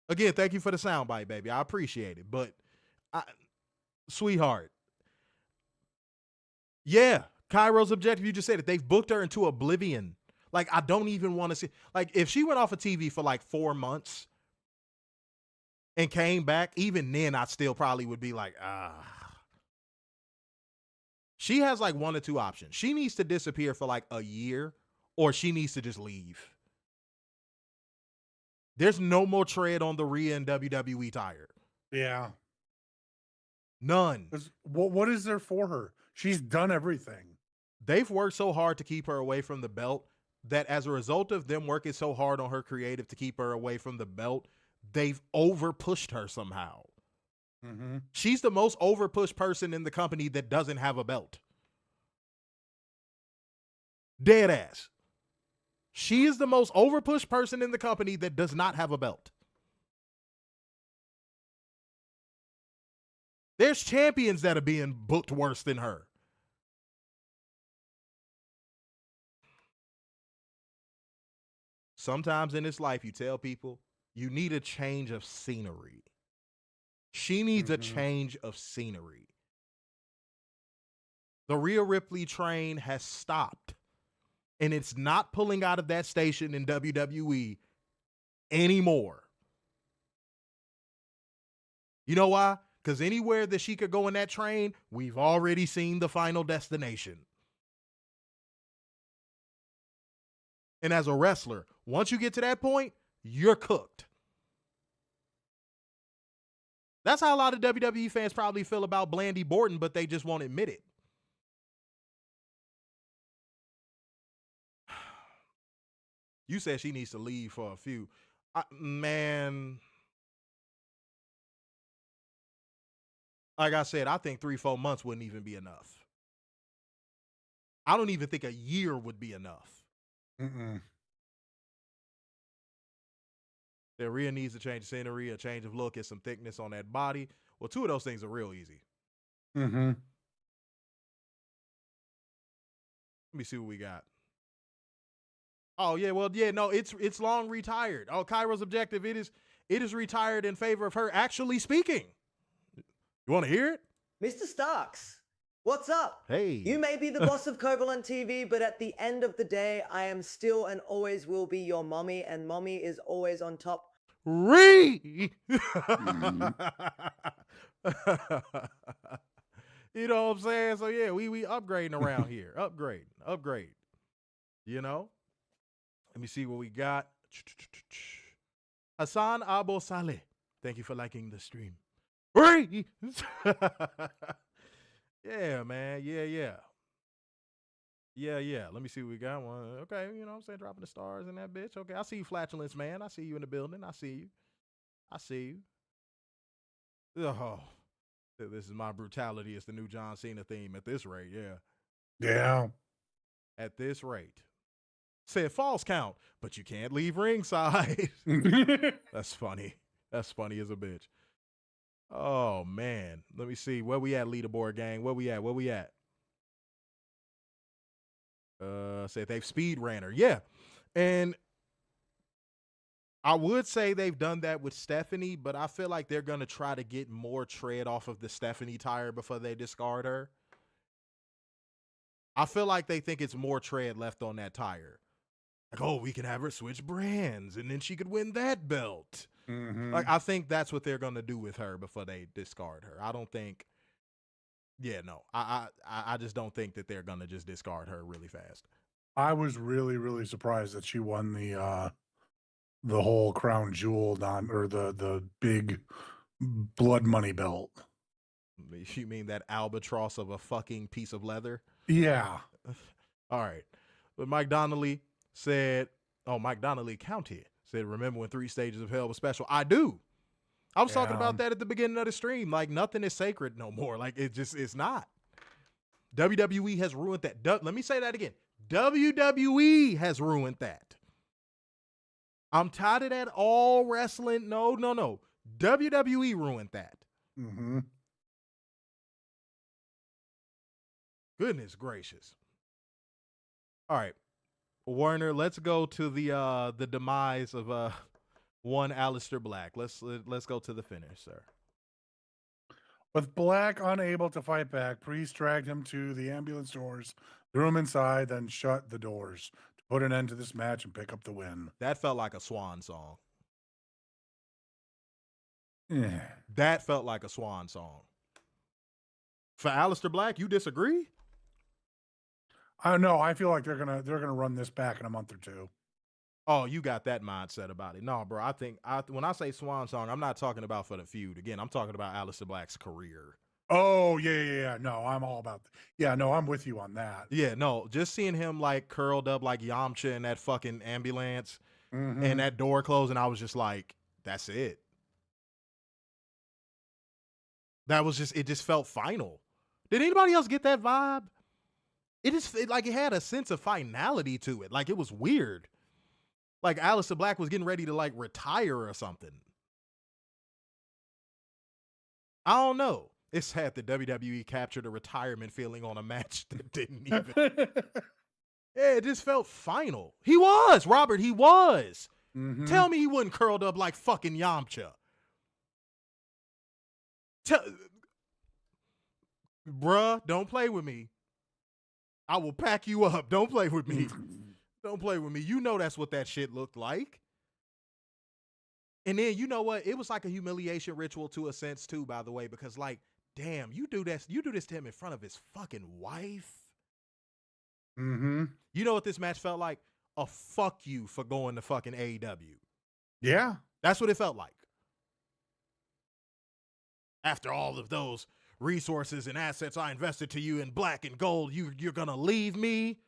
Again, thank you for the soundbite, baby. I appreciate it. But, sweetheart. Yeah, Cairo's Objective, you just said it. They've booked her into oblivion. Like, I don't even want to see. Like, if she went off of TV for like 4 months and came back, even then I still probably would be like, She has like one or two options. She needs to disappear for like a year or she needs to just leave. There's no more tread on the Rhea and WWE tire. Yeah. None. What is there for her? She's done everything. They've worked so hard to keep her away from the belt that as a result of them working so hard on her creative to keep her away from the belt, they've over-pushed her somehow. Mm-hmm. She's the most over-pushed person in the company that doesn't have a belt. Dead ass. She is the most over-pushed person in the company that does not have a belt. There's champions that are being booked worse than her. Sometimes in this life, you tell people you need a change of scenery. She needs a change of scenery. The Rhea Ripley train has stopped, and it's not pulling out of that station in WWE anymore. You know why? Because anywhere that she could go in that train, we've already seen the final destination. And as a wrestler, once you get to that point, you're cooked. That's how a lot of WWE fans probably feel about Blandy Borton, but they just won't admit it. You said she needs to leave for a few. Man, like I said, I think 3-4 months wouldn't even be enough. I don't even think a year would be enough. That Rhea needs to change the scenery, a change of look, and some thickness on that body. Well, 2 of those things are real easy. Let me see what we got. Oh yeah, well yeah, no, it's long retired. Oh, Kyra's objective, it is retired in favor of her actually speaking. You want to hear it? Mr. Starks, what's up? Hey. You may be the boss of Kovalan TV, but at the end of the day, I am still and always will be your mommy, and mommy is always on top. You know what I'm saying? So yeah, we upgrading around here. Upgrade. You know? Let me see what we got. Hassan Abo Saleh. Thank you for liking the stream. Yeah, man. Yeah. Let me see what we got. One. Okay, you know what I'm saying? Dropping the stars in that bitch. Okay, I see you, Flatulence, man. I see you in the building. I see you. Oh, this is my brutality. It's the new John Cena theme at this rate. Yeah. At this rate. Said false count, but you can't leave ringside. That's funny. That's funny as a bitch. Oh, man. Let me see. Where we at, leaderboard gang? Where we at? Said they've speed ran her. Yeah. And I would say they've done that with Stephanie, but I feel like they're going to try to get more tread off of the Stephanie tire before they discard her. I feel like they think it's more tread left on that tire. Like, oh, we can have her switch brands, and then she could win that belt. Like, I think that's what they're going to do with her before they discard her. I don't think, I just don't think that they're going to just discard her really fast. I was really, really surprised that she won the whole crown jewel or the big blood money belt. You mean that albatross of a fucking piece of leather? Yeah. All right. But Mike Donnelly said, Mike Donnelly County said, remember when 3 Stages of Hell was special? I do. I was talking about that at the beginning of the stream. Like, nothing is sacred no more. Like, it's not. WWE has ruined that. Let me say that again. WWE has ruined that. I'm tired of that all wrestling. No. WWE ruined that. Goodness gracious. All right. Warner, let's go to the demise of one Aleister Black. Let's go to the finish, sir. With Black unable to fight back, Priest dragged him to the ambulance doors, threw him inside, then shut the doors to put an end to this match and pick up the win. That felt like a swan song. Yeah. That felt like a swan song. For Aleister Black, you disagree? I don't know. I feel like they're gonna run this back in a month or 2. Oh, you got that mindset about it. No, bro. I think when I say swan song, I'm not talking about for the feud. Again, I'm talking about Aleister Black's career. Oh, yeah. No, I'm all about yeah, no, I'm with you on that. Yeah, no, just seeing him like curled up like Yamcha in that fucking ambulance and that door closed, and I was just like, that's it. That was just, it just felt final. Did anybody else get that vibe? It like it had a sense of finality to it. Like it was weird. Like Aleister Black was getting ready to like retire or something. I don't know. It's had the WWE captured a retirement feeling on a match that didn't even. Yeah, it just felt final. He was, Robert, he was. Tell me he wasn't curled up like fucking Yamcha. Bruh, don't play with me. I will pack you up. Don't play with me. Don't play with me. You know that's what that shit looked like. And then, you know what? It was like a humiliation ritual to a sense too, by the way, because like, damn, you do this to him in front of his fucking wife. You know what this match felt like? A fuck you for going to fucking AEW. Yeah. That's what it felt like. After all of those resources and assets I invested to you in black and gold, you're gonna leave me?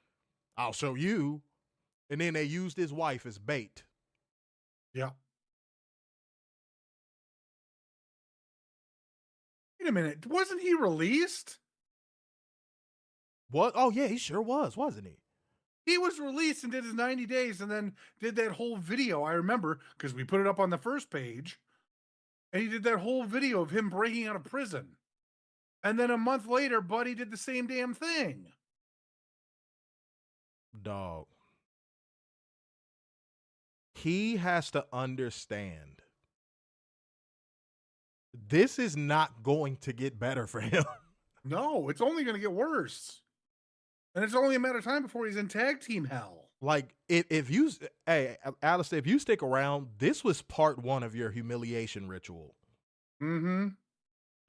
I'll show you. And then they used his wife as bait. Yeah. Wait a minute. Wasn't he released? What? Oh, yeah, he sure was, wasn't he? He was released and did his 90 days and then did that whole video. I remember because we put it up on the first page. And he did that whole video of him breaking out of prison. And then a month later, Buddy did the same damn thing. Dog. He has to understand. This is not going to get better for him. No, it's only going to get worse. And it's only a matter of time before he's in tag team hell. Like, if you, hey, Aleister, if you stick around, this was part one of your humiliation ritual.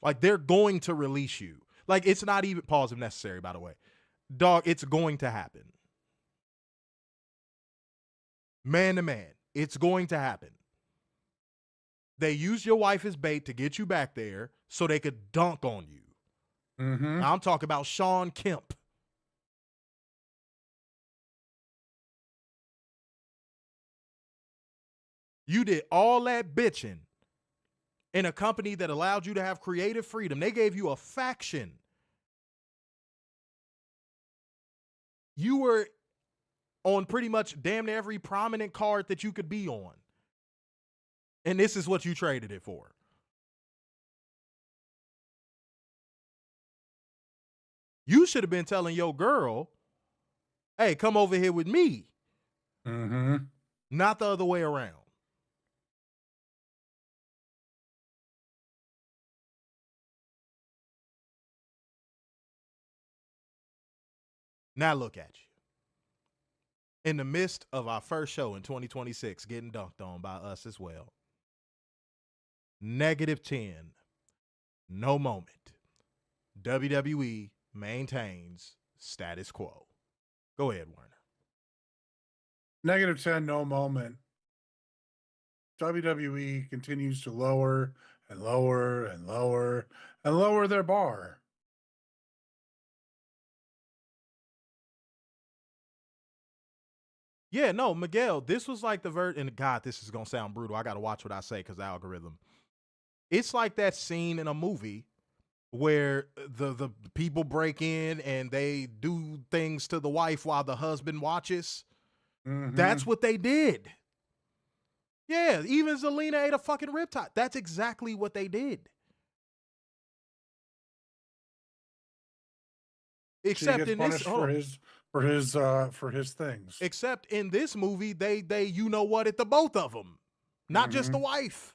Like, they're going to release you. Like, it's not even, pause if necessary, by the way. Dog, it's going to happen. Man to man, it's going to happen. They used your wife as bait to get you back there so they could dunk on you. Now, I'm talking about Sean Kemp. You did all that bitching in a company that allowed you to have creative freedom. They gave you a faction. You were on pretty much damn near every prominent card that you could be on. And this is what you traded it for. You should have been telling your girl, hey, come over here with me. Not the other way around. Now look at you. In the midst of our first show in 2026, getting dunked on by us as well. -10. No moment. WWE maintains status quo. Go ahead, Werner. -10, no moment. WWE continues to lower and lower and lower and lower their bar. Yeah, no, Miguel, this was like the and God, this is going to sound brutal. I got to watch what I say because the algorithm. It's like that scene in a movie where the people break in and they do things to the wife while the husband watches. That's what they did. Yeah, even Zelina ate a fucking riptide. That's exactly what they did. Except in this for his things. Except in this movie, they you know what at the both of them, not just the wife.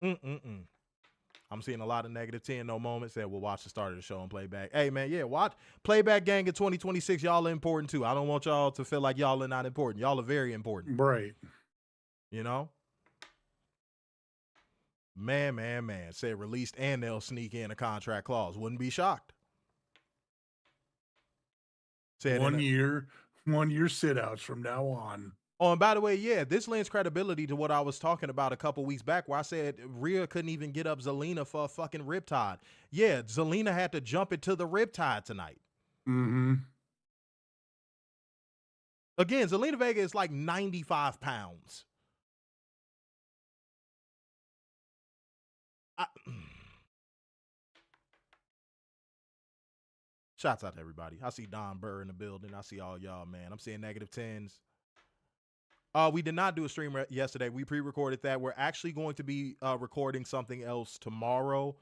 I'm seeing a lot of -10 no moments that we'll watch the start of the show and play back. Hey man, yeah, watch Playback Gang in 2026. Y'all are important too. I don't want y'all to feel like y'all are not important. Y'all are very important. Right. You know? Man. Said released and they'll sneak in a contract clause. Wouldn't be shocked. Said 1 year sit outs from now on. Oh, and by the way, yeah, this lends credibility to what I was talking about a couple weeks back where I said Rhea couldn't even get up Zelina for a fucking riptide. Yeah, Zelina had to jump into the riptide tonight. Mm-hmm. Again, Zelina Vega is like 95 pounds. Shouts out to everybody. I see Don Burr in the building. I see all y'all, man. I'm seeing negative 10s. We did not do a stream yesterday. We pre-recorded that. We're actually going to be recording something else tomorrow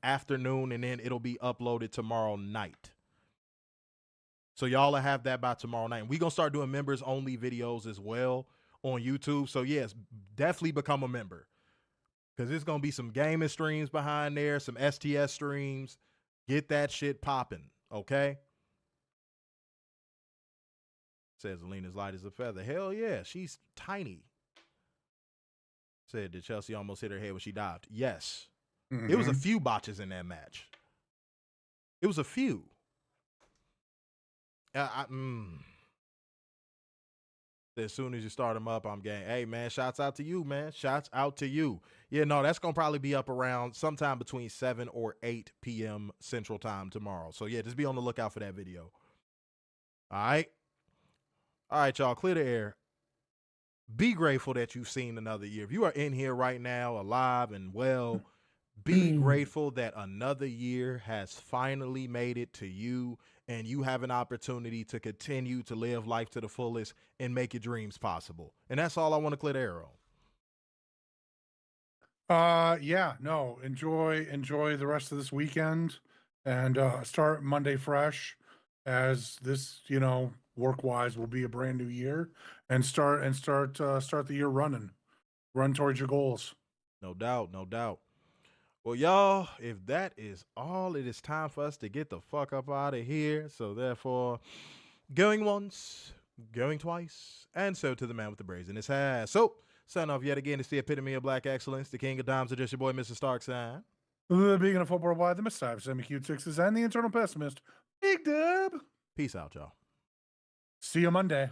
afternoon, and then it'll be uploaded tomorrow night. So y'all will have that by tomorrow night. And we're going to start doing members-only videos as well on YouTube. So, yes, definitely become a member because there's going to be some gaming streams behind there, some STS streams. Get that shit popping, okay? Says Alina's light as a feather. Hell yeah, she's tiny. Said, did Chelsea almost hit her head when she dived? Yes. It was a few botches in that match. It was a few. As soon as you start them up, I'm game. Hey, man, shouts out to you, man. Shouts out to you. Yeah, no, that's going to probably be up around sometime between 7 or 8 p.m. Central Time tomorrow. So, yeah, just be on the lookout for that video. All right? All right, y'all, clear the air. Be grateful that you've seen another year. If you are in here right now, alive and well, be grateful that another year has finally made it to you and you have an opportunity to continue to live life to the fullest and make your dreams possible. And that's all I want to clear the air on. Yeah, no, enjoy the rest of this weekend and start Monday fresh as this, work-wise will be a brand new year and start the year running. Run towards your goals. No doubt, no doubt. Well, y'all, if that is all, it is time for us to get the fuck up out of here. So therefore, going once, going twice, and so to the man with the braids in his hair. So, sign off yet again. It's the epitome of black excellence, the king of dimes, just your boy, Mr. Starkside. The being of football wide, the Mr. Semi-Cute Sixes, and the internal pessimist, Big Dub. Peace out, y'all. See you Monday.